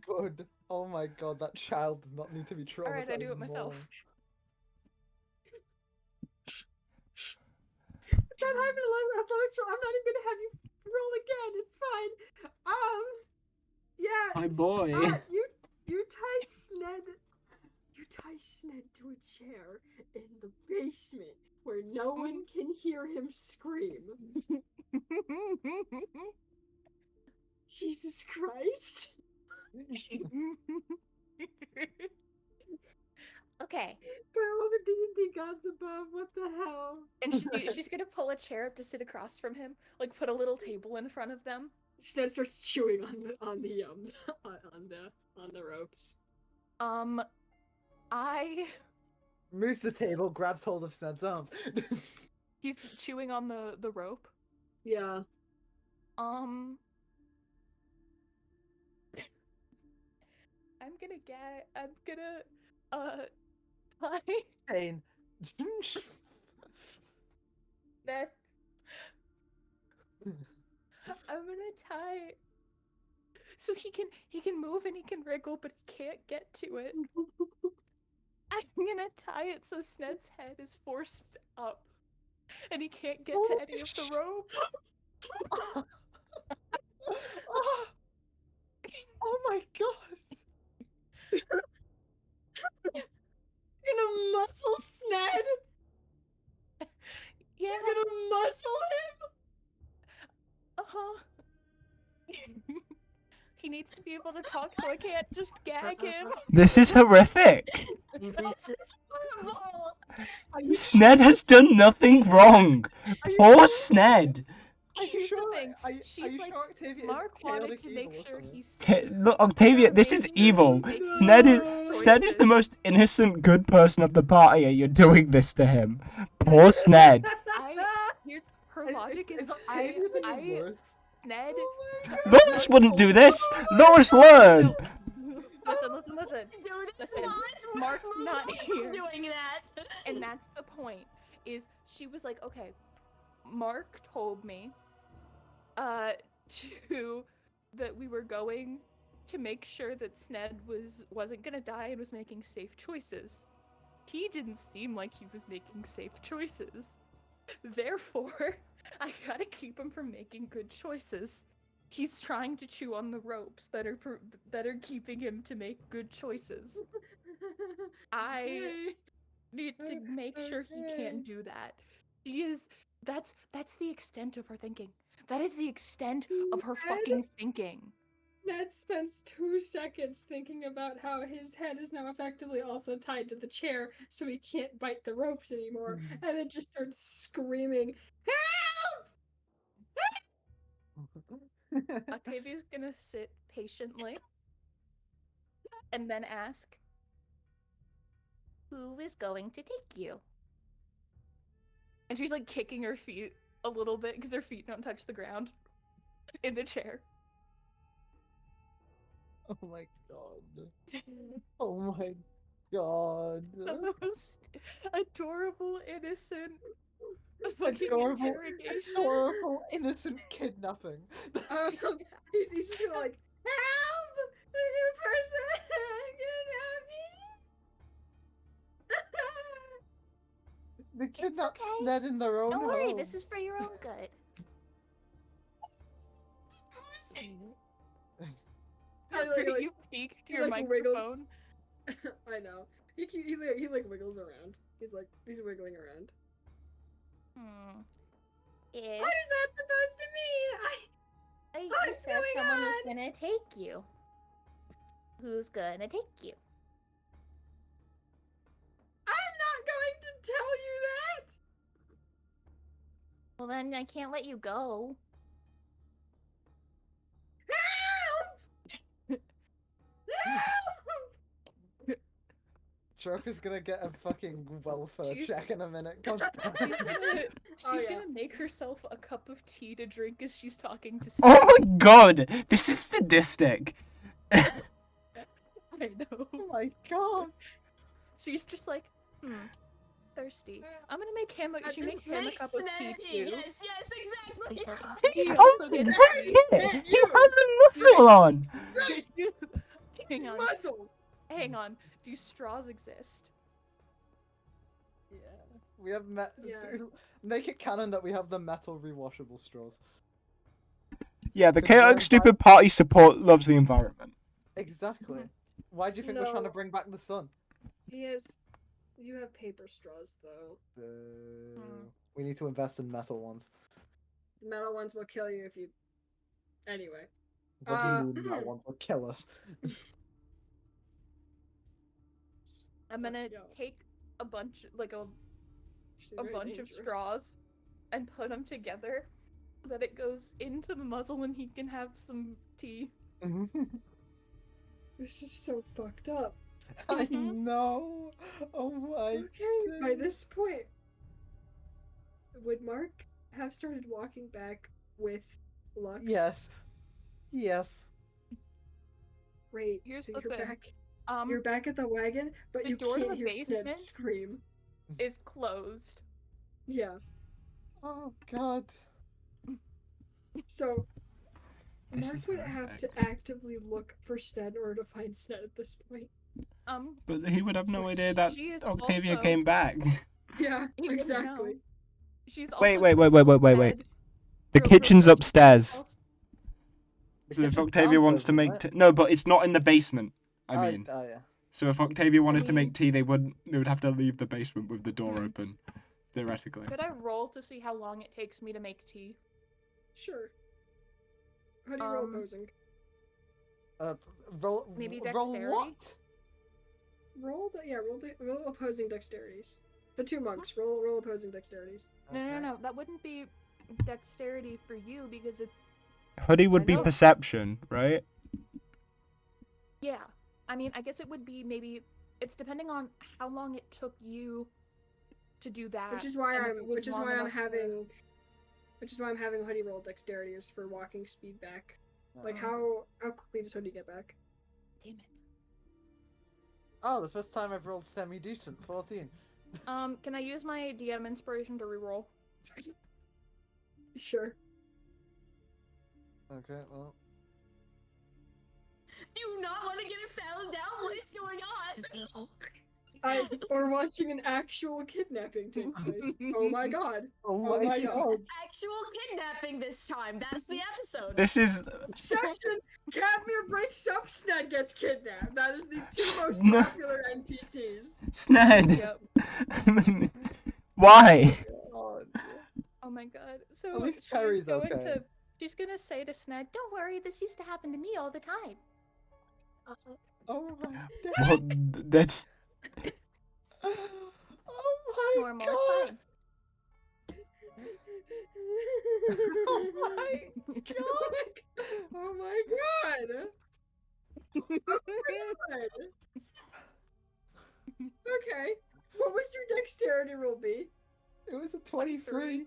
Good. Oh my god, that child does not need to be traumatized. Alright, I do it myself. That happened last episode. I'm not even gonna have you roll again. It's fine. Yeah. My boy. You tie Sned to a chair in the basement where no one can hear him scream. Jesus Christ. Okay. For all the D&D gods above, what the hell? And she's gonna pull a chair up to sit across from him, like put a little table in front of them. Sned starts chewing on the ropes. I Moves the table, grabs hold of Sned's arms. he's chewing on the rope. Yeah. I'm gonna tie Pain. next. I'm gonna tie so he can move and he can wriggle, but he can't get to it. I'm gonna tie it so Sned's head is forced up, and he can't get to any of the rope. Oh my god. You're gonna muscle Sned? Yeah. You're gonna muscle him? Uh-huh. He needs to be able to talk, so I can't just gag him. This is horrific. This is horrible. Sned has done nothing wrong. Poor Sned. Are you Here's the sure? thing, Are you she's sure like, Octavia Mark is wanted chaotic to evil make or sure something? he's Look, Octavia, this is evil. Sned is the most innocent, good person of the party, and you're doing this to him. Poor Sned. Here's her logic is Octavia the worst? Sned. Loris wouldn't do this. Loris learn. Listen. Dude, it's Listen, not Mark's not here. doing that. And that's the point, is she was like, okay, Mark told me that we were going to make sure that Sned wasn't gonna die and was making safe choices. He didn't seem like he was making safe choices. Therefore, I gotta keep him from making good choices. He's trying to chew on the ropes that are keeping him to make good choices. I need to make sure he can't do that. She is. That's the extent of her thinking. That is the extent of her Sned? fucking thinking. Ned spends 2 seconds thinking about how his head is now effectively also tied to the chair, so he can't bite the ropes anymore, and then just starts screaming, "Help!" Octavia's gonna sit patiently and then ask, Who is going to take you? and she's like kicking her feet a little bit because her feet don't touch the ground in the chair. Oh my god. Oh my god. The most adorable, innocent fucking Adorable, interrogation. adorable, innocent kidnapping. He's just gonna like, help! The new person kidnapped me! They kidnapped okay. Sned in their own Don't worry, home. this is for your own good. You peeked he, your like, wiggles. microphone. I know. He like wiggles around. He's wiggling around. If What is that supposed to mean? you what's said going someone was on? gonna take you. Who's gonna take you? I'm not going to tell you that. Well, then I can't let you go. Help! Help! Joker's gonna get a fucking welfare She's- check in a minute. God damn She's it. gonna, Oh, yeah. gonna make herself a cup of tea to drink as she's talking to Oh Sned. my god, this is sadistic. I know. Oh my god. She's just like, thirsty. I'm gonna make him. She makes him a Make cup of Sned tea too. Yes, exactly. He He also has gets a tea. fucking- he has a muscle on. Hang on. Muzzle. Hang on. Do straws exist? Yeah. We have Yes. Make it canon that we have the metal rewashable straws. Yeah, the Because chaotic we're stupid party support loves the environment. Exactly. Why do you think we're trying to No. bring back the sun? You have paper straws though. We need to invest in metal ones. The metal ones will kill you if you. Anyway. What do you mean metal ones will kill us? I'm gonna Yo, take a bunch, like a actually a very bunch of dangerous. straws, and put them together, so that it goes into the muzzle, and he can have some tea. This is so fucked up. I know. Oh my. Okay, by this point, would Mark have started walking back with Lux? Yes. Yes. Great. Here's So the you're thing. back. You're back at the wagon, but the you door to can't the hear Sned basement? scream. Is closed. Yeah. Oh god. So This Mark is would have horrific. to actively look for Sned in order to find Sned at this point. But he would have no idea that She is Octavia also- came back. Yeah, He wouldn't know. exactly. She's Wait, also wait, gonna wait, tell wait, wait. Sned The real kitchen's quick, upstairs. else- The So if kitchen's Octavia wants to downstairs, make isn't it? no, but it's not in the basement. I mean, Oh yeah. so if Octavia wanted to mean- make tea, they would have to leave the basement with the door Hmm. open, theoretically. Could I roll to see how long it takes me to make tea? Sure. How do you roll Um, opposing? Roll. Maybe Roll dexterity? what? Roll opposing dexterities. The two monks roll opposing dexterities. No. That wouldn't be dexterity for you because it's Hoodie would I be know. perception, right? yeah. I mean, I guess it would be maybe it's depending on how long it took you to do that. Which is why and if I'm it was long enough to- I'm having Hoodie roll dexterity is for walking speed back. Like Oh. how quickly does Hoodie get back? Damn it. Oh, the first time I've rolled semi-decent, 14. Can I use my DM inspiration to reroll? Sure. Okay, well. Do you not want to get it found out? What is going on? Or watching an actual kidnapping take place. Oh my god. Oh my my God. god. Actual kidnapping this time. That's the episode. This is Section Cadmere breaks up, Sned gets kidnapped. That is the two most No. popular NPCs. Sned. Yep. Why? God. At least she's Perry's going okay. to she's gonna say to Sned, "Don't worry, this used to happen to me all the time." Oh my Well, god. that's Oh my Normal, god. it's fine. Oh my god. Oh my god! Oh my god! Okay. What was your dexterity roll be? It was a 23.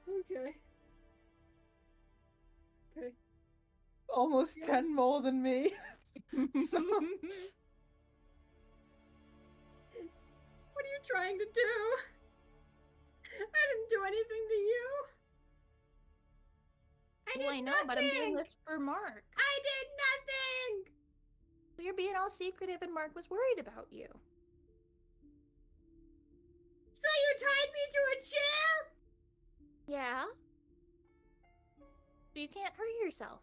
Okay. Okay. Almost Yeah. 10 more than me. So, What are you trying to do? I didn't do anything to you. I did Well, I know, nothing. but I'm doing this for Mark. I did nothing. You're being all secretive, and Mark was worried about you. So you tied me to a chair? Yeah. So you can't hurt yourself.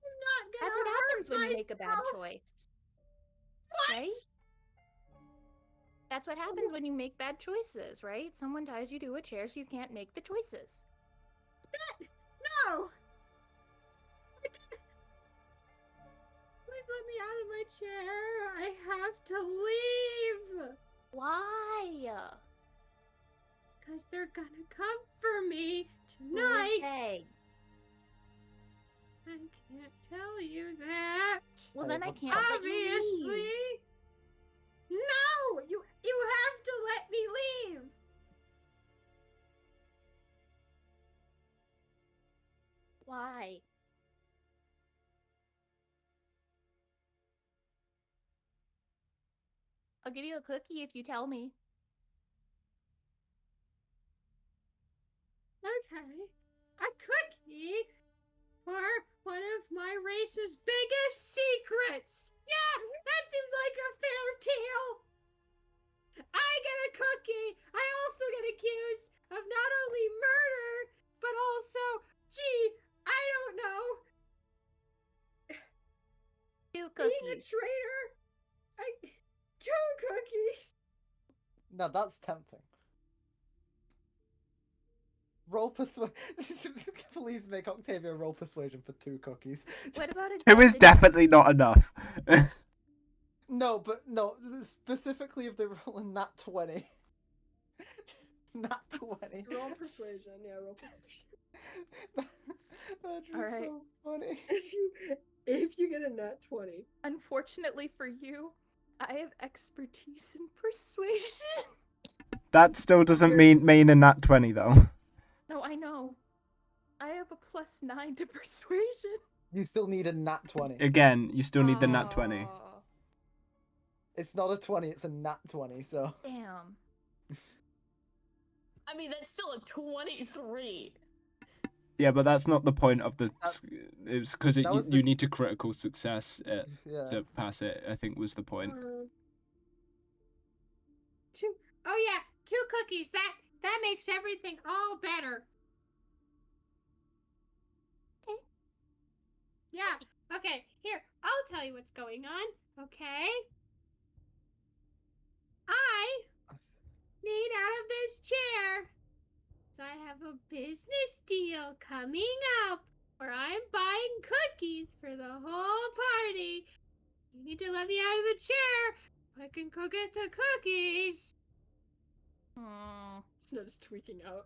I'm not That's gonna what hurt happens when you make a bad myself. choice, What? right? That's what happens when you make bad choices, right? Someone ties you to a chair so you can't make the choices. No. Please let me out of my chair. I have to leave. Why? Because they're gonna come for me Who is tonight. they? I can't tell you that. Well, then I can't let you Obviously. leave. No! You have to let me leave. Why? I'll give you a cookie if you tell me. Okay. A cookie for one of my race's biggest secrets. Yeah, that seems like a fair deal. I get a cookie. I also get accused of not only murder, but also, gee, I don't know, 2 being a cookies. traitor. 2 cookies. no, that's tempting. Roll persuasion. Please make Octavia roll persuasion for 2 cookies. What about a 2 is destiny- definitely not enough. No, but no, specifically if they roll a nat 20. Nat 20. Roll persuasion. Yeah, roll persuasion. That's just Alright. so funny. If you get a nat 20. Unfortunately for you, I have expertise in persuasion. That still doesn't mean a nat 20 though. No, I know. I have a +9 to persuasion. You still need a nat 20. Again, you still need the nat 20. Aw, It's not a 20, it's a nat 20, so. Damn. I mean, that's still a 23. Yeah, but that's not the point of the. It's because that was the- you need to critical success it Yeah. to pass it. I think was the point. 2. Oh yeah, 2 cookies. That makes everything all better. Okay. Yeah. Okay. Here, I'll tell you what's going on. Okay. I need out of this chair. So I have a business deal coming up where I'm buying cookies for the whole party. You need to let me out of the chair. I can go get the cookies. Sned is tweaking out.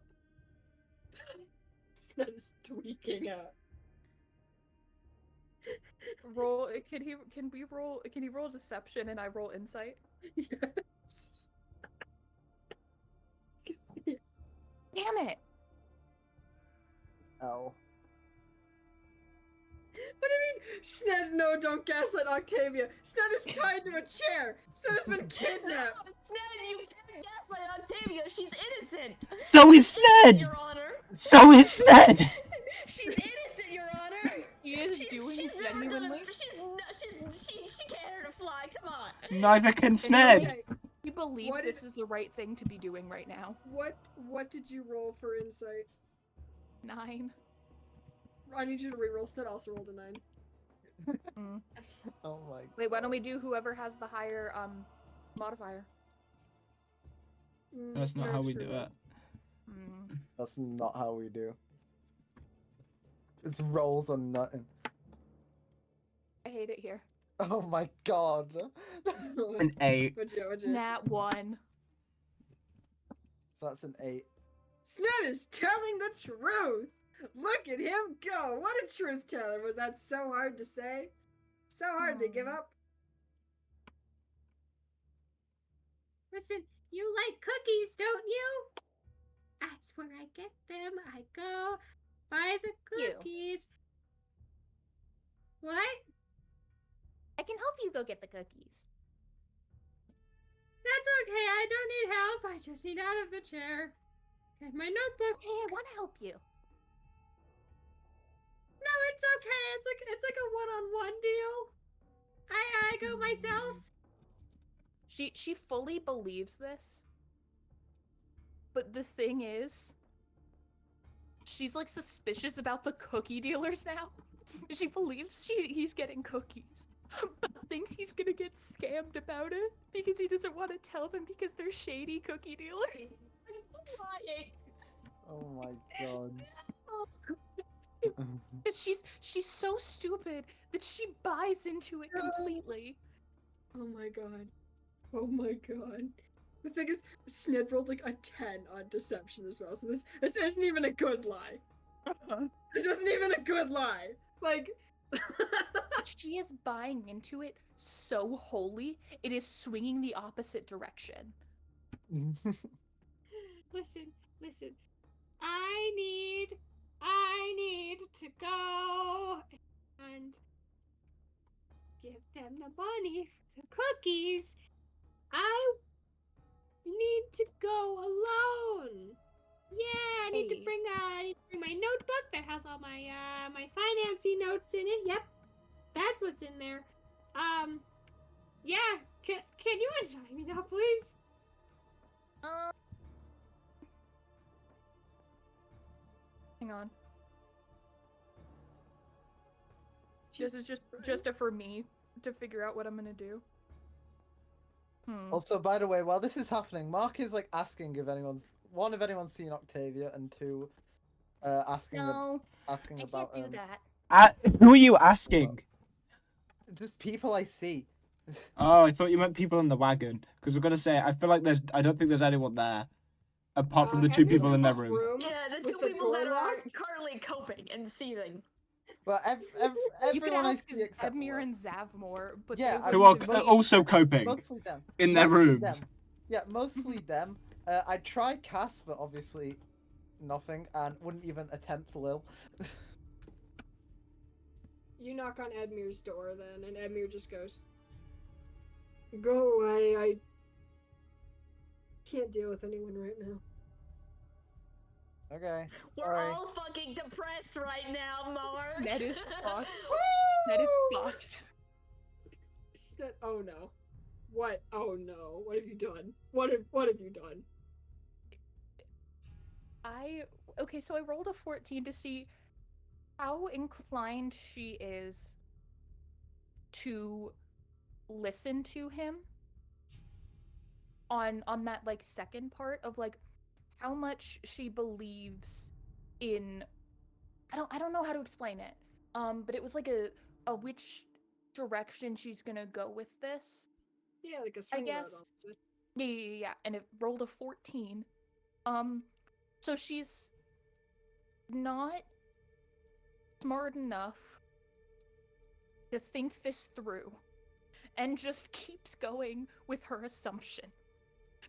Sned is tweaking out. Roll. Can he roll deception and I roll insight? Yes. Damn it! Oh. What do you mean? Sned, no, don't gaslight Octavia. Sned is tied to a chair. Sned has been kidnapped. Sned, you can't gaslight Octavia. She's innocent. So is She's innocent, Sned. Your Honor. So is Sned. She's innocent, Your Honor. He is doing she's never done. genuinely. She can't hurt a fly. Come on. Neither can Okay, Sned. Okay, He believes What this is- is the right thing to be doing right now. what did you roll for insight? 9. I need you to reroll. Sned also rolled a 9. Mm. Oh my. Wait, why don't we do whoever has the higher modifier? That's not how we do true. it. Mm. That's not how we do. It's rolls on nothing. I hate it here. Oh my god. An 8. What'd you? Nat 1. So that's an 8. Sned is telling the truth. Look at him go. What a truth teller. Was that so hard to say? So hard to give up? Listen, you like cookies, don't you? That's where I get them. I go buy the You. cookies. What? I can help you go get the cookies. That's okay. I don't need help. I just need out of the chair. And my notebook. Hey, I want to help you. No, it's okay. It's like a one-on-one deal. I go myself. She fully believes this. But the thing is, she's like suspicious about the cookie dealers now. She believes he's getting cookies, but thinks he's gonna get scammed about it because he doesn't want to tell them because they're shady cookie dealers. Crying. Oh my god. Because she's so stupid that she buys into it completely. Oh my god. Oh my god. The thing is, Sned rolled like a 10 on deception as well, so this isn't even a good lie. This isn't even a good lie. Like, She is buying into it so wholly, it is swinging the opposite direction. Listen. I need to go and give them the money for the cookies. I need to go alone. Yeah, I need to Hey. bring my notebook that has all my my financing notes in it. Yep, that's what's in there. Yeah. Can you untie me now, please? Hang on. This is just a for me to figure out what I'm gonna do. Also, by the way, while this is happening, Mark is like asking if anyone's seen Octavia, and 2, asking No, asking I about can't do that. Who are you asking? just people I see. Oh, I thought you meant people in the wagon. Because we're gonna say, I don't think there's anyone there. Apart from the 2 Edmund's people in their his room. Yeah, the with two the people that door are locked? currently coping and seething. Well, You could everyone I ask see except Edmure Laura. and Zavmor, but Yeah, they Who wouldn't are have seen also it. coping Mostly them. in their Mostly room. them. Yeah, mostly them. I tried Cass, but obviously nothing, and wouldn't even attempt Lil. you knock on Edmure's door then, and Edmure just goes, "Go away, I can't deal with anyone right now." Okay. We're Sorry. all fucking depressed right now, Mark. That is fucked. That is fucked. Sned, oh no. What? Oh no. What have you done? What have you done? Okay, so I rolled a 14 to see how inclined she is to listen to him on that like second part of like how much she believes in I don't know how to explain it. But it was like a which direction she's gonna go with this. Yeah, like a I swing guess. opposite. Yeah. And it rolled a 14. So she's not smart enough to think this through and just keeps going with her assumption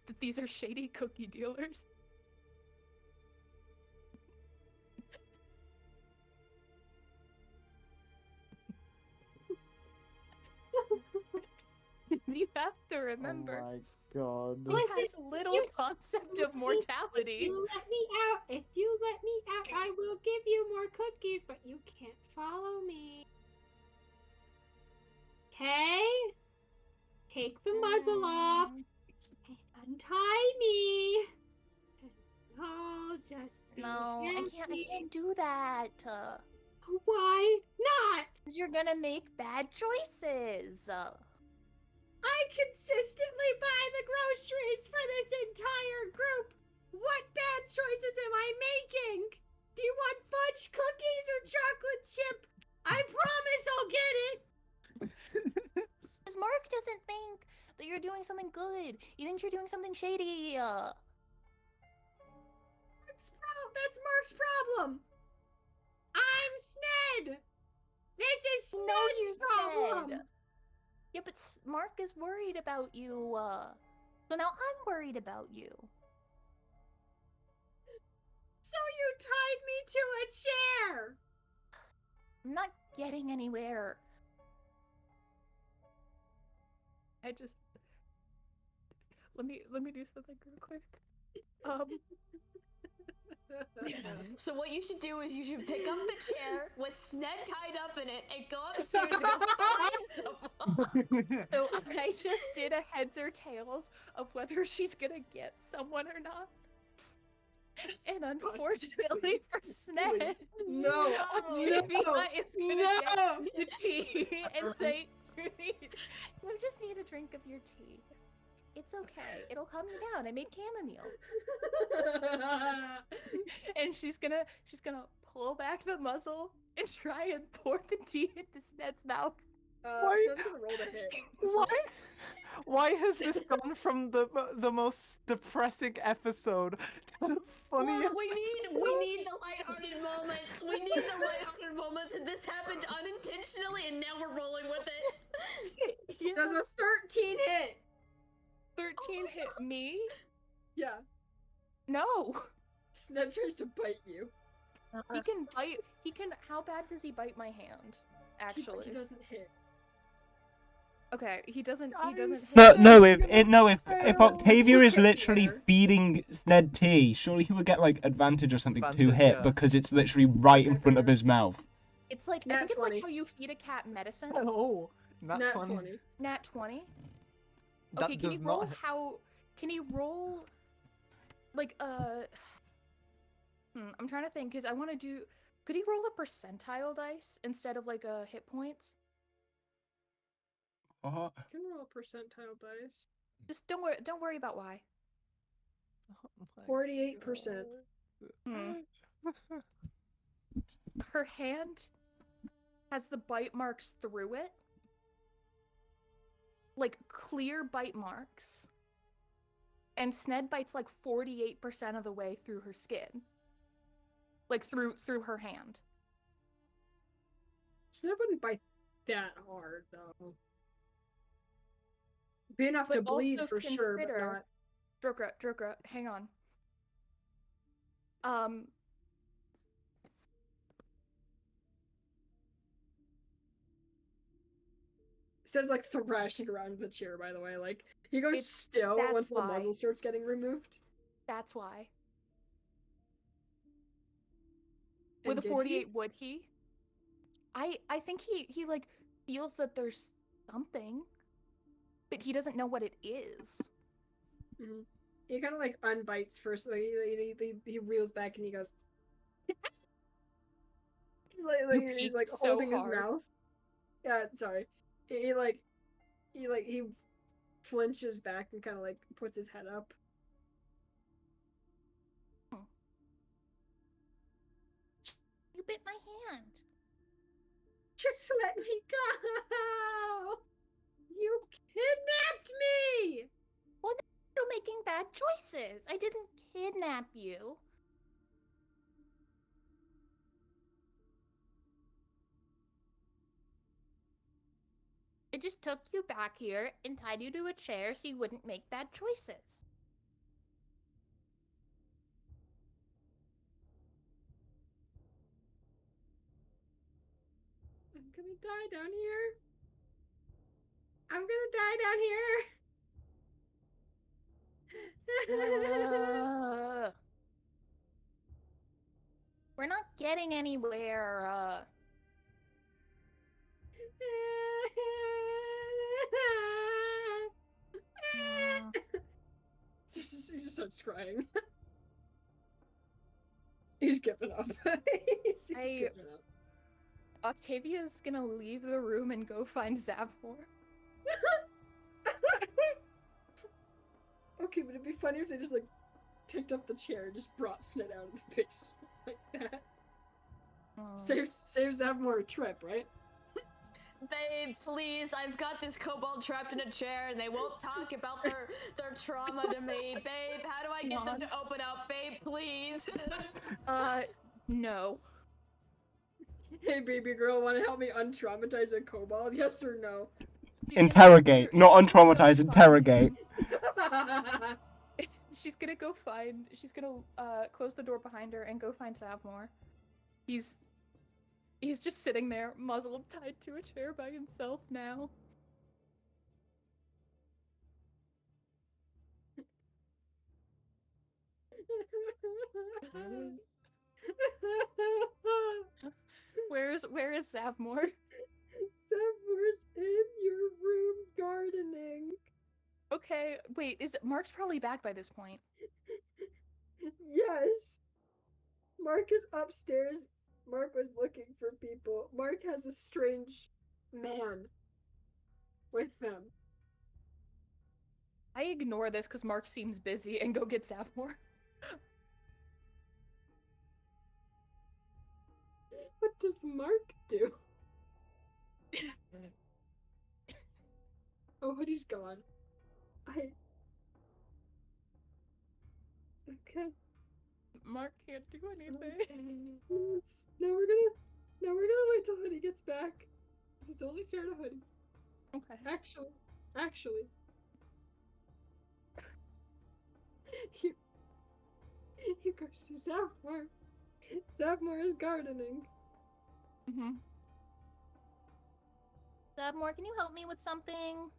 that these are shady cookie dealers. You have to remember, Oh my god. he has little concept of mortality. If you let me out, I will give you more cookies, but you can't follow me. Okay? Take the muzzle off and untie me. And I'll just be No, I happy. can't do that. Why not? you're gonna make bad choices. I consistently buy the groceries for this entire group. What bad choices am I making? Do you want fudge cookies or chocolate chip? I promise I'll get it. Because Mark doesn't think that you're doing something good. He thinks you're doing something shady. That's Mark's problem. I'm Sned. This is No, Sned's you're problem. Sned. Yeah, but Mark is worried about you. So now I'm worried about you. So you tied me to a chair. I'm not getting anywhere. I just let me do something real quick. So what you should do is you should pick up the chair with Sned tied up in it and go upstairs and go find someone. So I just did a heads or tails of whether she's gonna get someone or not. And unfortunately for Sned, No, Octavia is gonna no. get the tea and say, you just need a drink of your tea. It's okay. It'll calm you down. I made chamomile. And she's gonna pull back the muzzle and try and pour the tea into Sned's mouth. Sned's gonna roll the hit. Why has this gone from the most depressing episode to the funniest? We need the lighthearted moments. We need the lighthearted moments, and this happened unintentionally, and now we're rolling with it. Does a 13 hit? 13 hit me? Yeah. No. Sned tries to bite you. He can bite. How bad does he bite my hand? Actually, He doesn't hit. Okay, he doesn't. He doesn't. If Octavia is literally feeding Sned tea, surely he would get like advantage or something to Advantage, hit yeah. because it's literally right in front of his mouth. It's like I Nat think it's 20. like how you feed a cat medicine. Oh, Nat 20. Nat 20. That Okay, can does you roll not. how? Can you roll? Like I'm trying to think because I want to do. Could he roll a percentile dice instead of like a hit points? You can roll percentile dice. Just don't worry about why. 48%. Her hand has the bite marks through it. Like clear bite marks. And Sned bites like 48% of the way through her skin. Like through her hand. Sned wouldn't bite that hard though. Be enough to But bleed also for sure, but consider- not. Drokra, hang on. Sned's like thrashing around in the chair, by the way. Like, he goes That's still once the why. muzzle starts getting removed. That's why. And With a did he? 48, would he? I think he like feels that there's something, but he doesn't know what it is. Mhm. He kind of like unbites first. Like, he reels back and he goes. You He's like peeked so holding his hard. mouth. Yeah, sorry. He flinches back and kind of like puts his head up. You bit my hand. Just let me go. You kidnapped me. You're making bad choices. I didn't kidnap you. I just took you back here and tied you to a chair so you wouldn't make bad choices. I'm gonna die down here. I'm gonna die down here. We're not getting anywhere. He just starts crying. He's giving up. He's giving up. Octavia's gonna leave the room and go find Zavmor. Okay, but it'd be funny if they just like picked up the chair and just brought Sned out of the base like that. Saves Zavmor a trip, right? Babe, please, I've got this kobold trapped in a chair and they won't talk about their trauma to me. Babe, how do I get them to open up? Babe, please. No. Hey, baby girl, want to help me untraumatize a kobold? Yes or no? Interrogate, not untraumatize, interrogate. She's gonna close the door behind her and go find Zavmor. He's just sitting there, muzzled, tied to a chair by himself now. Where is Zavmor? Zavmor's in your room gardening. Okay, wait, Mark's probably back by this point. Yes. Mark is upstairs. Mark was looking for people. Mark has a strange man with them. I ignore this because Mark seems busy and go get Zavmor. What does Mark do? Oh, Hoodie's gone. Okay. Mark can't do anything. No, we're gonna wait till Hoodie gets back. It's only fair to Hoodie. Okay. Actually. You go see Zavmor. Zavmor is gardening. Mm-hmm. Zavmor, can you help me with something?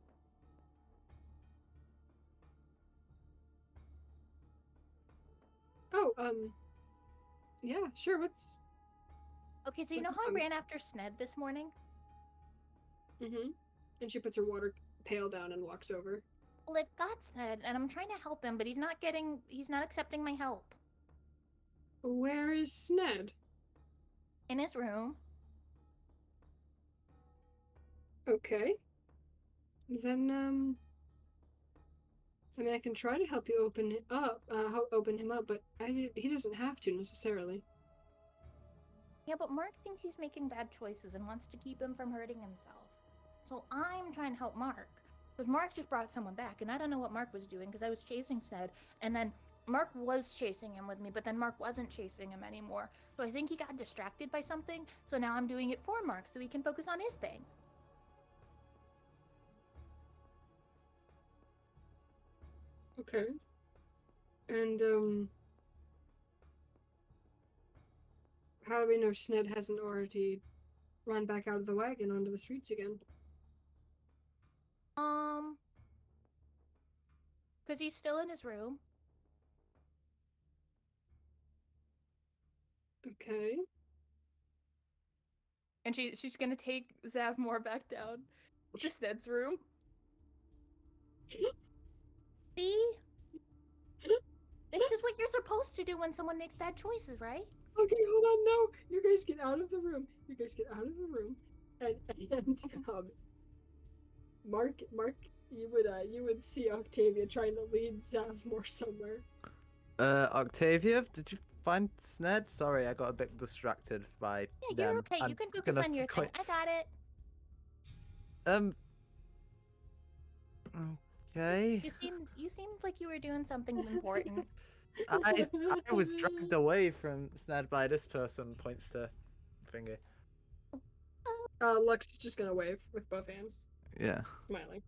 Oh, yeah, sure, what's... Okay, so you know how I ran after Sned this morning? Mm-hmm. And she puts her water pail down and walks over. Well, I've got Sned, and I'm trying to help him, but he's not accepting my help. Where is Sned? In his room. Okay. Then, I mean, I can try to help you open it up, open him up, but he doesn't have to necessarily. Yeah, but Mark thinks he's making bad choices and wants to keep him from hurting himself. So I'm trying to help Mark. Because Mark just brought someone back, and I don't know what Mark was doing because I was chasing Sned, and then Mark was chasing him with me, but then Mark wasn't chasing him anymore. So I think he got distracted by something, so now I'm doing it for Mark so he can focus on his thing. Okay. And, how do we know Sned hasn't already run back out of the wagon onto the streets again? Because he's still in his room. Okay. And she's gonna take Zavmor back down to Sned's room. See? This is what you're supposed to do when someone makes bad choices, right? Okay, hold on, no! You guys get out of the room. And Mark, you would see Octavia trying to lead Zavmor somewhere. Octavia, did you find Sned? Sorry, I got a bit distracted by Yeah, them. you're okay. You can focus on your thing. I got it. Okay. You seemed like you were doing something important. I was dragged away from Sned by this person, points to finger. Lux is just gonna wave with both hands. Yeah. Smiling.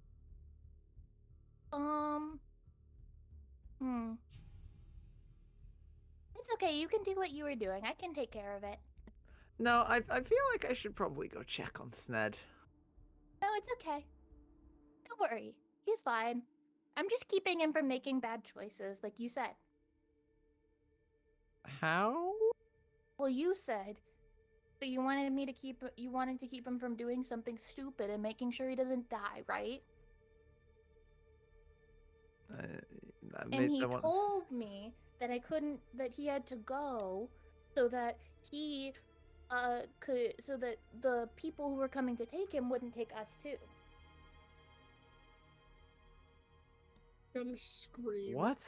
It's okay. You can do what you were doing. I can take care of it. No, I feel like I should probably go check on Sned. No, it's okay. Don't worry. He's fine. I'm just keeping him from making bad choices, like you said. How? Well, you said that you wanted to keep him from doing something stupid and making sure he doesn't die, right? And he told me that that he had to go so that he so that the people who were coming to take him wouldn't take us too. Gonna scream. What?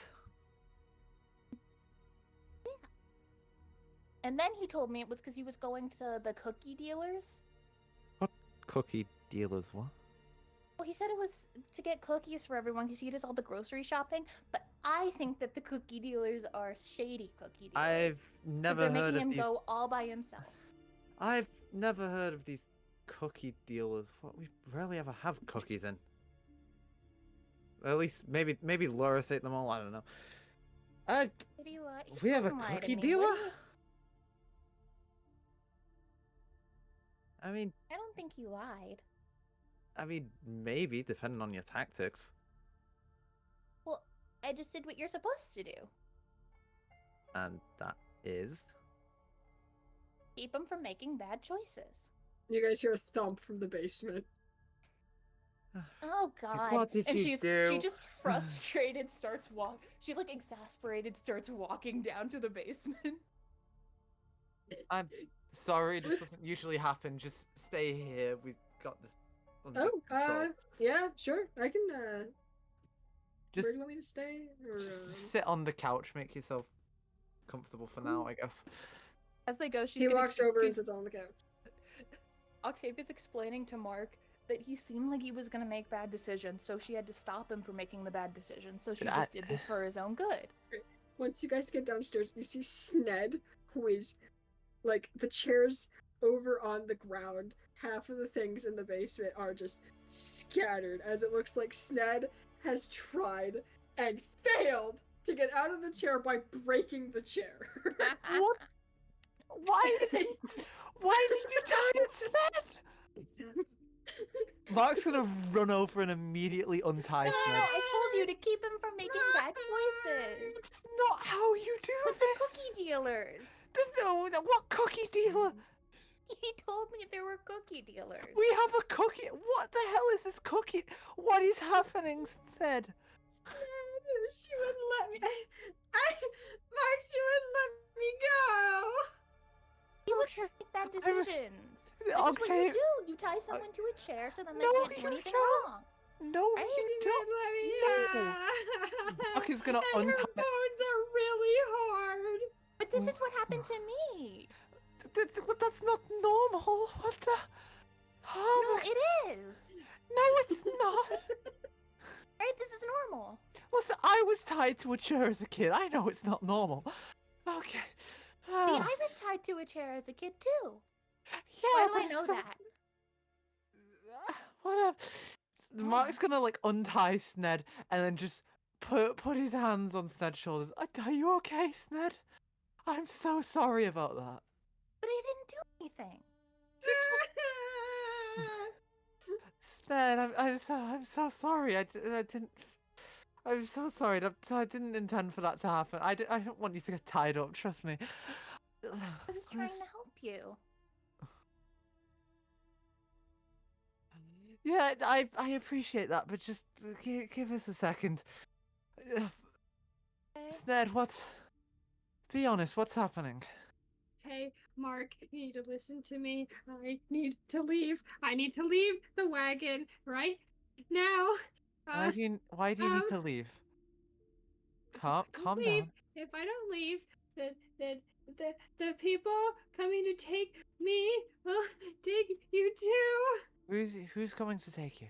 And then he told me it was because he was going to the cookie dealers. What cookie dealers? What? Well, he said it was to get cookies for everyone because he does all the grocery shopping. But I think that the cookie dealers are shady cookie dealers. I've 'cause never they're heard making him of these. go all by himself. I've never heard of these cookie dealers. What, we rarely ever have cookies in. At least maybe Loris ate them all. I don't know. Did he lie? He We have a wouldn't lie to cookie me, dealer? would he? I mean, I don't think he lied. maybe depending on your tactics. Well, I just did what you're supposed to do. And that is. Keep him from making bad choices. You guys hear a thump from the basement. Oh God! What did and you she do? just frustrated starts She like exasperated starts walking down to the basement. I'm sorry, this doesn't usually happen. Just stay here. We've got this under Oh, control. yeah, sure. I can, Just where do you want me to stay? Or, sit on the couch, make yourself comfortable for now, I guess. As they go, he walks over and sits on the couch. Octavia's explaining to Mark that he seemed like he was gonna make bad decisions, so she had to stop him from making the bad decisions. So she just did this for his own good. Once you guys get downstairs, you see Sned, who is, like, the chairs over on the ground. Half of the things in the basement are just scattered, as it looks like Sned has tried and failed to get out of the chair by breaking the chair. What? Why did you tie him, Sned? Mark's gonna run over and immediately untie No, Sned. I told you to keep him from making bad choices. It's not how you do With the this. cookie dealers. What cookie dealer? He told me there were cookie dealers. We have a cookie. What the hell is this cookie? What is happening, Sned? She wouldn't let me. Mark, she wouldn't let me go. He was trying to make bad decisions. This is what you Octave- do. You tie someone to a chair so then they No, can't do you anything don't. wrong. No, Right? you She don't. wouldn't let me No. Mark is gonna and her untie. bones are really hard. But this is what happened to me. That's not normal. What the? No, Oh, it is. no, it's not. Right? This is normal. Listen, I was tied to a chair as a kid. I know it's not normal. Okay. See, I was tied to a chair as a kid too. Yeah, Why do I but know some- that? Whatever. Mark's gonna like untie Sned and then just put his hands on Sned's shoulders. Are you okay, Sned? I'm so sorry about that. But I didn't do anything. Sned, I'm so sorry. I didn't. I'm so sorry. I didn't intend for that to happen. I don't want you to get tied up. Trust me. I was trying to help you. Yeah, I appreciate that, but just give us a second. Okay? Sned, be honest, what's happening? Hey, Mark, you need to listen to me. I need to leave. I need to leave the wagon right now. Why do you need to leave? Calm leave. down. If I don't leave, then the people coming to take me will take you too. Who's coming to take you?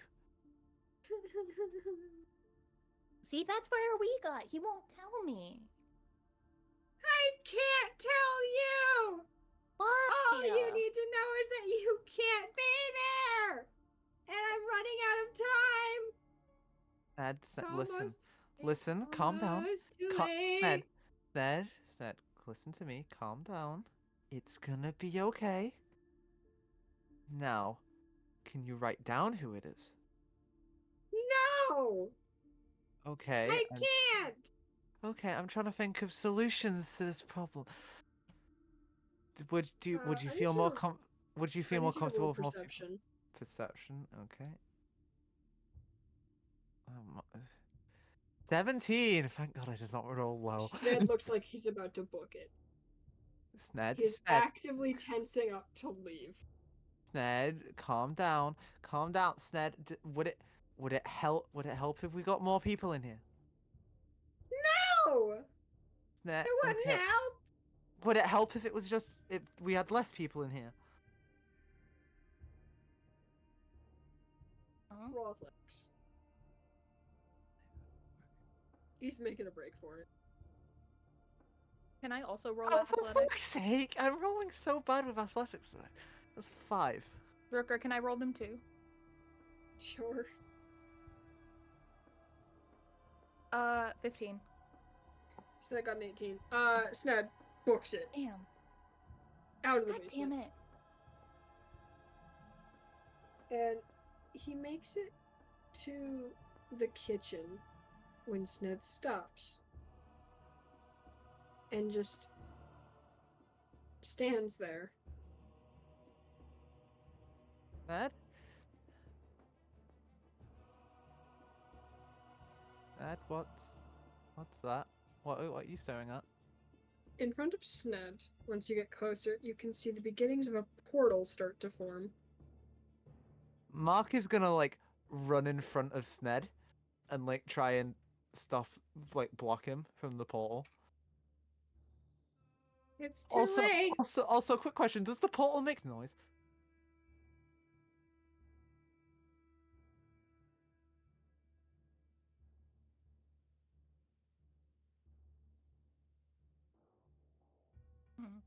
See, that's where we got. He won't tell me. I can't tell you. Why? All you need to know is that you can't be there, and I'm running out of time. Sned, listen, calm down. Sned, listen to me, calm down. It's gonna be okay. Now, can you write down who it is? No, Okay. I can't. Okay, I'm trying to think of solutions to this problem. Would you I need feel you more to- would you I feel need more you to roll comfortable with more perception. perception? Okay. 17. Thank God I did not roll low. Sned looks like he's about to book it. Sned, He's Sned, actively tensing up to leave. Sned, calm down. Calm down, Sned. Would it help if we got more people in here? No! Sned, It wouldn't okay. help! Would it help if if we had less people in here? Roll flex. He's making a break for it. Can I also roll Oh, for athletics? fuck's sake! I'm rolling so bad with athletics today. That's 5. Rooker, can I roll them too? Sure. 15. Sned got an 18. Sned books it Damn. out of the God basement. damn it. And he makes it to the kitchen when Sned stops. And just stands there. Sned? Sned, what's that? What are you staring at? In front of Sned, once you get closer, you can see the beginnings of a portal start to form. Mark is gonna like run in front of Sned and like try and block him from the portal. It's too late! Also, quick question: does the portal make noise? Hmm.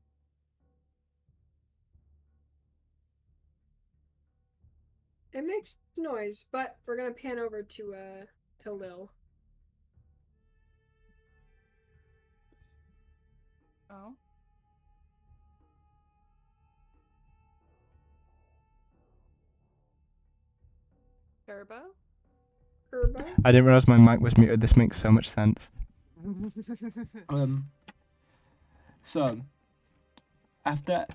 It makes noise, but we're gonna pan over to Lil. Oh. Turbo? Herbo? I didn't realize my mic was muted. This makes so much sense. So after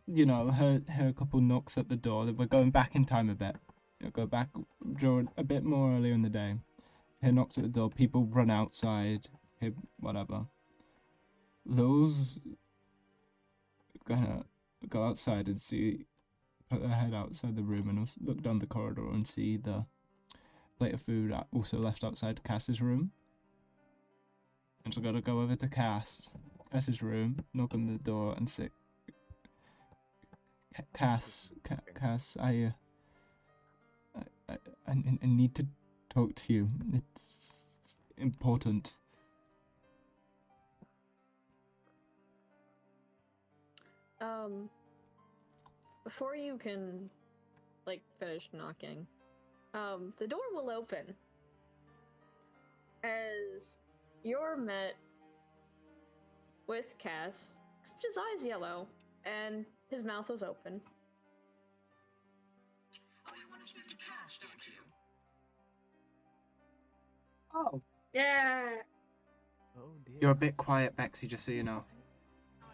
her couple knocks at the door, we're going back in time a bit. Go back, draw a bit more earlier in the day. Her knocks at the door. People run outside. Whatever. Lil's gonna go outside and put her head outside the room and look down the corridor and see the plate of food also left outside Cass's room. And she's gotta go over to Cass's room, knock on the door and say, Cass, I need to talk to you. It's important. Before you can, finish knocking, the door will open as you're met with Cass, except his eyes yellow, and his mouth is open. Oh, you want to speak to Cass, don't you? Oh. Yeah! Oh dear. You're a bit quiet, Bexy, just so you know.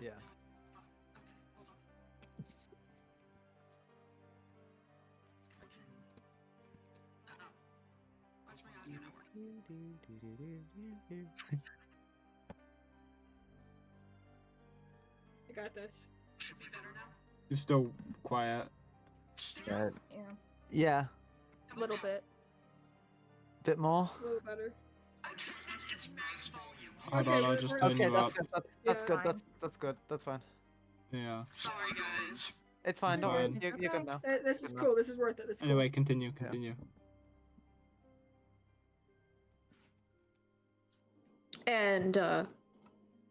Yeah. I got this. Should be better now. You're still quiet. Yeah. Yeah. A little bit. Bit more. It's a little better. It's max volume. Hold Okay, on, I'll we're- just we're- turn Okay, you that's up. good. That's Yeah. good. Fine. That's good. That's fine. Yeah. Sorry, guys. It's fine. Don't worry. Fine. You're good now. This is Good cool. This is worth it. This is cool. Anyway, continue. And,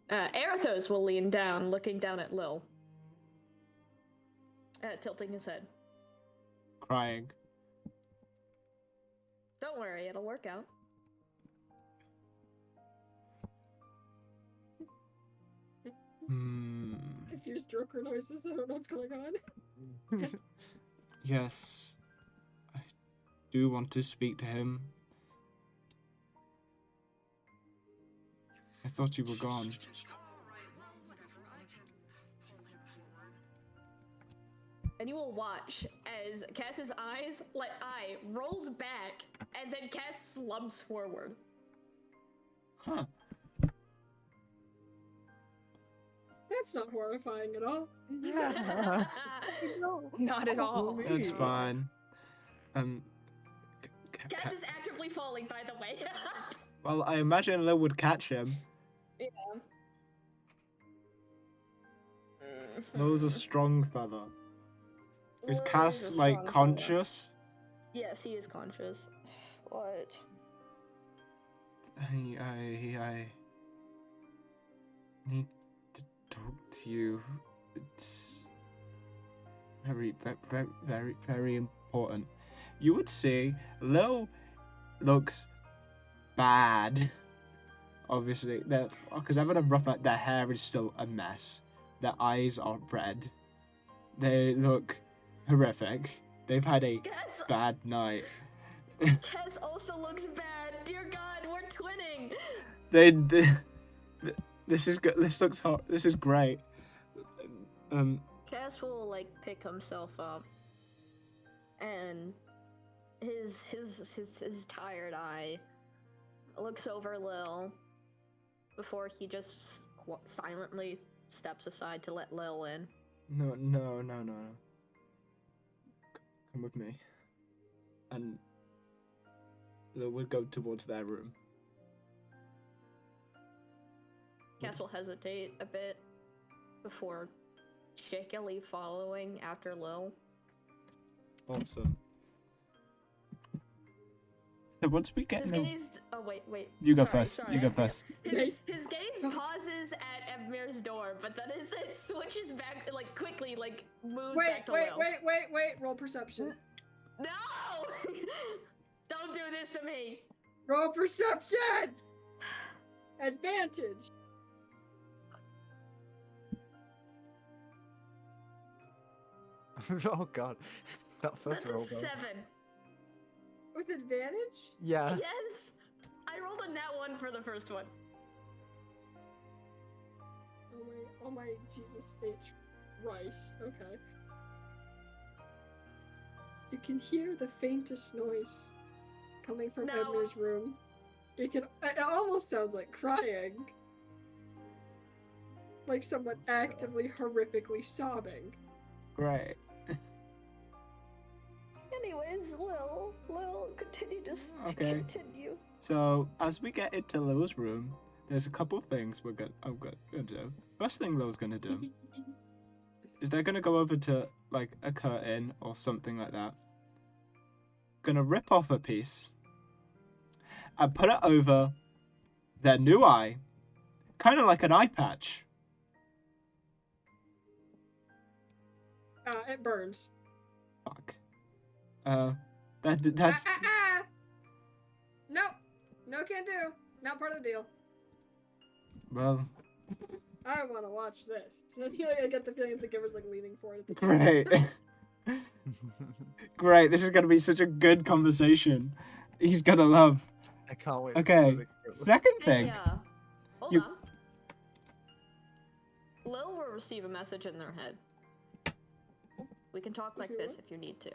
Arathos will lean down, looking down at Lil. Tilting his head. Crying. Don't worry, it'll work out. Confused Joker noises. I don't know what's going on. Yes. I do want to speak to him. I thought you were gone. Alright, well, whatever. I can pull him forward. And you will watch as Cass's eye rolls back, and then Cass slumps forward. Huh. That's not horrifying at all. Yeah. Not at all. That's Holy. fine. Cass is actively falling, by the way. Well, I imagine Lil would catch him. Yeah. Lil's a strong fella. Is Lil Cass a like strong fella. conscious? Yes, he is conscious. What? I need to talk to you. It's very, very, very, very important. You would say Lil looks bad. Obviously, because having a rough night, their hair is still a mess. Their eyes are red. They look horrific. They've had a Cass, bad night. Cass also looks bad. Dear God, we're twinning. This is good. This looks hot. This is great. Cass will like pick himself up, and his tired eye looks over Lil before he just silently steps aside to let Lil in. No. Come with me. And Lil would go towards their room. Cass will hesitate a bit before shakily following after Lil. Awesome. So once we get His in gaze. Oh wait. You go Sorry, first. sorry. You go first. His gaze pauses at Edmir's door, but then it switches back like quickly, like moves back to Lil. Wait. Roll perception. No! Don't do this to me. Roll perception. Advantage. Oh god. That first That's roll. a though. 7. With advantage? Yeah. Yes. I rolled a nat 1 for the first one. Oh my Jesus H. Christ. Okay. You can hear the faintest noise coming from No. Edmir's room. It almost sounds like crying. Like someone actively, horrifically sobbing. Great. Anyways, Lil, continue. Okay. Continue. So as we get into Lil's room, there's a couple of things I'm gonna do. First thing Lil's gonna do is they're gonna go over to like a curtain or something like that. Gonna rip off a piece and put it over their new eye, kind of like an eye patch. It burns. Fuck. That's Nope. No, can't do. Not part of the deal. well, I want to watch this. So I get the feeling the giver's like leaning forward at the great. Great. This is gonna be such a good conversation. He's gonna love. I can't wait. Okay. Second thing. Hey, hold You- on. Lil will receive a message in their head. We can talk like this if you need to.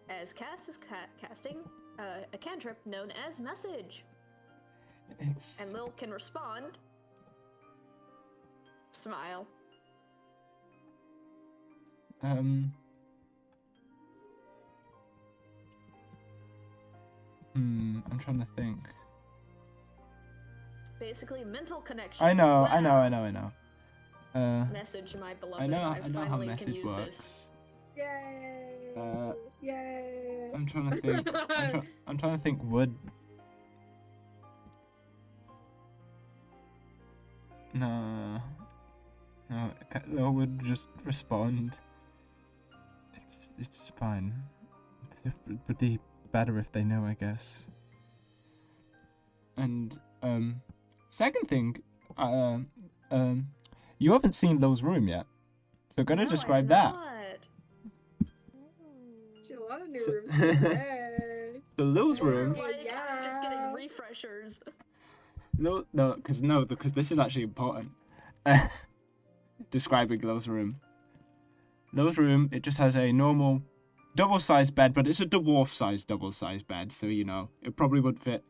As Cass is casting a cantrip known as Message. It's And Lil can respond. Smile. I'm trying to think. Basically, mental connection. I know. Message, my beloved. I know how finally can message use works. This. Yay! Yay! I'm trying to think. I'm trying to think. Would no. Lil would just respond. It's fine. It would be better if they know, I guess. And second thing, you haven't seen Lil's room yet, so gonna No, describe I'm that. not. See a lot of new So- rooms today. So Lil's We're room. like, I'm just getting Yeah. refreshers. No, because this is actually important. Describing Lil's room. Lil's room, it just has a normal double-sized bed, but it's a dwarf-sized double-sized bed, so you know it probably would fit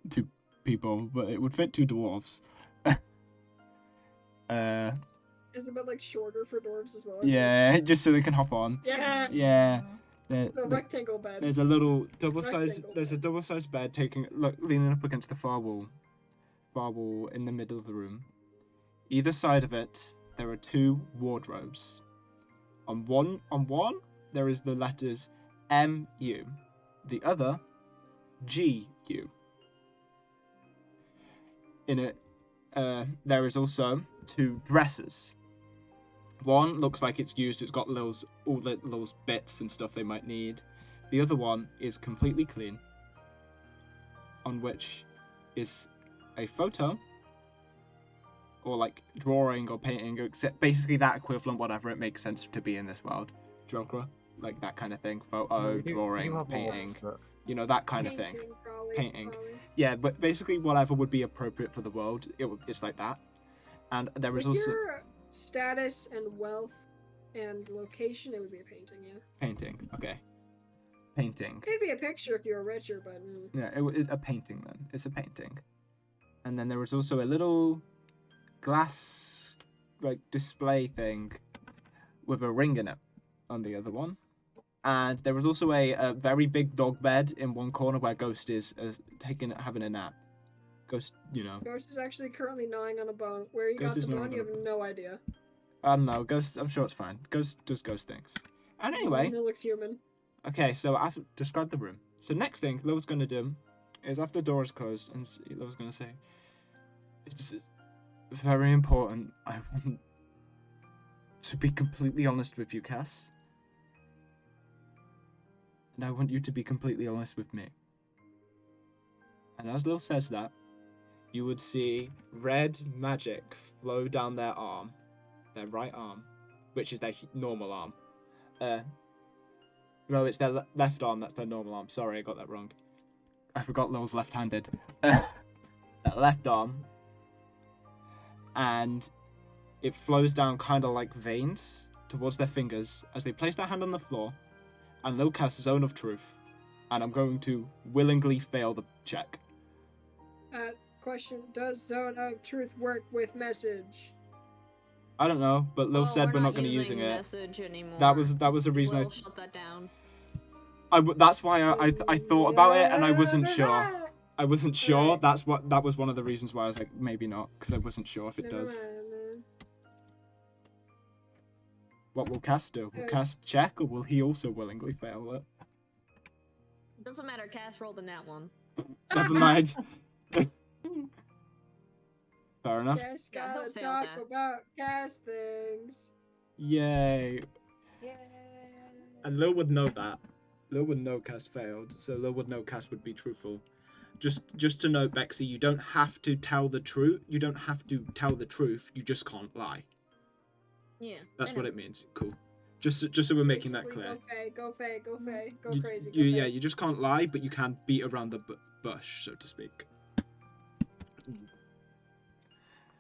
2 people, but it would fit 2 dwarves. Is it like shorter for dwarves as well? Yeah, just so they can hop on. Yeah. Yeah. The rectangle bed. There's a little double-sized. Rectangle There's a bed. double-sized bed leaning up against the far wall in the middle of the room. Either side of it, there are 2 wardrobes. On one, there is the letters MU. The other, GU. In it, there is also 2 dressers. One looks like it's used. It's got all the little bits and stuff they might need. The other one is completely clean, on which is a photo, or like drawing or painting, or basically that equivalent, whatever it makes sense to be in this world. Joker, like that kind of thing. Photo, drawing, painting, that kind of thing. Painting. Yeah, but basically whatever would be appropriate for the world, it's like that. And there is With also your status and wealth and location, it would be a painting, yeah. painting. Okay, painting. It'd be a picture if you were richer, but Yeah, it is a painting then. It's a painting. And then there was also a little glass like display thing with a ring in it on the other one. And there was also a very big dog bed in one corner where Ghost is having a nap. Ghost, Ghost is actually currently gnawing on a bone. Where you Ghost got is the gnawing bone, you on a have no idea. I don't know. Ghost, I'm sure it's fine. Ghost does ghost things. And anyway, It looks human. okay, so I've described the room. So next thing Lo's going to do is after the door is closed, and Lo's going to say, it's very important. I want to be completely honest with you, Cass. And I want you to be completely honest with me. And as Lil says that, you would see red magic flow down their arm, their right arm, which is their normal arm. No, it's their left arm, that's their normal arm. Sorry, I got that wrong. I forgot Lil's left-handed. That left arm. And it flows down kind of like veins towards their fingers as they place their hand on the floor, and Lil casts Zone of Truth. And I'm going to willingly fail the check. Question, does Zone of Truth work with message? I don't know, but Lil said we're not going to using it. Message anymore. That was a reason Lil shut that down. That's why I thought about it and I wasn't sure. I wasn't sure. Alright. That was one of the reasons why I was like maybe not, because I wasn't sure if it Never does. mind, then. What will Cass do? Will Yes. Cass check or will he also willingly fail it? Doesn't matter. Cass rolled in that one. Never mind. Fair enough. Yes, Yeah, he'll gotta fail talk that. about cast things. Yay. Yeah. And Lil would know that. Lil would know Cass failed, so Lil would know Cass would be truthful. Just to note, Bexy, you don't have to tell the truth. You don't have to tell the truth. You just can't lie. Yeah. That's I what know. it means. Cool. Just so we're making that Basically, clear. Go Faye, go crazy. Go Yeah, Faye. you just can't lie, but you can beat around the bush, so to speak.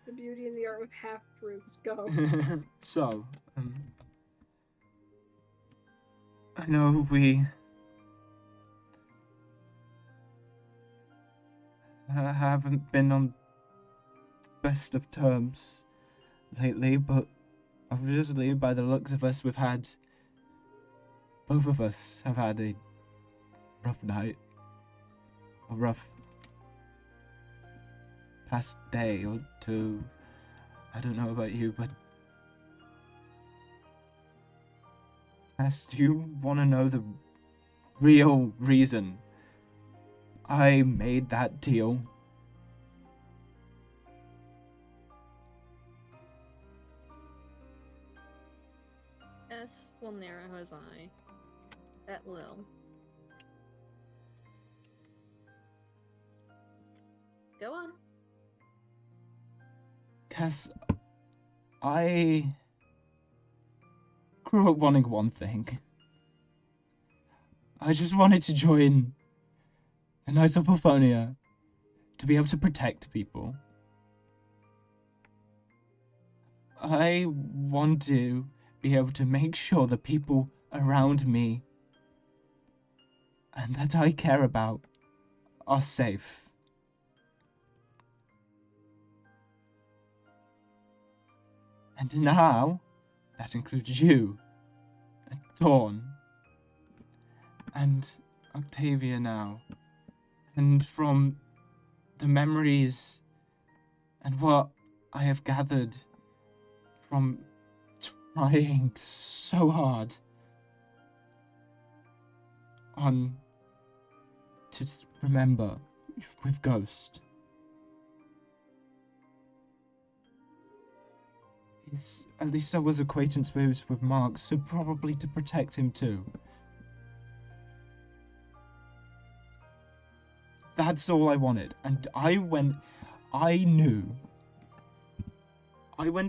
The beauty and the art with half truths. Go. So, I know we haven't been on best of terms lately, but obviously by the looks of us, both of us have had a rough night, a rough past day or two. I don't know about you, but Cass, do you want to know the real reason I made that deal? Cass will narrow his eye at Lil. Go on. Cass, I grew up wanting one thing. I just wanted to join the Knights of Porphonia to be able to protect people. I want to be able to make sure the people around me and that I care about are safe. And now, that includes you, and Dawn, and Octavia now. And from the memories and what I have gathered from trying so hard on to remember with Ghost. At least I was acquaintance with Mark, so probably to protect him too. That's all I wanted. And I went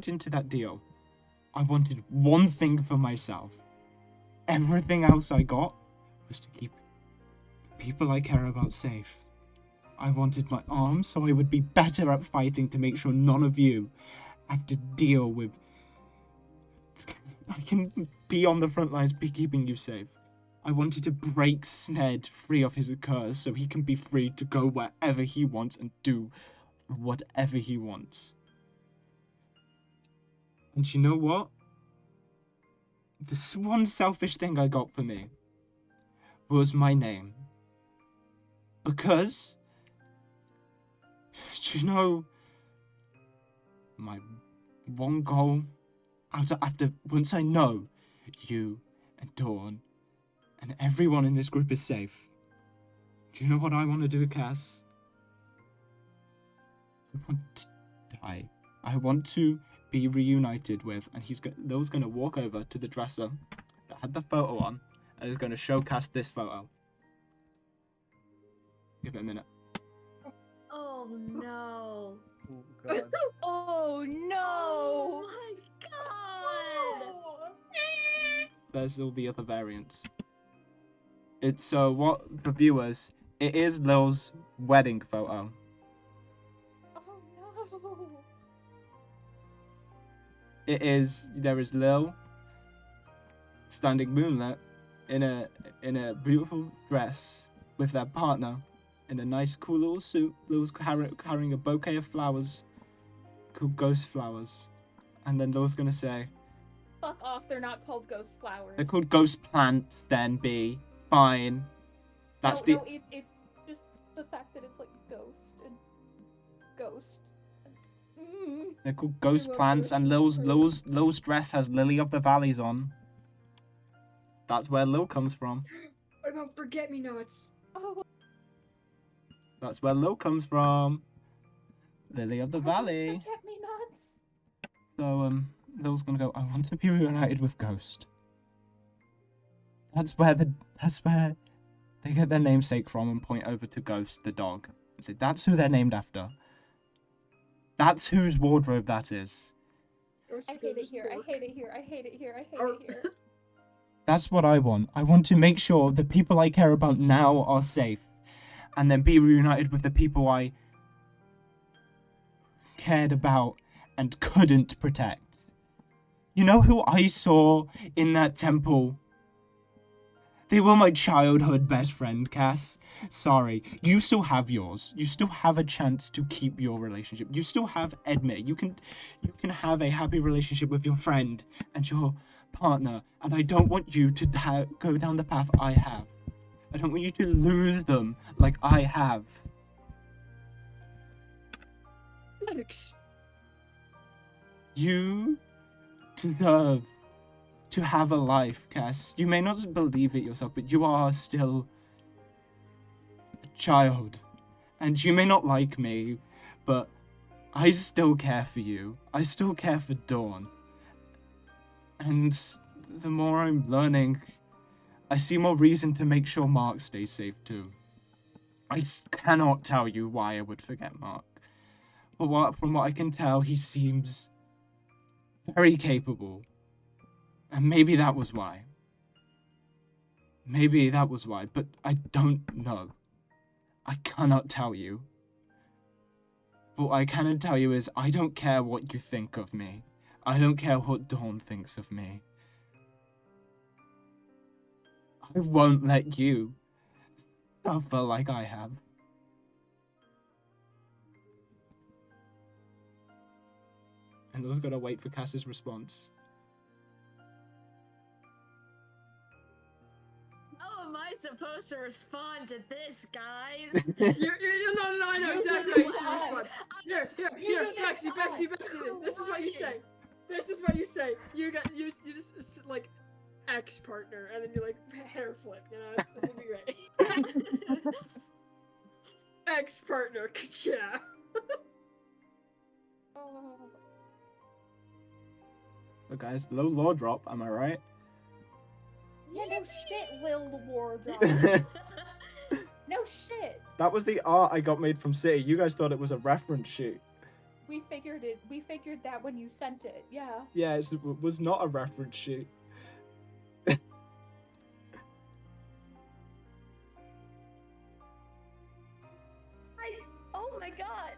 into that deal. I wanted one thing for myself. Everything else I got was to keep the people I care about safe. I wanted my arms so I would be better at fighting to make sure none of you have to deal with. I can be on the front lines, be keeping you safe. I wanted to break Sned free of his curse so he can be free to go wherever he wants and do whatever he wants. And you know what? This one selfish thing I got for me was my name. Because, do you know, my one goal after once I know you and Dawn and everyone in this group is safe, do you know what I want to do, Cass? I want to die. I want to be reunited with, and Lil's gonna walk over to the dresser that had the photo on and is gonna show Cass this photo. Give it a minute. Oh no. Oh, God. Oh no! Oh my god! There's all the other variants. It's what for viewers, it is Lil's wedding photo. Oh no! There is Lil standing moonlit in a beautiful dress with their partner in a nice cool little suit. Lil's carrying a bouquet of flowers called ghost flowers. And then Lil's gonna say, Fuck off, they're not called ghost flowers. they're called ghost plants then, B. Fine. That's no, it's just the fact that it's like ghost and ghost. They're called ghost love plants, ghost and plants. Lil's dress has Lily of the Valleys on. That's where Lil comes from. What about forget-me-nots? Oh, That's where Lil comes from. Lily of the Valley. Forget-me-nots. So, Lil's gonna go, I want to be reunited with Ghost. That's where they get their namesake from and point over to Ghost, the dog. And say, that's who they're named after. That's whose wardrobe that is. I hate it here, I hate it here, I hate it here, I hate Or- it here. That's what I want. I want to make sure the people I care about now are safe. And then be reunited with the people I cared about and couldn't protect. You know who I saw in that temple? They were my childhood best friend, Cass. Sorry. You still have yours. You still have a chance to keep your relationship. You still have Edmure. You can have a happy relationship with your friend and your partner. And I don't want you to go down the path I have. I don't want you to lose them like I have. Alex. You deserve to have a life, Cass. You may not believe it yourself, but you are still a child. And you may not like me, but I still care for you. I still care for Dawn. And the more I'm learning, I see more reason to make sure Mark stays safe too. I cannot tell you why I would forget Mark. But from what I can tell, he seems very capable. And maybe that was why. Maybe that was why, but I don't know. I cannot tell you. But what I can tell you is I don't care what you think of me. I don't care what Dawn thinks of me. I won't let you suffer like I have. And Lil's gonna wait for Cass's response. How am I supposed to respond to this, guys? No, I know You exactly do how you should this respond. Here, You do this Bexy, to Bexy, us. Bexy. This is what you say. This is what you say. You just like ex partner, and then you like hair flip. You know, it'll be great. Ex partner, ka-chow. Oh. So guys, low law drop, am I right? Yeah, no shit, Lil Wardrop. That No shit. was the art I got made from City. You guys thought it was a reference shoot. We figured it. We figured that when you sent it. Yeah. Yeah, it was not a reference shoot. Oh my god!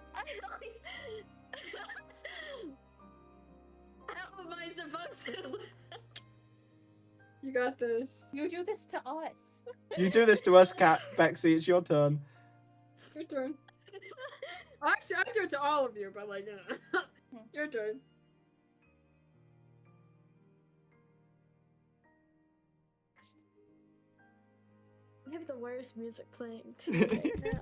How am I supposed to? You got this. You do this to us. You do this to us, Cat. Bexy, it's your turn. Your turn. Actually, I do it to all of you, but like, your turn. I have the worst music playing too right now.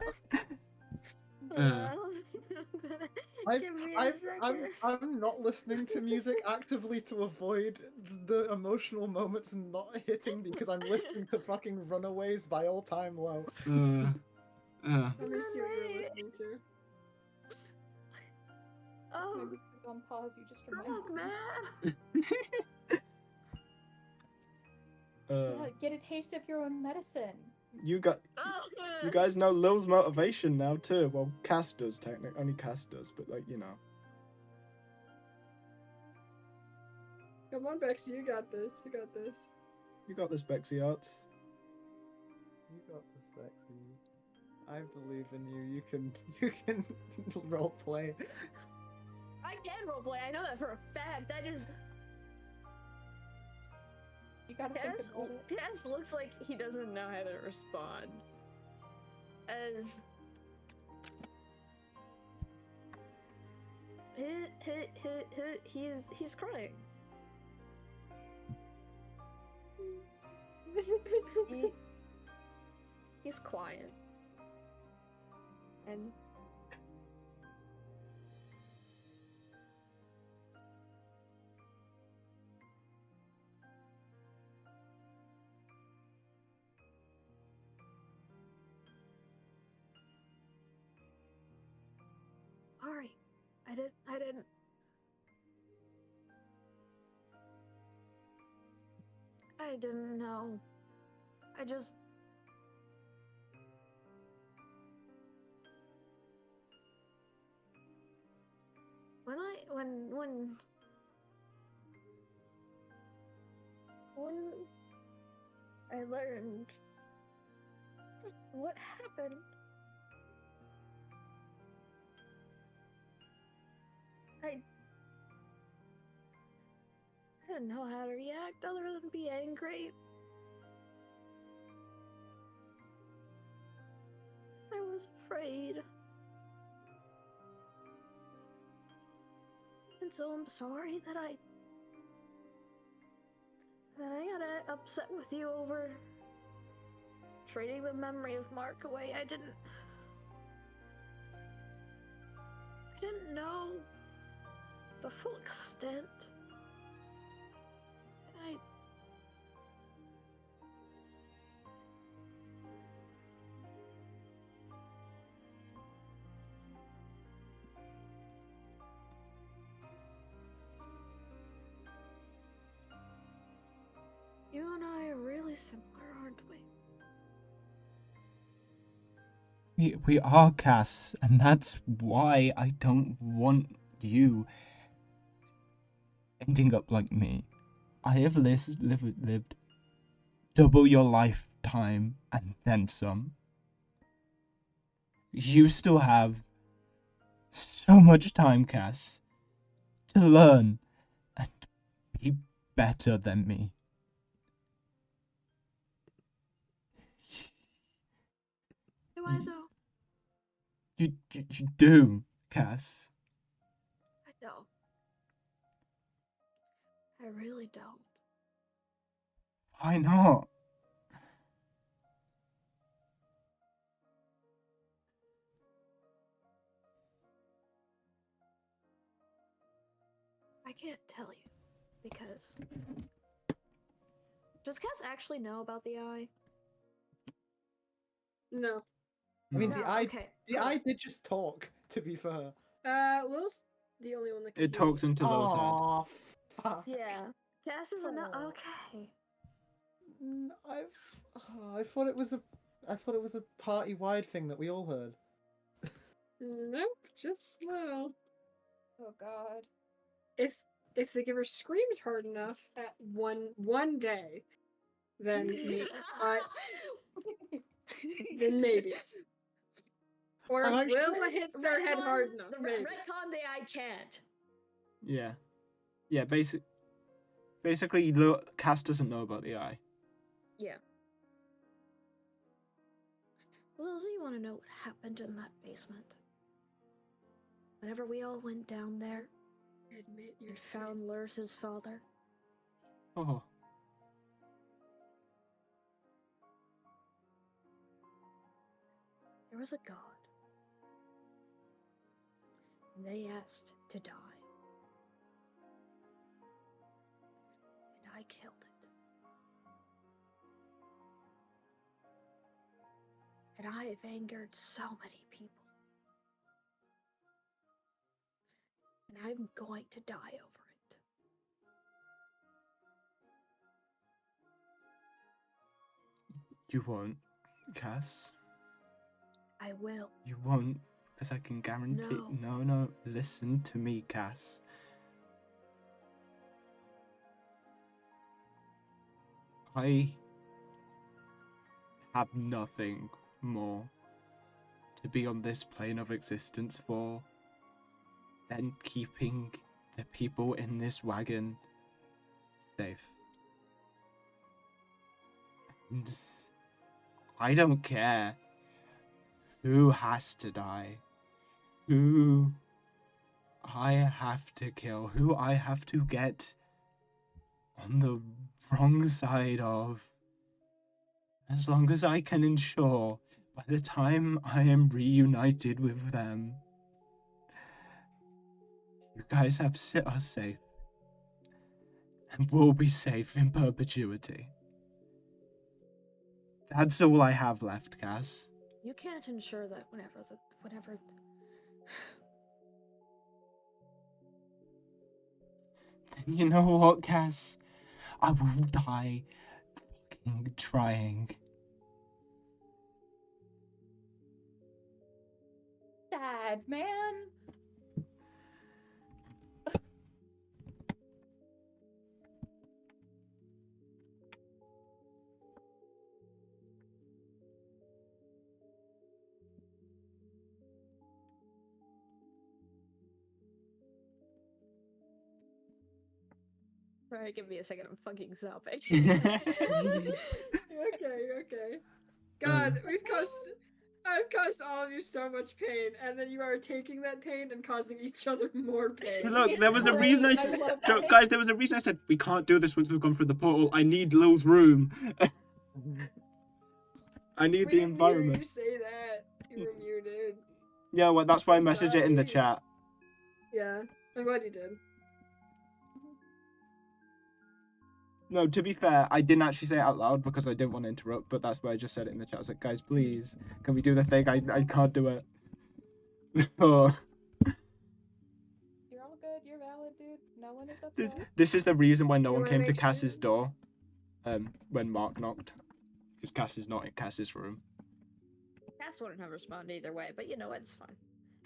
Give me a second. I'm not listening to music actively to avoid the emotional moments not hitting because I'm listening to fucking Runaways by All Time Low. Let me see what you're listening to. Oh, Maybe click on pause. You just fuck, remind. man. Get a taste of your own medicine. You guys know Lil's motivation now too. Well, Cass does technically. Only Cass does, but like, you know. Come on, Bexy, you got this. You got this. You got this, Bexy Arts. You got this, Bexy. I believe in you. You can roleplay. I can roleplay. I know that for a fact. I just. You gotta think about it. Cass looks like he doesn't know how to respond. As he's crying. He's quiet. And sorry. I didn't. I didn't know. I just. When I learned what happened, I didn't know how to react other than be angry. I was afraid. And so I'm sorry that I got upset with you over trading the memory of Mark away. I didn't know the full extent. And you and I are really similar, aren't we? We are, Cass, and that's why I don't want you ending up like me. I have lived double your lifetime and then some. You still have so much time, Cass, to learn and be better than me. Do I though? You do, Cass. I know. I really don't. Why not? I can't tell you because does Cass actually know about the eye? No. I mean, No, okay. the cool. eye did just talk. To be fair. Lil's the only one that can It hear talks you. into Lil's head. Oh, fuck. Yeah. Cass is not Oh. okay. I thought it was a party-wide thing that we all heard. Nope, just Lil. Oh God. If the giver screams hard enough at one day, then then maybe. Or I'm if actually- Lil hits their head hard enough, maybe. Retcon the eye can't. Yeah. Yeah, basically, Cass doesn't know about the eye. Yeah. Lil, do you want to know what happened in that basement? Whenever we all went down there Admit and found Lurs's father. Oh. There was a god. And they asked to die. And I killed it. And I have angered so many people. And I'm going to die over it. You won't, Cass. I will. You won't, because I can guarantee. No, listen to me, Cass. I have nothing more to be on this plane of existence for than keeping the people in this wagon safe. And I don't care who has to die, who I have to kill, who I have to get on the wrong side of, as long as I can ensure by the time I am reunited with them, you guys have us safe, and we'll be safe in perpetuity. That's all I have left, Cass. You can't ensure that whenever. Then you know what, Cass? I will die fucking trying. Sad, man. Alright, give me a second, I'm fucking sobbing. Okay. God, I've caused all of you so much pain, and then you are taking that pain and causing each other more pain. Look, there was a reason I said, love that. guys, there was a reason I said, we can't do this once we've gone through the portal. I need Lil's room. I need We the didn't hear you environment. say that. You were muted. Yeah, well, that's why I I'm messaged it in the sorry. chat. Yeah, I'm glad you did. No, to be fair, I didn't actually say it out loud because I didn't want to interrupt, but that's why I just said it in the chat. I was like, guys, please, can we do the thing? I can't do it. Oh. You're all good. You're valid, dude. No one is upset. This is the reason why no You one wanna came to make Cass's sure- door when Mark knocked. Because Cass is not in Cass's room. Cass wouldn't have responded either way, but you know what, it's fine.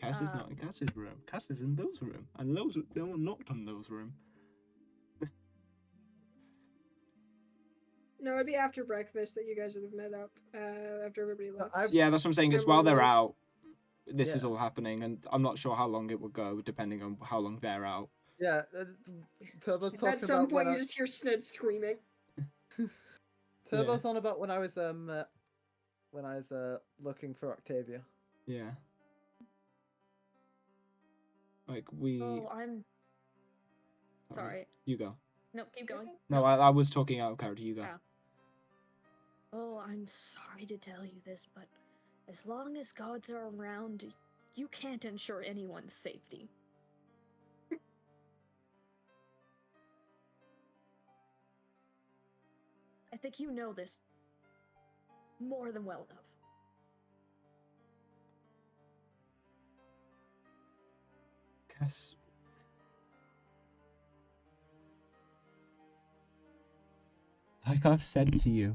Cass is not in Cass's room. Cass is in Lil's room. And no one knocked on Lil's room. No, it'd be after breakfast that you guys would have met up. After everybody left. Yeah, that's what I'm saying. It's Remember while they're those? out, this is Yeah. all happening, and I'm not sure how long it will go, depending on how long they're out. Yeah, Turbo's At talking some about point, when you just hear Sned screaming. Turbo's on about when I was looking for Octavia. Yeah. Like, we... Oh, I'm sorry. You go. No, keep going. No, I was talking out of character. You go. Ah. Oh, I'm sorry to tell you this, but as long as gods are around, you can't ensure anyone's safety. I think you know this more than well enough. Cass. Like I've said to you,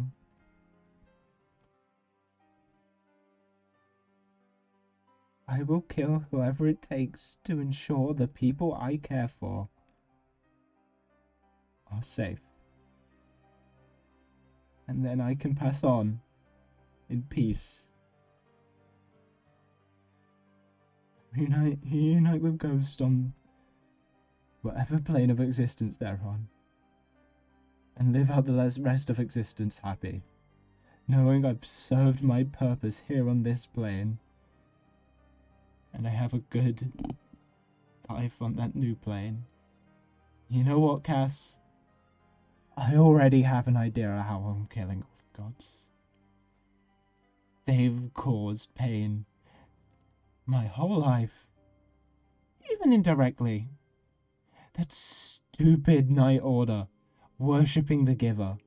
I will kill whoever it takes to ensure the people I care for are safe. And then I can pass on in peace. Reunite with Ghost on whatever plane of existence they're on. And live out the rest of existence happy, knowing I've served my purpose here on this plane. And I have a good life on that new plane. You know what, Cass? I already have an idea of how I'm killing all the gods. They've caused pain my whole life, even indirectly. That stupid Night Order, worshipping the Giver.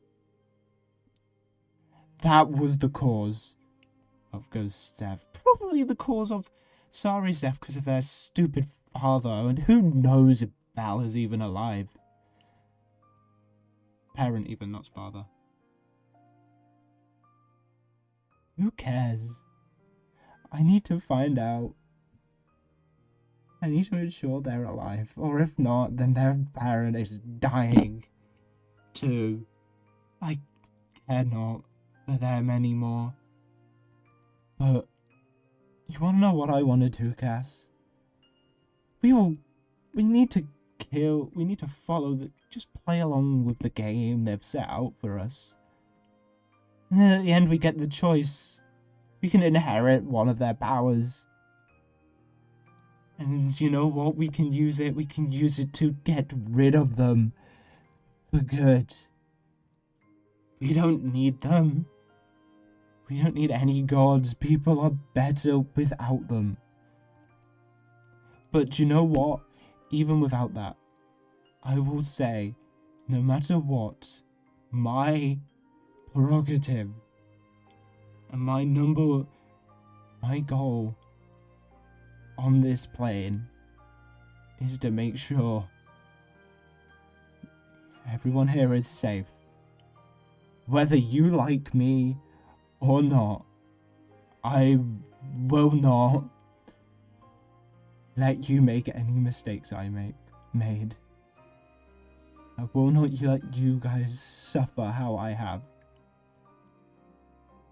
That was the cause of Ghost's death. Probably the cause of Sari's death because of their stupid father, and who knows if Bal is even alive. Parent even, not father. Who cares? I need to find out. I need to ensure they're alive, or if not, then their parent is dying too. I care not for them anymore. But you wanna know what I wanna do, Cass? We need to follow just play along with the game they've set out for us. And then at the end we get the choice. We can inherit one of their powers. And you know what? We can use it to get rid of them. For good. We don't need them. We don't need any gods. People are better without them. But you know what? Even without that, I will say, no matter what, my prerogative and my goal on this plane is to make sure everyone here is safe. Whether you like me or not, I will not let you make any mistakes I made. I will not let you guys suffer how I have.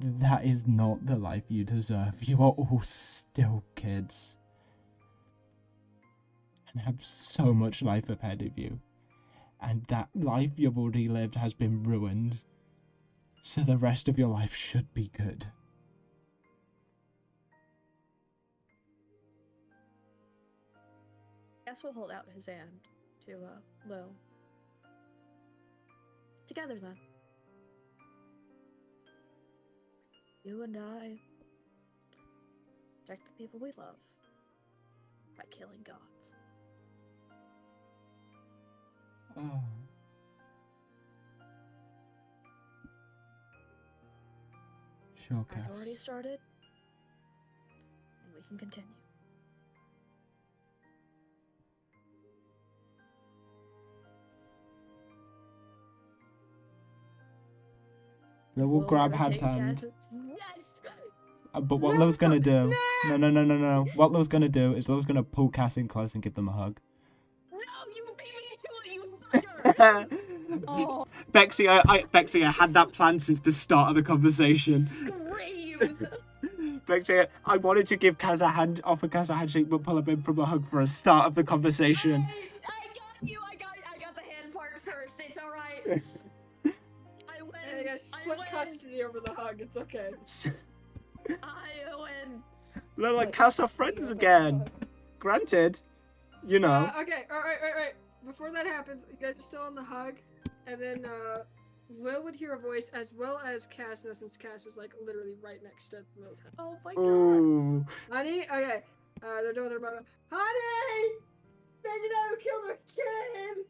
That is not the life you deserve. You are all still kids. And have so much life ahead of you. And that life you've already lived has been ruined. So the rest of your life should be good. Guess we'll hold out his hand to, Lil. Together, then. You and I protect the people we love by killing gods. Oh. Sure, Cass. I've already started, and we can continue. Lil Is will Lil grab gonna Had's take hand. Cass- Yes! But what Lil's gonna do... No. What Lil's gonna do is Lil's gonna pull Cass in close and give them a hug. No, you beat me to it, you fucker! Oh, Bexy, I had that plan since the start of the conversation. Screams! Bexy, I wanted to give Kaz offer Kaz a handshake, but pull him in from a hug for a start of the conversation. Hey, I got you. I got the hand part first. It's all right. I win. Hey, I split custody over the hug. It's okay. I win. Look, like Kaz are friends again. Granted, you know. Okay, all right. Before that happens, you guys are still on the hug. And then Lil would hear a voice as well as Cass, and since Cass is like literally right next to Lil's head. Oh my god. Ooh. Honey, okay. They're doing their mother. Honey, they know killed her kid.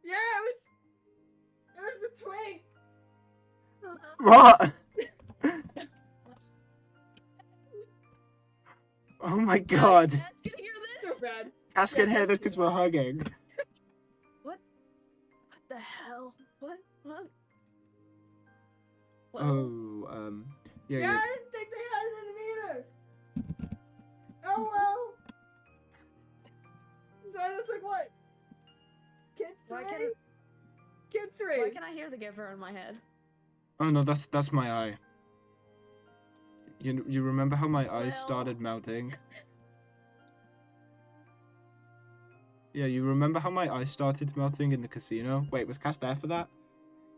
Yeah, it was the twink. What? Oh my god. Cass can hear So this? bad. Cass can hear this because we're hugging. What the hell? What? What? Oh, yeah, Yeah, yeah. I didn't think they had it in them either. Oh well. So that's like what? Kid Why 3? can't- Kid 3. Why can I hear the giver in my head? Oh no, that's my eye. You remember how my eyes Well. started melting? Yeah, you remember how my eyes started melting in the casino? Wait, was Cass there for that?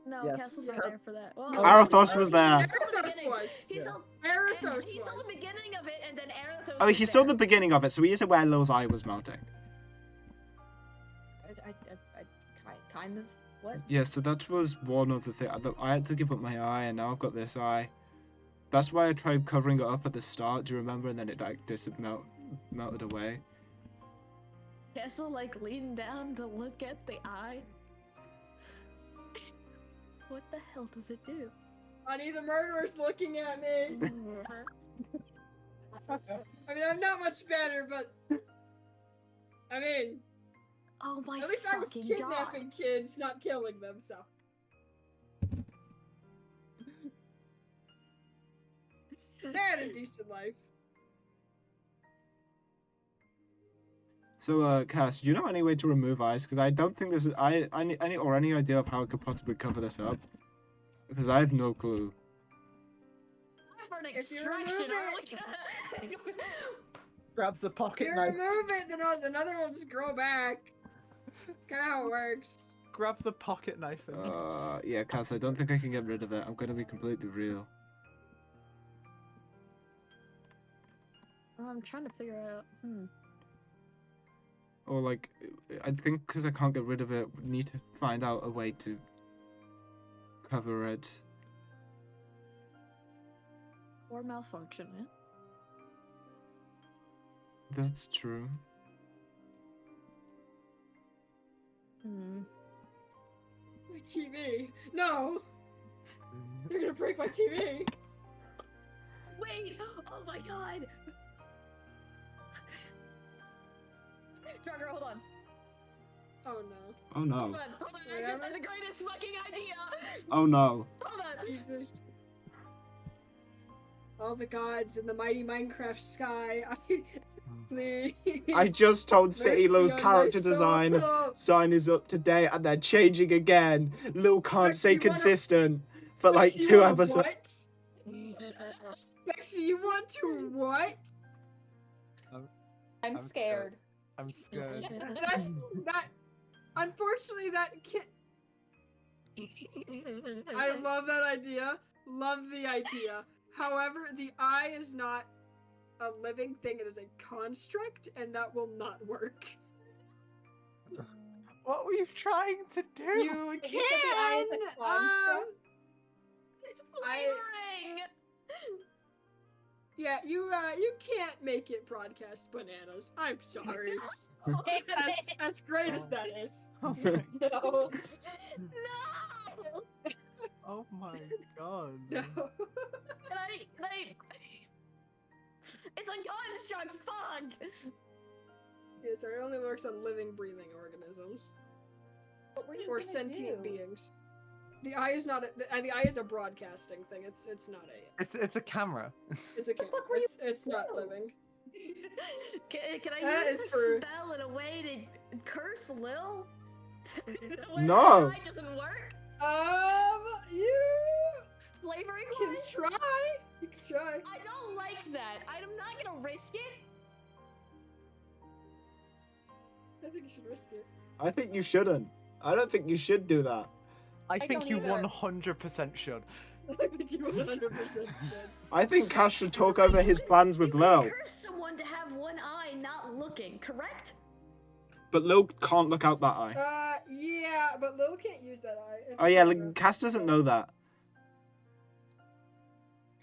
No, Yes. Cass was Yeah. not there for that. Well, Arathos was there. He saw the Arathos beginning. was. He saw, Arathos he saw was. the beginning of it, and then Arathos Oh, was he saw there. the beginning of it, so he is aware Lil's eye was melting. Kind of. What? Yeah, so that was one of the things. I had to give up my eye, and now I've got this eye. That's why I tried covering it up at the start, do you remember? And then it like melted away. Castle like leaned down to look at the eye. What the hell does it do? Honey, the murderer's looking at me. I mean, I'm not much better, but I mean, Oh my at least I was fucking kidnapping god! kids, not killing them. So they had a decent life. So, Cass, do you know any way to remove eyes? Because I don't think this is any idea of how I could possibly cover this up. Because I have no clue. For an If you extraction, remove Grabs the If pocket you knife. remove it, then another will just grow back. That's kind of how it works. Grabs the pocket knife and. Yeah, Cass, I don't think I can get rid of it. I'm gonna be completely real. I'm trying to figure out. Or like, I think because I can't get rid of it, we need to find out a way to cover it. Or malfunction it. That's true. My TV. No! You're gonna break my TV! Wait! Oh my god! Trevor, hold on. Oh no. Oh no. Hold on. I just had the greatest fucking idea! Oh no. Hold on! Jesus. All the gods in the mighty Minecraft sky. Please. I just told City Mercy Lil's on my character design is up to date and they're changing again. Lil can't Lexi, stay you wanna- consistent for like Lexi, you 2 wanna episodes. what? Lexi, you want to what? I'm scared. I'm scared. That. Unfortunately, that can't. I love that idea. Love the idea. However, the eye is not a living thing. It is a construct, and that will not work. What were you trying to do? You Did you say the eye is can. a construct? It's flavoring! Yeah, you can't make it broadcast bananas. I'm sorry. as great as that is. Oh my, No. No! oh my god. No. And I... It's a construct, fuck! Yeah, sorry, it only works on living, breathing organisms. What were you Or gonna sentient do? beings. The eye is not the eye is a broadcasting thing. It's not a It's a camera. it's a camera. fuck were you It's not gonna do? living. Can I That use is the true. spell in a way to curse Lil? When No. the eye doesn't work? You Flavoring can wise? try. You can try. I don't like that. I'm not gonna risk it. I think you should risk it. I think you shouldn't. I don't think you should do that. I don't think you either. 100% should. I think you 100% should. I think Cass should talk over his plans with You Lil. can curse someone to have one eye not looking, correct? but Lil can't look out that eye. Yeah, but Lil can't use that eye. It's Oh yeah, camera. Cass doesn't know that.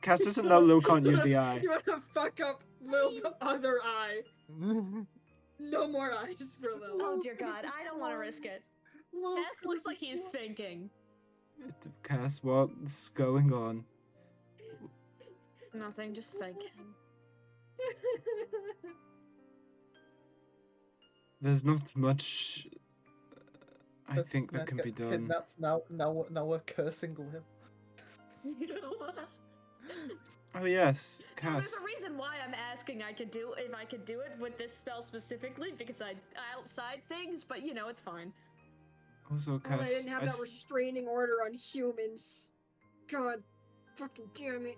Cass doesn't know Lil can't use the eye. You wanna fuck up Lil's other eye. No more eyes for Lil. Oh dear God, I don't want to risk it. Cass looks like he's thinking. Cass, what's going on? Nothing, just thinking. There's not much. I Let's think that not can get be done. kidnapped. Now we're cursing him. Oh yes, Now, Cass. there's a reason why I'm asking if I could do it with this spell specifically, because I outside things, but you know, it's fine. Also, Oh, Cass. I didn't have that restraining order on humans. God fucking damn it.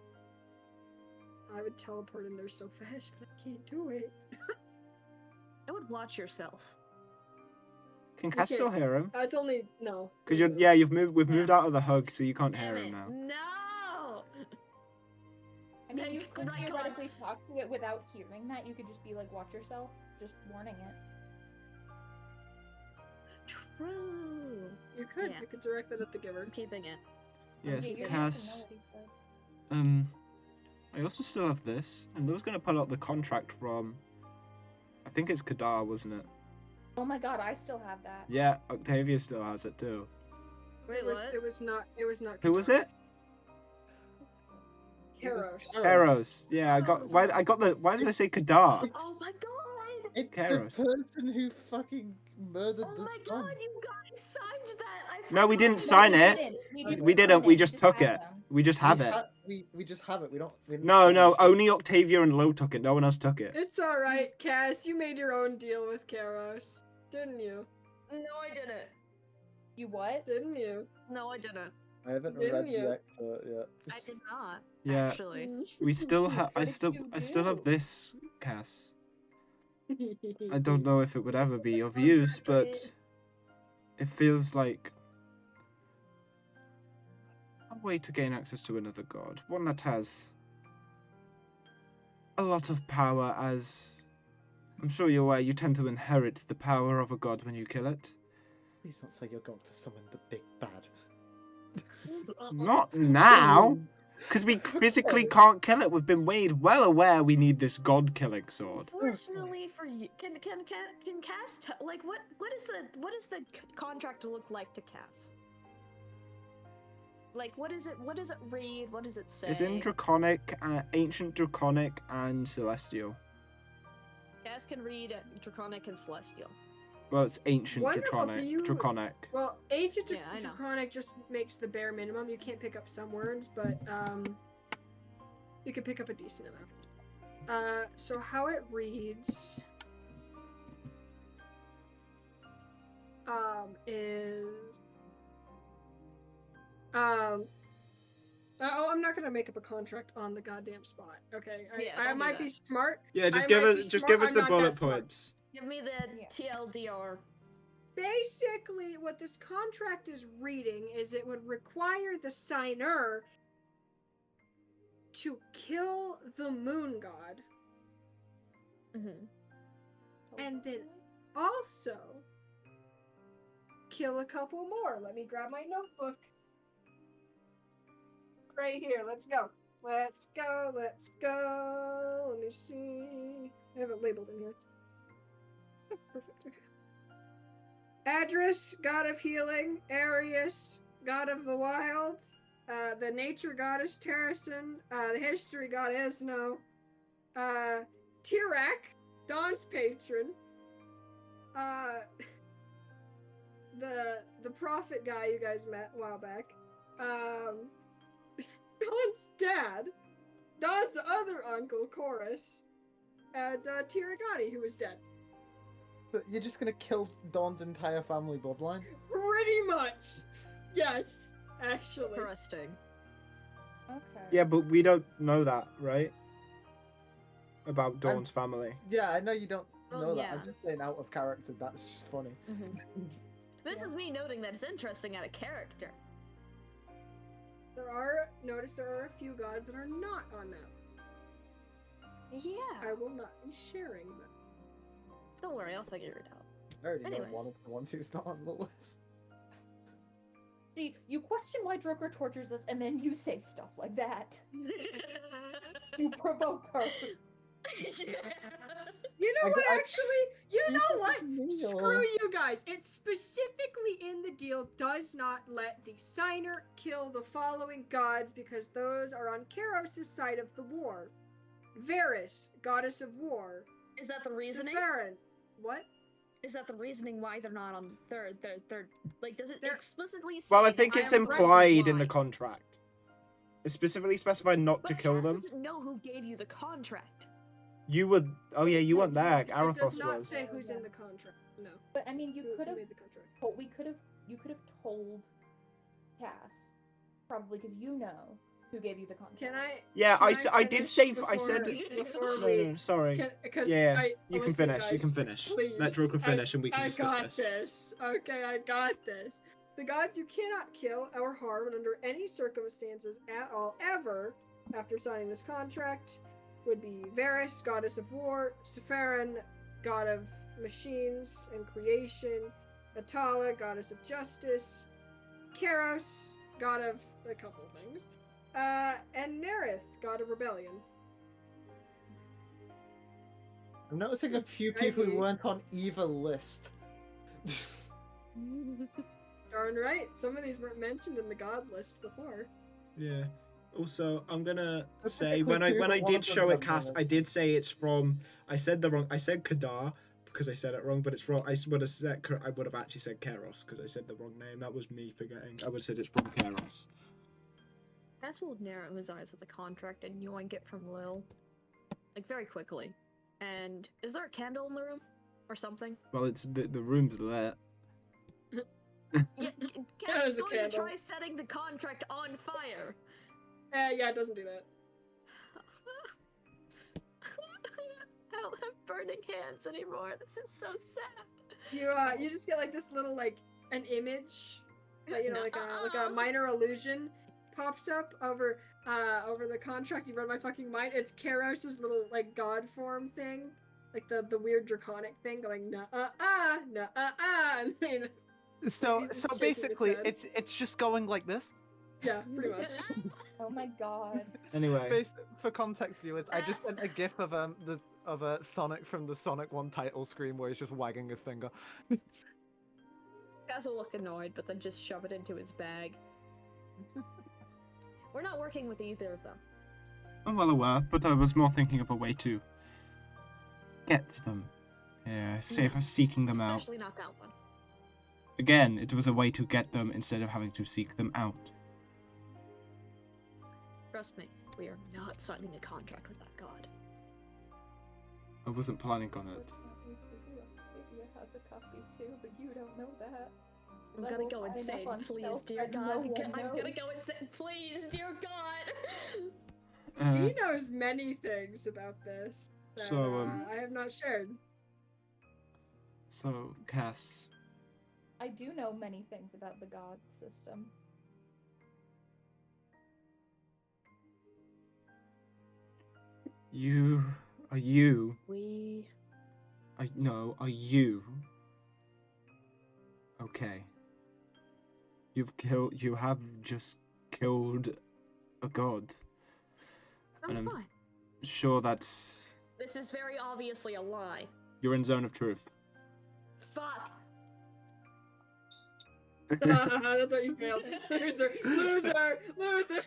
I would teleport in there so fast, but I can't do it. I would watch yourself. Can Cass still hear him? It's only no. Because we've moved out of the hug, so you can't hear Damn him it. now. No! I mean, you could Right, theoretically talk to it without hearing that. You could just be like, watch yourself, just warning it. True. You could. Yeah. You could direct that at the giver. I'm keeping it. Yes, Yeah, you don't have to know Cass. what he said. I also still have this, and I was gonna pull out the contract from. I think it's Kadar, wasn't it? Oh my god, I still have that. Yeah, Octavia still has it too. Wait, It was. what? It was not. It was not. Who was Kadar. it? Keros. Keros. Yeah, I got. Why? I got the. Why did I say Kadar? Oh my God! It's Keros. the person who fucking murdered Oh the my son. God! You guys signed that. No, we didn't forgot. sign we it. didn't. We didn't. sign We it, just took have it. them. We just have it. We just have it. We don't. No, no. Only Octavia and Lo took it. No one else took it. It's all right, Cass. You made your own deal with Keros, didn't you? No, I didn't. You what? Didn't you? No, I didn't. I haven't Didn't read you? the expert yet. I did not. Yeah. Actually. We still have. I What still. did you I still have do? this, Cass. I don't know if it would ever be of use, but it feels like a way to gain access to another god, one that has a lot of power. As I'm sure you're aware, you tend to inherit the power of a god when you kill it. Please don't say you're going to summon the big bad. Not now, because we physically can't kill it. We've been made well aware we need this god-killing sword. Fortunately for you, can Cass like what is the contract look like to Cass? Like what is it? What does it read? What does it say? It's in Draconic, Ancient Draconic, and Celestial. Cass can read Draconic and Celestial. Well, it's Ancient Wonderful, so Draconic. Well, Ancient Yeah, I know. Draconic just makes the bare minimum. You can't pick up some words, but you can pick up a decent amount. So how it reads is oh, I'm not gonna make up a contract on the goddamn spot. Okay, Yeah, I don't do might that. be smart. Yeah, just I give might be us just smart, give us I'm the not bullet that smart. points. Give me the TLDR. Basically, what this contract is reading is it would require the signer to kill the moon god, Mm-hmm. and then also kill a couple more. Let me grab my notebook. Right here, let's go. Let's go, let's go. Let me see. I have it labeled in here. Oh, perfect, okay. Adris, god of healing. Arius, god of the wild. The nature goddess Terrason. The history god Esno. Tirak, Dawn's patron. The prophet guy you guys met a while back. Dawn's dad. Dawn's other uncle, Chorus. And Tiragani, who is dead. So you're just gonna kill Dawn's entire family bloodline? Pretty much. Yes, actually. Interesting. Okay. Yeah, but we don't know that, right? About Dawn's family. Yeah, I know you don't Well, know that. yeah. I'm just saying out of character. That's just funny. This is me noting that it's interesting out of character. There are a few gods that are not on that. Yeah. I will not be sharing them. Don't worry, I'll figure it out. I already know Anyways. one of the ones who's not on the list. See, you question why Droker tortures us, and then you say stuff like that. You provoke her. Yeah. You know what, actually? You you know said what? it's Screw Neil. you guys. It specifically in the deal does not let the signer kill the following gods because those are on Karos' side of the war. Varys, goddess of war. Is that the reasoning? Sepharin. What? Is that the reasoning why they're not on third? They're like, does it They're- explicitly say? Well, I that think I it's am the reason implied in the why? contract. It's specifically specified not But to kill Cass them. doesn't know who gave you the contract. You would. Oh yeah, you weren't there. It does Arathos not was. say who's in the contract. No. But I mean, you Who could have. made the contract? We could have. You could have told Cass, probably because you know who gave you the contract. Can I? Yeah, can I did finish say. I before- said. before No, we. no, sorry. Because Yeah, I, you can listen, finish. You guys, can finish. please. Let Droker finish, and we can I discuss got this. this. Okay, I got this. The gods you cannot kill or harm under any circumstances at all ever after signing this contract would be Varys, goddess of war, Sepharin, god of machines and creation, Atala, goddess of justice, Karos, god of a couple things, and Nerith, god of rebellion. I'm noticing a few Thank people who you. weren't on either list. Darn right, some of these weren't mentioned in the god list before. Yeah. Also, I'm gonna say Specifically when I two, when but I one did of them show it, had Cass, more. I did say it's from. I said the wrong. I said Kadar because I said it wrong, but it's from. I would have said. I would have actually said Keros because I said the wrong name. That was me forgetting. I would have said it's from Keros. Cass will narrow his eyes at the contract and yoink it from Lil. Like, very quickly. And is there a candle in the room? Or something? Well, it's the room's lit. Yeah, Cass There's is a going to candle. try setting the contract on fire. Yeah, it doesn't do that. I don't have burning hands anymore. This is so sad. You just get like this little like an image that like a minor illusion pops up over the contract. You read my fucking mind. It's Karos's little like god form thing, like the weird draconic thing going na and then So He's so shaking its basically, head. it's just going like this. yeah, pretty much. Oh my god. Anyway, For context viewers, I just sent a gif of Sonic from the Sonic 1 title screen where he's just wagging his finger. Cass will look annoyed, but then just shove it into his bag. We're not working with either of them. I'm well aware, but I was more thinking of a way to get them. Yeah, safer seeking them out. Especially not that one. Again, it was a way to get them instead of having to seek them out. Trust me, we are not signing a contract with that god. I wasn't planning on it. Octavia has a copy too, but you don't know that. I'm I gonna will go find insane, enough on please, stealth dear that god. no one I'm gonna knows. go insane, please, dear god. He knows many things about this that So, I have not shared. So, Cass, I do know many things about the god system. are you? We. Are you? Okay. You have just killed a god. I'm And fine. Sure, that's. This is very obviously a lie. You're in zone of truth. Fuck. That's what you failed. Loser, loser, loser.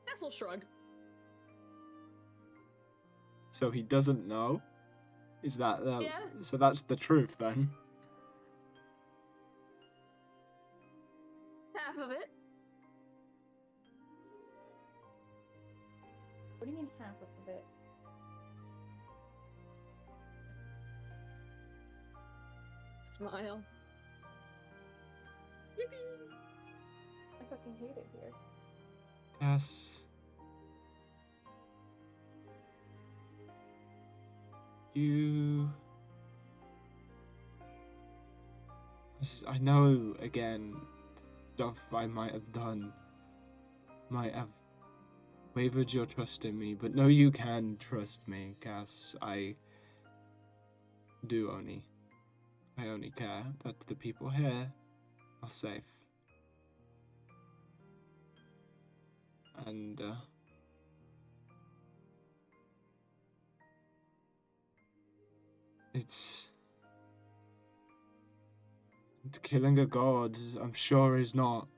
Cass will shrug. So he doesn't know? Is that Yeah. So that's the truth then? Half of it. What do you mean half of it? Smile. I fucking hate it here. Yes. You. I know, again, stuff I might have done might have wavered your trust in me, but no, you can trust me, Cass. I only care that the people here are safe. And, it's killing a god, I'm sure, is not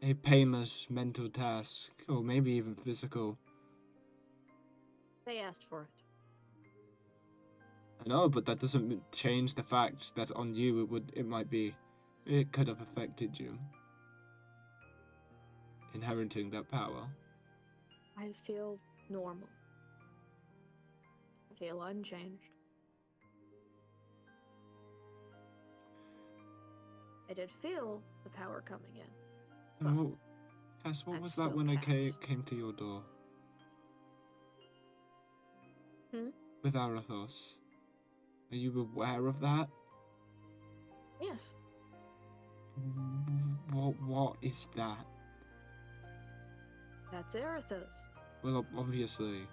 a painless mental task, or maybe even physical. They asked for it. I know, but that doesn't change the fact that on you it could have affected you. Inheriting that power. I feel normal. I feel unchanged. I did feel the power coming in. Oh, Cass, what I'm was that still when I Cass. came to your door? With Arathos. Are you aware of that? Yes. What is that? That's Arathos. Well, obviously.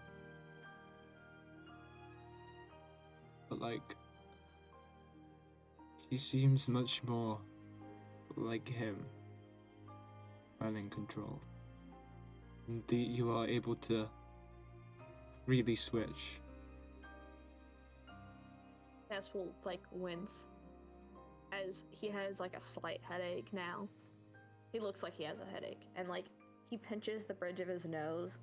But, like, he seems much more like him and in control. And you are able to freely switch. Cass will, like, wince. As he has, like, a slight headache now. He looks like he has a headache. And, like, he pinches the bridge of his nose.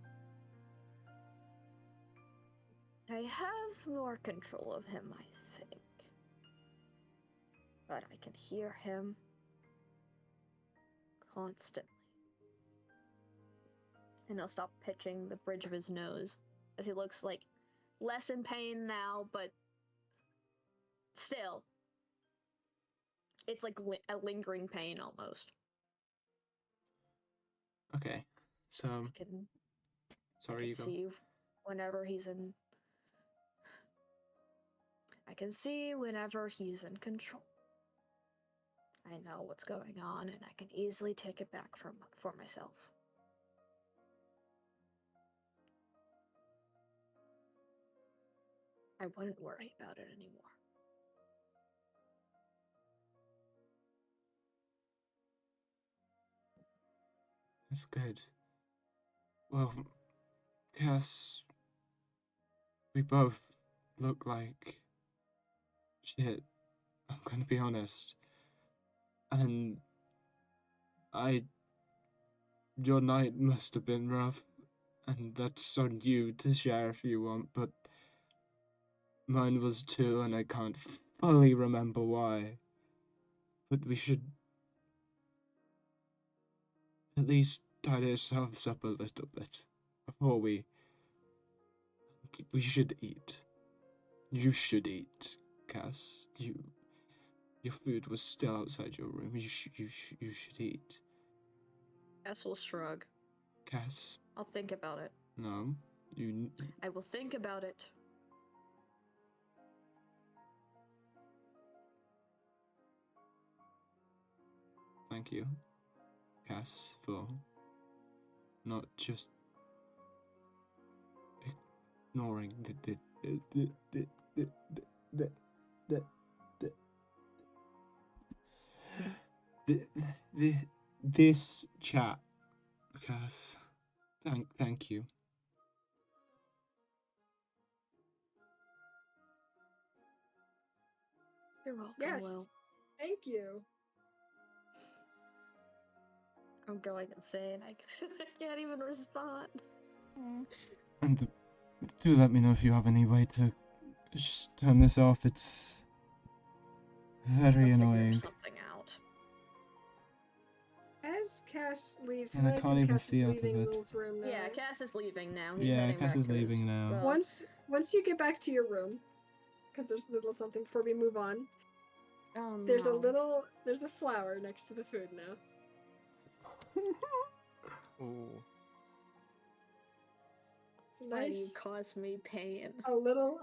I have more control of him, I think. But I can hear him constantly. And he'll stop pitching the bridge of his nose as he looks like less in pain now, but still. It's like a lingering pain almost. Okay, so I sorry, can you go. see whenever he's in. I can see whenever he's in control. I know what's going on, and I can easily take it back for myself. I wouldn't worry about it anymore. That's good. Well, Cass, we both look like shit. I'm gonna be honest. And your night must have been rough, and that's on you to share if you want, but mine was too, and I can't fully remember why. But we should at least tidy ourselves up a little bit before we should eat. You should eat, Cass. Your food was still outside your room. You should eat. Cass will shrug. Cass. I'll think about it. No, you. I will think about it. Thank you, Cass, for not just ignoring this chat, Cass. Thank you. You're welcome, Yes. Will. Thank you. I'm going insane. I can't even respond. And do let me know if you have any way to just turn this off. It's very I'll annoying. figure something out. As Cass leaves, And because I I can't assume even Cass see is out of leaving it. Will's room now. Yeah, Cass is leaving now. He's Yeah, heading Cass back is to his leaving now. book. Once you get back to your room, because there's a little something before we move on. Oh, There's no. there's a flower next to the food now. Ooh. Why do you Nice. cause me pain? A little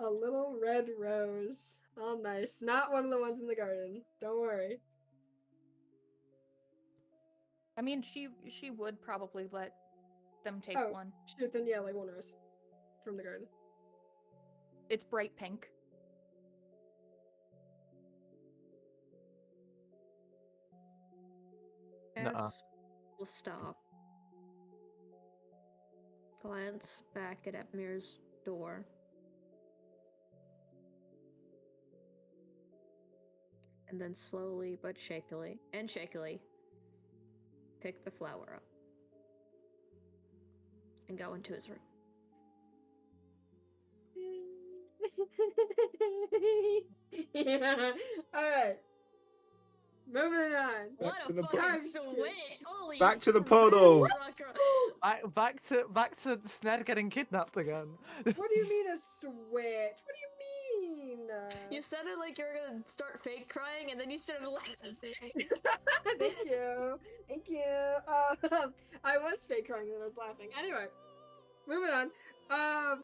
red rose. All nice. Not one of the ones in the garden. Don't worry. I mean, she would probably let them take Oh. one. Shoot, then yeah, like one of us from the garden. It's bright pink. Nuh-uh. As will stop. Glance back at Edmir's door. And then slowly but shakily pick the flower up. And go into his room. Yeah. Alright. Moving on. Back What to a the fucking time switch! Holy Back to the crap. portal. Back to Sned getting kidnapped again. What do you mean a switch? What do you mean? You sounded like you were gonna start fake crying, and then you started laughing. Thank you. Thank you. I was fake crying and then I was laughing. Anyway, moving on. God.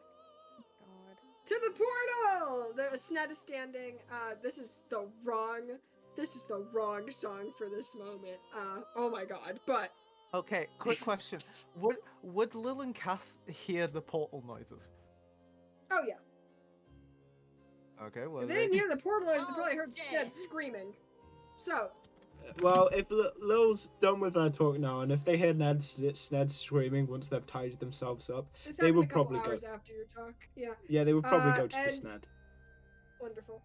To the portal! Sned is standing. This is the wrong song for this moment. Oh my god. But Okay, quick question. Would Lil and Cass hear the portal noises? oh yeah. Okay, well If they didn't hear the portal noise, they Oh, probably heard shit. Sned screaming. So, Well, if Lil's done with her talk now, and if they hear Sned screaming once they've tidied themselves up, this they happened would a couple probably go. hours after your talk. Yeah, Yeah, they would probably go to the and- Sned. wonderful.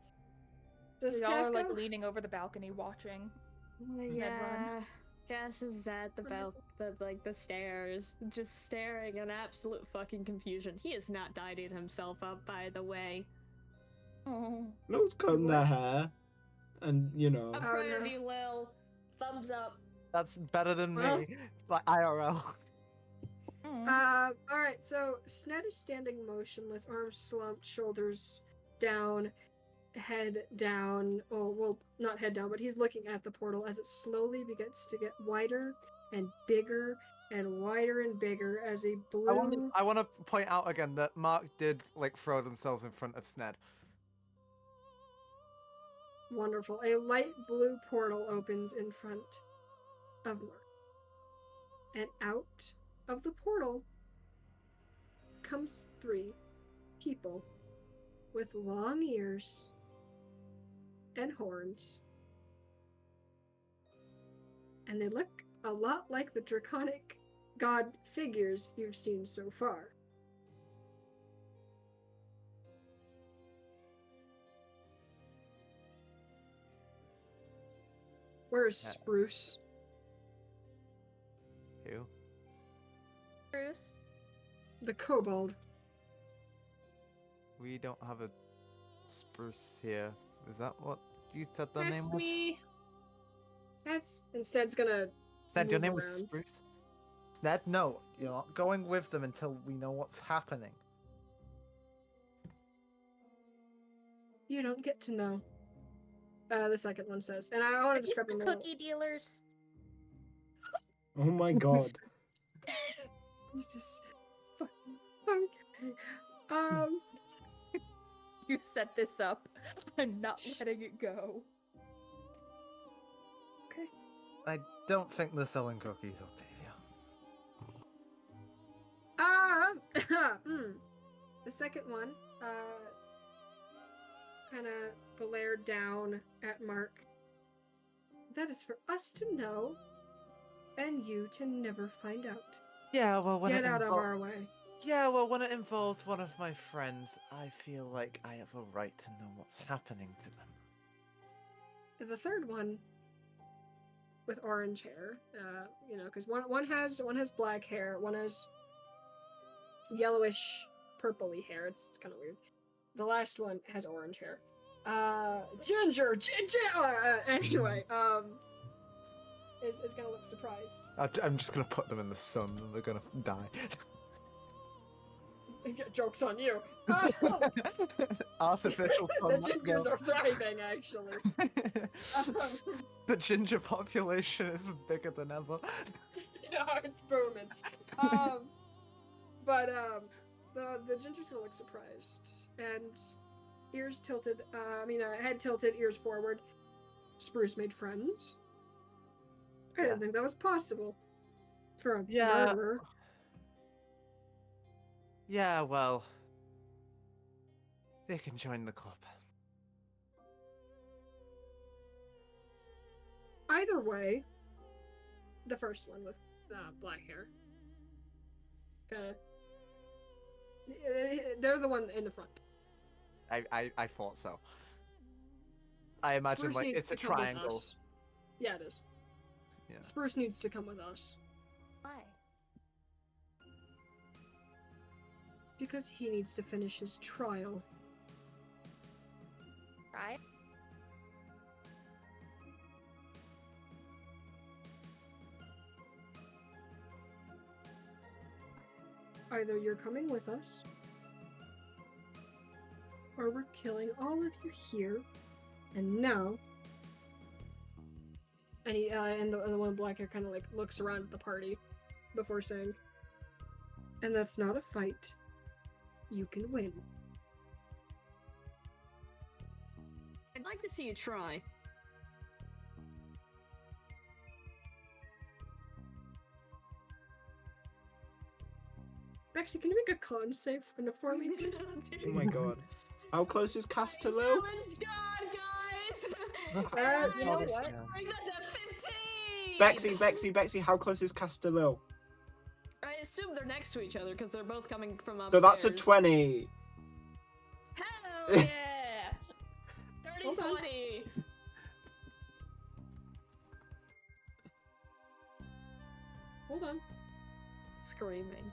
Does Y'all Cass are like go? leaning over the balcony watching. Yeah. Cass is at the stairs, just staring in absolute fucking confusion. He has not tidied himself up, by the way. Oh. Lil's cutting what? their hair, and I'm Oh, proud of no. you, Lil. Thumbs up. That's better than Well- me. Like IRL. Alright, so Sned is standing motionless, arms slumped, shoulders down, head down. Oh, well, not head down, but he's looking at the portal as it slowly begins to get wider and bigger and wider and bigger as a blue. I want to point out again that Mark did like throw themselves in front of Sned. Wonderful. A light blue portal opens in front of Mark. And out of the portal comes 3 people with long ears and horns. And they look a lot like the draconic god figures you've seen so far. Where's Yeah. Spruce? Who? Bruce. The kobold. We don't have a spruce here. Is that what you said the name That's was? me. That's instead's gonna Sned, your move name was around. Spruce? Sned, no, you're not going with them until we know what's happening. You don't get to know. The second one says, and I want to These describe them a little. cookie dealers. Oh my god. Jesus. You set this up. I'm not letting it go. Okay. I don't think they're selling cookies, Octavia. The second one, kind of glared down at Mark. That is for us to know, and you to never find out. Yeah, well, when Get it out of invol- our way. Yeah, well, when it involves one of my friends, I feel like I have a right to know what's happening to them. The third one, with orange hair, because one has black hair, one has yellowish, purpley hair. It's kind of weird. The last one has orange hair. Ginger. Anyway, is gonna look surprised. I'm just gonna put them in the sun and they're gonna die. Joke's on you. Artificial sun, The let's gingers go. are thriving, actually. The ginger population is bigger than ever. Yeah, it's booming. The ginger's gonna look surprised and ears tilted. Head tilted, ears forward. Spruce made friends. I didn't think that was possible for a Yeah. murderer. Yeah, well, they can join the club. Either way, the first one with black hair. They're the one in the front. I thought so. I imagine Spruce like needs it's a to come with triangle. us. Yeah, it is. Yeah. Spruce needs to come with us Why? because he needs to finish his trial. Right? Either you're coming with us, or we're killing all of you here, and now. And he and the one with black hair kind of like looks around at the party before saying, "And that's not a fight. You can win." I'd like to see you try. Bexy, can you make a con save for me? Oh my god. How close is Castello? Challenge God, guys! You know Let's what? bring that to 15! Bexy, how close is Castello? I assume they're next to each other because they're both coming from upstairs. So that's a 20. Hell yeah! 30 Hold on. 20! Hold on. Screaming.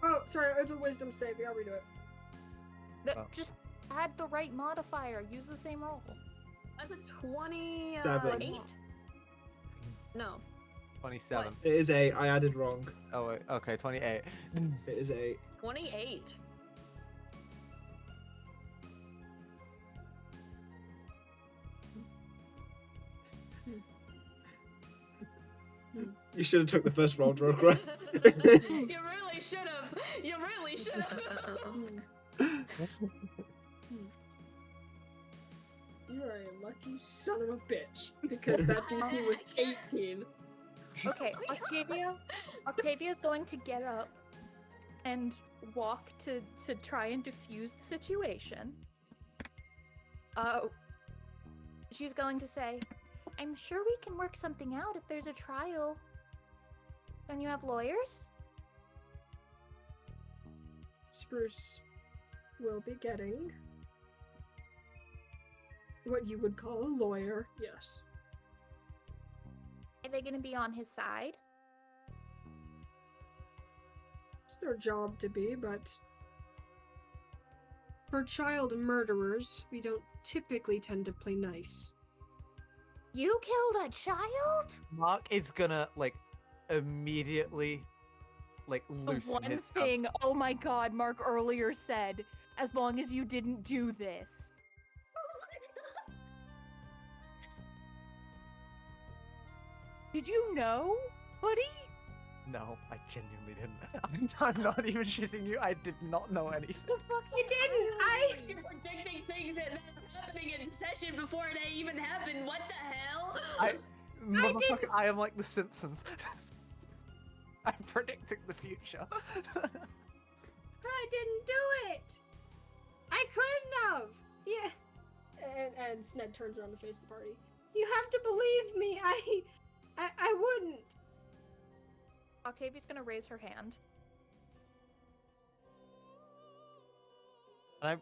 Oh, sorry, it's a wisdom save. Yeah, redo it. Just add the right modifier. Use the same roll. That's a 28? Seven. No. 27. It is 8. I added wrong. Oh, wait, okay, 28. It is 8. 28. You should have took the first roll, Drogra. You really should have. You really should have. You are a lucky son of a bitch because that DC was 18. Okay, Octavia's going to get up and walk to try and defuse the situation. She's going to say, "I'm sure we can work something out if there's a trial. Don't you have lawyers?" Spruce will be getting what you would call a lawyer, yes. Are they going to be on his side? It's their job to be, but for child murderers, we don't typically tend to play nice. You killed a child? Mark is gonna like immediately like The loosen one his thing, stance. oh my god, Mark earlier said, as long as you didn't do this. Did you know, buddy? No, I genuinely didn't. I'm not even shitting you. I did not know anything. You didn't! You're predicting things that are happening in session before they even happen. What the hell? Motherfucker, I am like the Simpsons. I'm predicting the future. I didn't do it! I couldn't have! Yeah. And Sned turns around to face the party. You have to believe me! I wouldn't! Octavia's gonna raise her hand.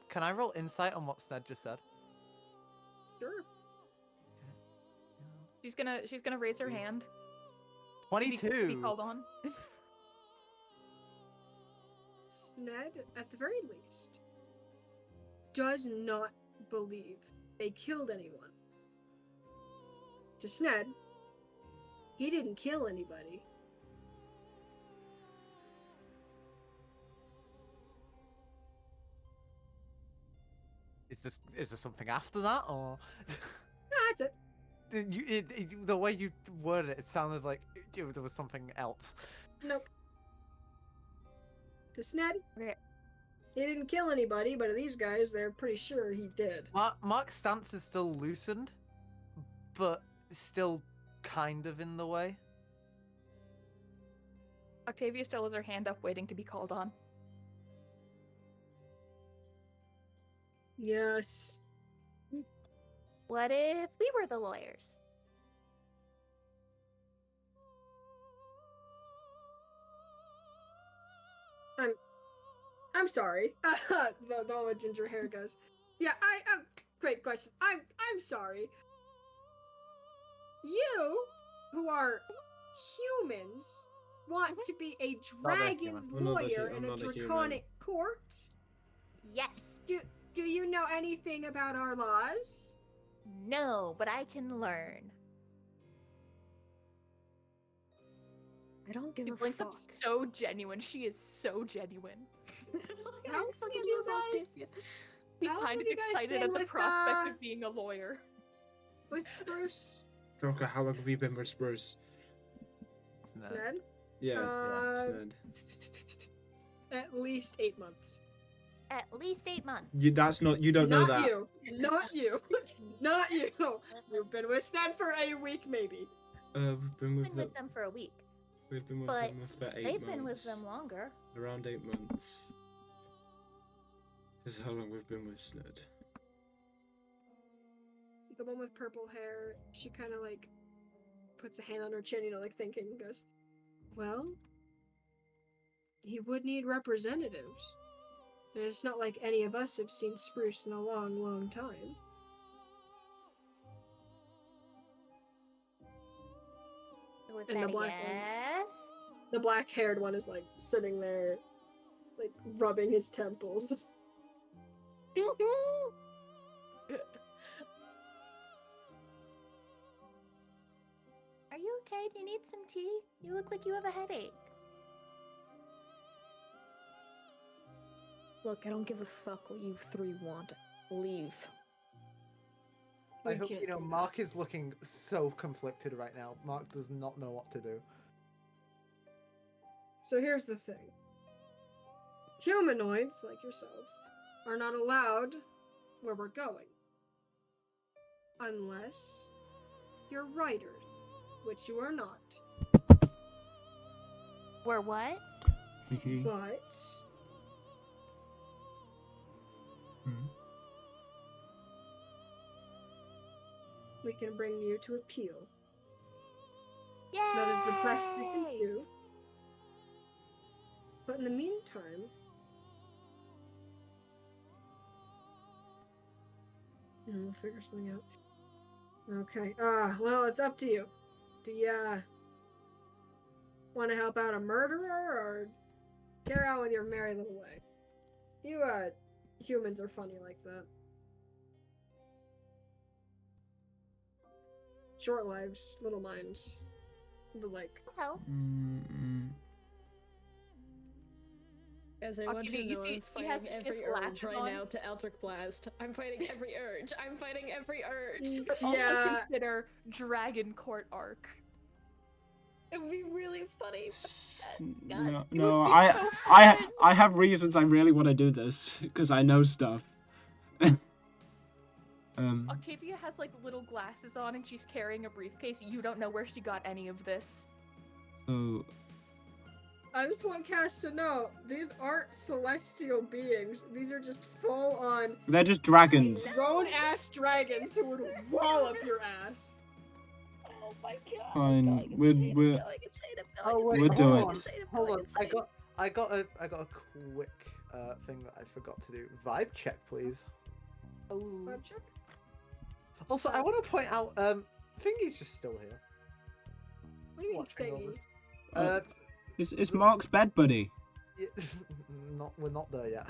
Can I roll insight on what Sned just said? Sure. She's gonna raise her hand. 22. To be called on. Sned, at the very least, does not believe they killed anyone. To Sned, he didn't kill anybody. Is there something after that, or That's it. the way you worded it, it sounded like there was something else. Nope. to Sned. Okay. He didn't kill anybody, but these guys, they're pretty sure he did. Mark's stance is still loosened, but still kind of in the way. Octavia still has her hand up, waiting to be called on. Yes. What if we were the lawyers? I'm sorry. The one with ginger hair goes. Yeah, great question. I'm sorry. You, who are humans, want to be a Not a dragon's human. I'm not a lawyer hu- in I'm a not a human. draconic court? Yes. Do you know anything about our laws? No, but I can learn. I don't give She a blinks fuck. up so genuine. She is so genuine. How long have you guys? She's How long kind have of you guys excited been at the with, prospect of being a lawyer. With Spruce? Joker, how long have you been with Spruce? Sned? Yeah, Uh, Sned. At least 8 months. At least 8 months. You don't know Not that. you. Not you. Not you. You've been with Sned for a week, maybe. We've been with Been with them for a week. We've been with But them for 8 months. They've been with them longer. Around 8 months. Is how long we've been with Sned. The one with purple hair, she kind of like puts a hand on her chin, like thinking, and goes, well, he would need representatives. And it's not like any of us have seen Spruce in a long, long time. Was And that the a black one. yes? The black-haired one is like sitting there, like rubbing his temples. Are you okay? Do you need some tea? You look like you have a headache. Look, I don't give a fuck what you three want. Leave. I You hope can't you know do that. Mark is looking so conflicted right now. Mark does not know what to do. So here's the thing. Humanoids, like yourselves, are not allowed where we're going. Unless you're writers, which you are not. We're what? But we can bring you to appeal. Yay! That is the best we can do. But in the meantime, we'll figure something out. Okay. Well, it's up to you. Do you want to help out a murderer or carry on with your merry little way? You humans are funny like that. Short lives, little minds. The like. Help. As I want Octavia, you you to know, see- I'm he has- fighting he has every urge glasses right on. now to Eldritch Blast. I'm fighting every urge. I'm fighting every urge. But also Yeah. consider Dragon Court arc. It would be really funny. No, It no, would be I, so I, fun. I have reasons I really want to do this because I know stuff. Octavia has like little glasses on and she's carrying a briefcase. You don't know where she got any of this. So I just want Cash to know these aren't celestial beings. These are just full on they're just dragons. grown ass dragons who would wall up your ass. Oh my god. Fine, we're Wait, We'll do hold it. on, hold on. I got a quick thing that I forgot to do. Vibe check, please. Oh. Vibe check? Also, I want to point out, Thingy's just still here. What do you mean Watching all thingy? this. It's Mark's bed buddy. Yeah, we're not there yet.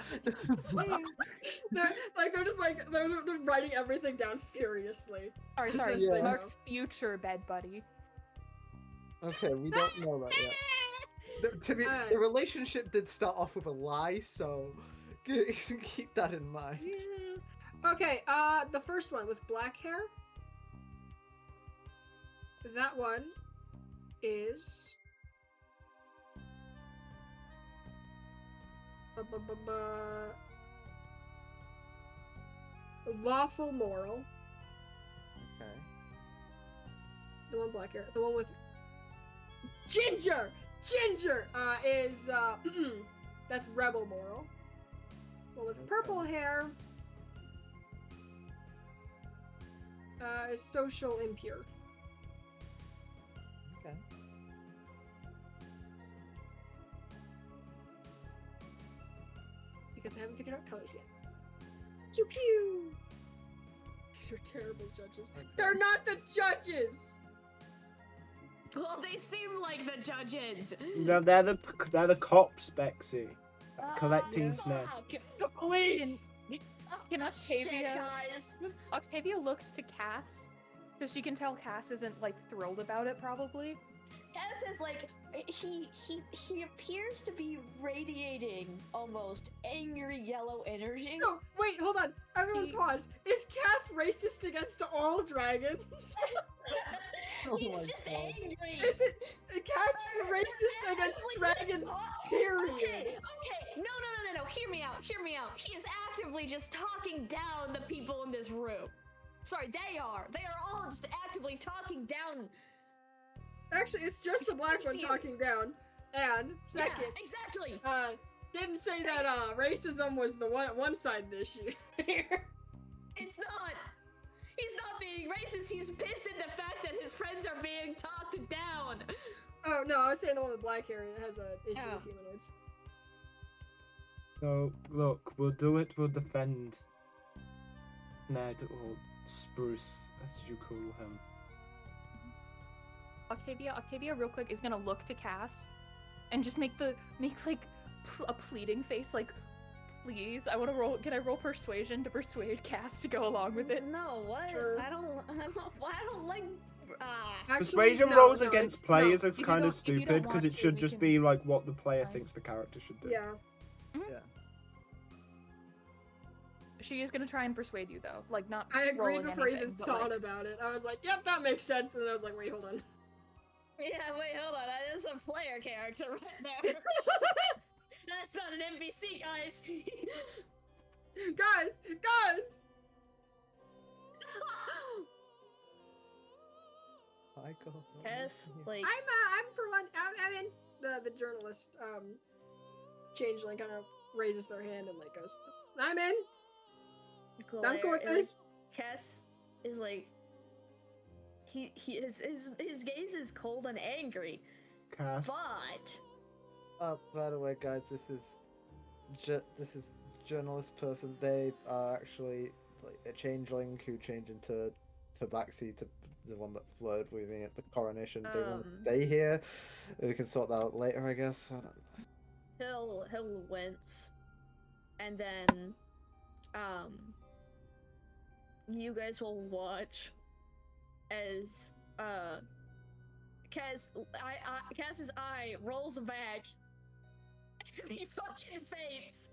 they're just like they're writing everything down furiously. Sorry. Yeah. Mark's future bed buddy. Okay, we don't know that yet. The relationship did start off with a lie, so keep that in mind. Yeah. Okay, the first one with black hair. That one is Lawful moral. Okay. The one black hair. The one with ginger. Ginger is that's rebel moral. The one with purple hair is social impure. Okay. Because I haven't figured out colors yet. Pew pew. These are terrible judges. Okay. They're not the judges. Well, they seem like the judges. No, they're the cops, Bexy. Collecting Sned. Fuck. The police. Can Shit, Octavia? guys. Octavia looks to Cass because she can tell Cass isn't like thrilled about it. Probably. Cass is like he appears to be radiating almost angry yellow energy. No, wait, hold on. Everyone He- pause. Is Cass racist against all dragons? Oh He's my just God. angry. Is it Cass is racist against dragons? Period. Okay. No. Hear me out. He is actively just talking down the people in this room. Sorry, they are. They are all just actively talking down. Actually, it's just the black one Excuse you. talking down. And second, Yeah, exactly. didn't say that racism was the one-sided issue. It's not. He's not being racist. He's pissed at the fact that his friends are being talked down. Oh no, I was saying the one with black hair has an issue Oh. with humanoids. So, look, we'll do it. We'll defend Sned or Spruce, as you call him. Octavia, real quick, is gonna look to Cass, and just make like a pleading face, like, please. I want to roll. Can I roll persuasion to persuade Cass to go along with it? No, what? Sure. I don't like. Actually, Persuasion no, rolls no, against it's players not. is you kind of don't- if you don't stupid because want it to, should we just can- be like what the player Fine. thinks the character should do. Yeah. Yeah. She is gonna try and persuade you though, like not. I agreed rolling before I anything, even but, thought like, about it. I was like, yep, that makes sense. And then I was like, wait, hold on. Yeah, wait, hold on. That's a player character right there. That's not an NPC, guys. Guys! I got Tess, like, I'm for one. I'm in. The journalist changeling kind of raises their hand and like goes, I'm in. I'm cool with this. Cass is like, his gaze is cold and angry, Cass. but by the way, guys, this is journalist person. They are actually like a changeling who changed into Tabaxi, to the one that flirted with me at the coronation. They want to stay here. We can sort that out later, I guess. I don't... he'll wince, and then you guys will watch as Cass's eye rolls back and he fucking faints.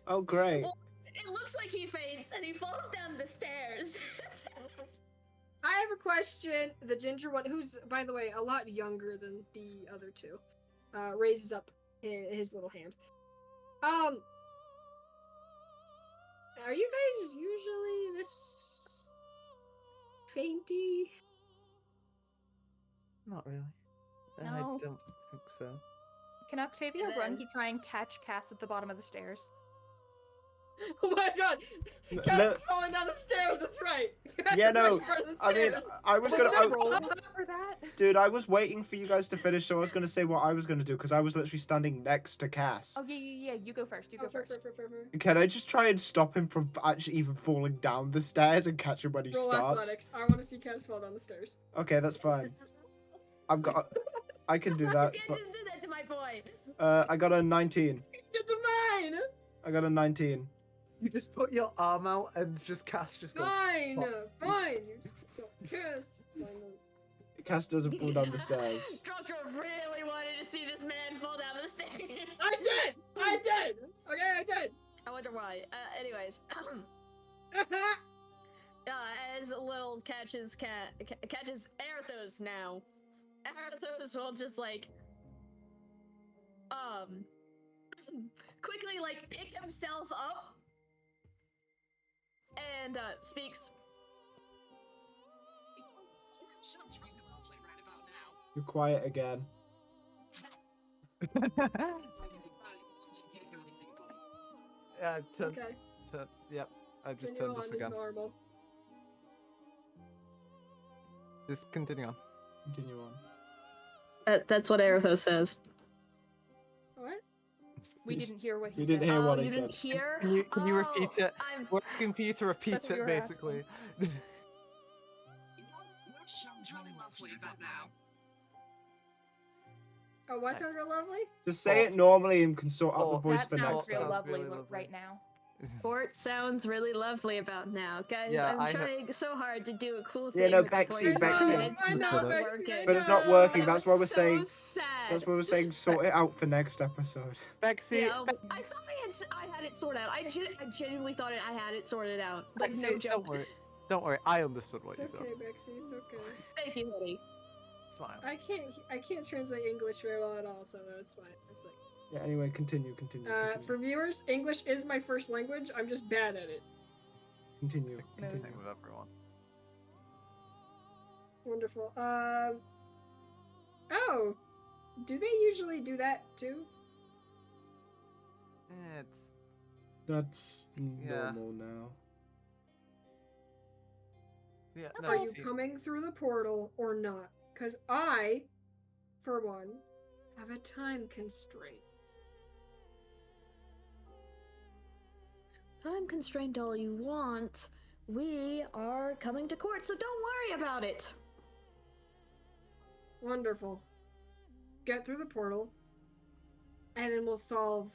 Oh, great. Well, it looks like he faints and he falls down the stairs. I have a question. The ginger one, who's, by the way, a lot younger than the other two, raises up his little hand. Are you guys usually this fainty? Not really. I No. don't think so. Can Octavia And run then- to try and catch Cass at the bottom of the stairs? Oh my god! No- Cass is falling down the stairs, that's right! Cass Yeah, is no, right in front of the I mean, stairs. I was Would gonna, you I, roll for that? dude, I was waiting for you guys to finish, so I was gonna say what I was gonna do because I was literally standing next to Cass. Oh yeah. You go first. You Oh, go first. Can I just try and stop him from actually even falling down the stairs and catch him when he Roll starts? athletics. I want to see Cass fall down the stairs. Okay, that's fine. I've got, I can do that. You But, can't just do that to my boy. I got a 19. Get to mine! I got a 19. You just put your arm out and just cast, just go. Fine! Fuck. Fine! You just Cass! Cass doesn't fall down the stairs. Drucker really wanted to see this man fall down the stairs. I did! Okay, I did! I wonder why. Anyways, as Lil catches Arthos now, Arthos will just like, quickly like pick himself up and speaks. Sounds really lovely right about now. You're quiet again. Can't do anything about it once you can't do anything about it. Yeah, Okay. Yep, I just Continue turned on off as again. normal. Just continue on. Continue on. That's what Aerithos says. What? We He's- didn't hear what he You said. didn't hear what you he didn't said. hear? Can you repeat it? I'm We're asking for you to repeat That's what we it, were basically. You know what sounds really lovely about now? Oh, what sounds real lovely? Just say it normally and can sort out the Oh, voice That for sounds next real time. lovely, Really lovely. right now. Court sounds really lovely about now, guys. Yeah, I'm I ha- trying so hard to do a cool thing. Yeah, no, with the Bexy, voice Bexy. and it's I know, not Bexy, working. But it's not working. It That's was what we're so saying. Sad. That's what we're saying. Sort it out for next episode. Bexy, Yeah, I thought I had it sorted out. I genuinely thought I had it sorted out. Like no Bexy, joke. don't worry. I understood what It's you okay, said. Bexy. It's okay. Thank you, buddy. It's fine. I can't translate English very well at all, so that's fine. It's like, Yeah. Anyway, continue. for viewers, English is my first language. I'm just bad at it. Continue. Same Continue. with everyone. Wonderful. Oh, do they usually do that too? It's That's Yeah. normal now. yeah. Are No, you see, coming through the portal or not? Because I, for one, have a time constraint. Time constrained all you want. We are coming to court, so don't worry about it. Wonderful. Get through the portal, and then we'll solve.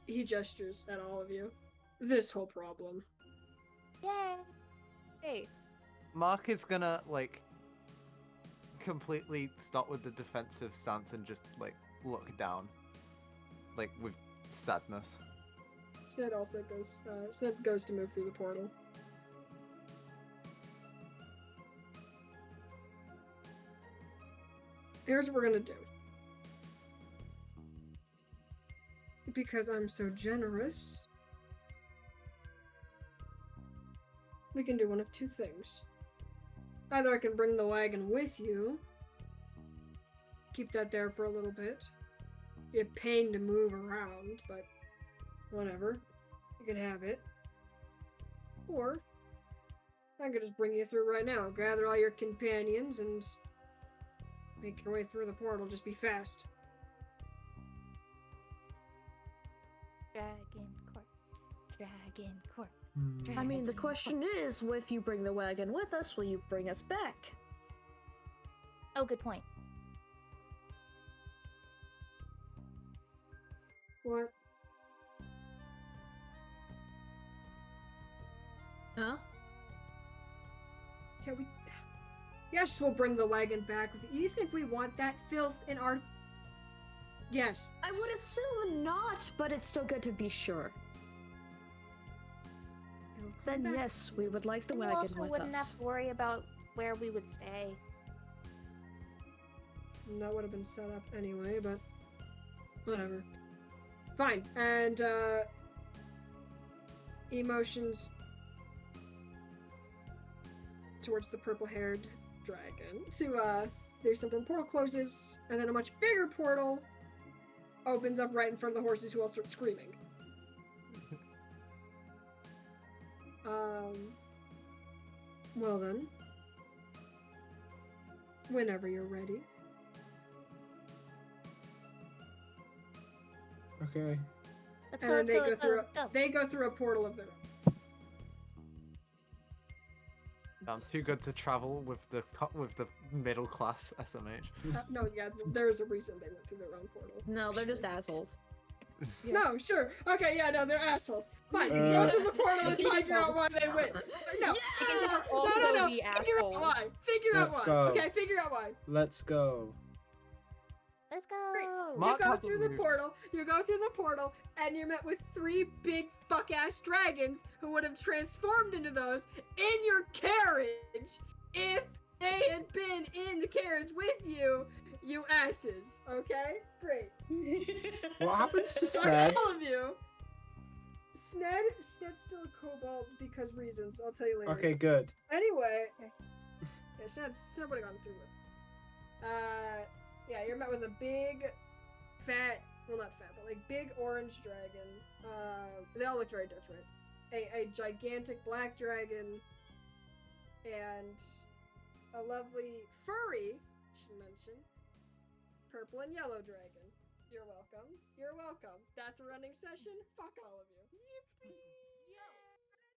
He gestures at all of you. This whole problem. Yay! Hey, Mark is gonna like completely stop with the defensive stance and just like look down, like with sadness. Sned also goes. Sned goes to move through the portal. Here's what we're gonna do. Because I'm so generous, we can do one of two things. Either I can bring the wagon with you, keep that there for a little bit. Be a pain to move around, but whatever. You can have it. Or I could just bring you through right now. Gather all your companions and make your way through the portal. Just be fast. Dragon court. Dragon court. I mean, the Dragon question is, if you bring the wagon with us, will you bring us back? Oh, good point. What? Huh? Can we? Yes, we'll bring the wagon back with you. You think we want that filth in our? Yes. I would assume not, but it's still good to be sure. It'll come Then back. yes, we would like the And you wagon also with wouldn't have us. to worry about where we would stay. And that would have been set up anyway, but whatever. Fine. And emotions towards the purple-haired dragon to do something. Portal closes, and then a much bigger portal opens up right in front of the horses, who all start screaming. Well then, whenever you're ready. Okay. Let's And go, then let's they go, go let's go, through. let's go. They go through a portal of their own. I'm too good to travel with the middle class SMH. No, yeah, there's a reason they went through their own portal. No, they're just assholes. No, sure. Okay, yeah, no, they're assholes. Fine, you go through the portal and figure out why they went. No, They can no, just also no. be Figure out assholes. why. Figure out Let's why. go. Okay, figure out why. Let's go. Let's go. Mark You go hasn't through the moved. portal. You go through the portal, and you're met with 3 big fuck-ass dragons who would have transformed into those in your carriage if they had been in the carriage with you. You asses. Okay? Great. What happens to Fuck Sned? all of you. Sned's still a kobold because reasons. I'll tell you later. Okay, good. Anyway. Yeah, Sned would have gone through it. Yeah, you're met with a big, fat, well not fat, but like big orange dragon. They all look very different. A gigantic black dragon, and a lovely furry, I should mention, purple and yellow dragon. You're welcome. You're welcome. That's a running session. Fuck all of you. Yippee!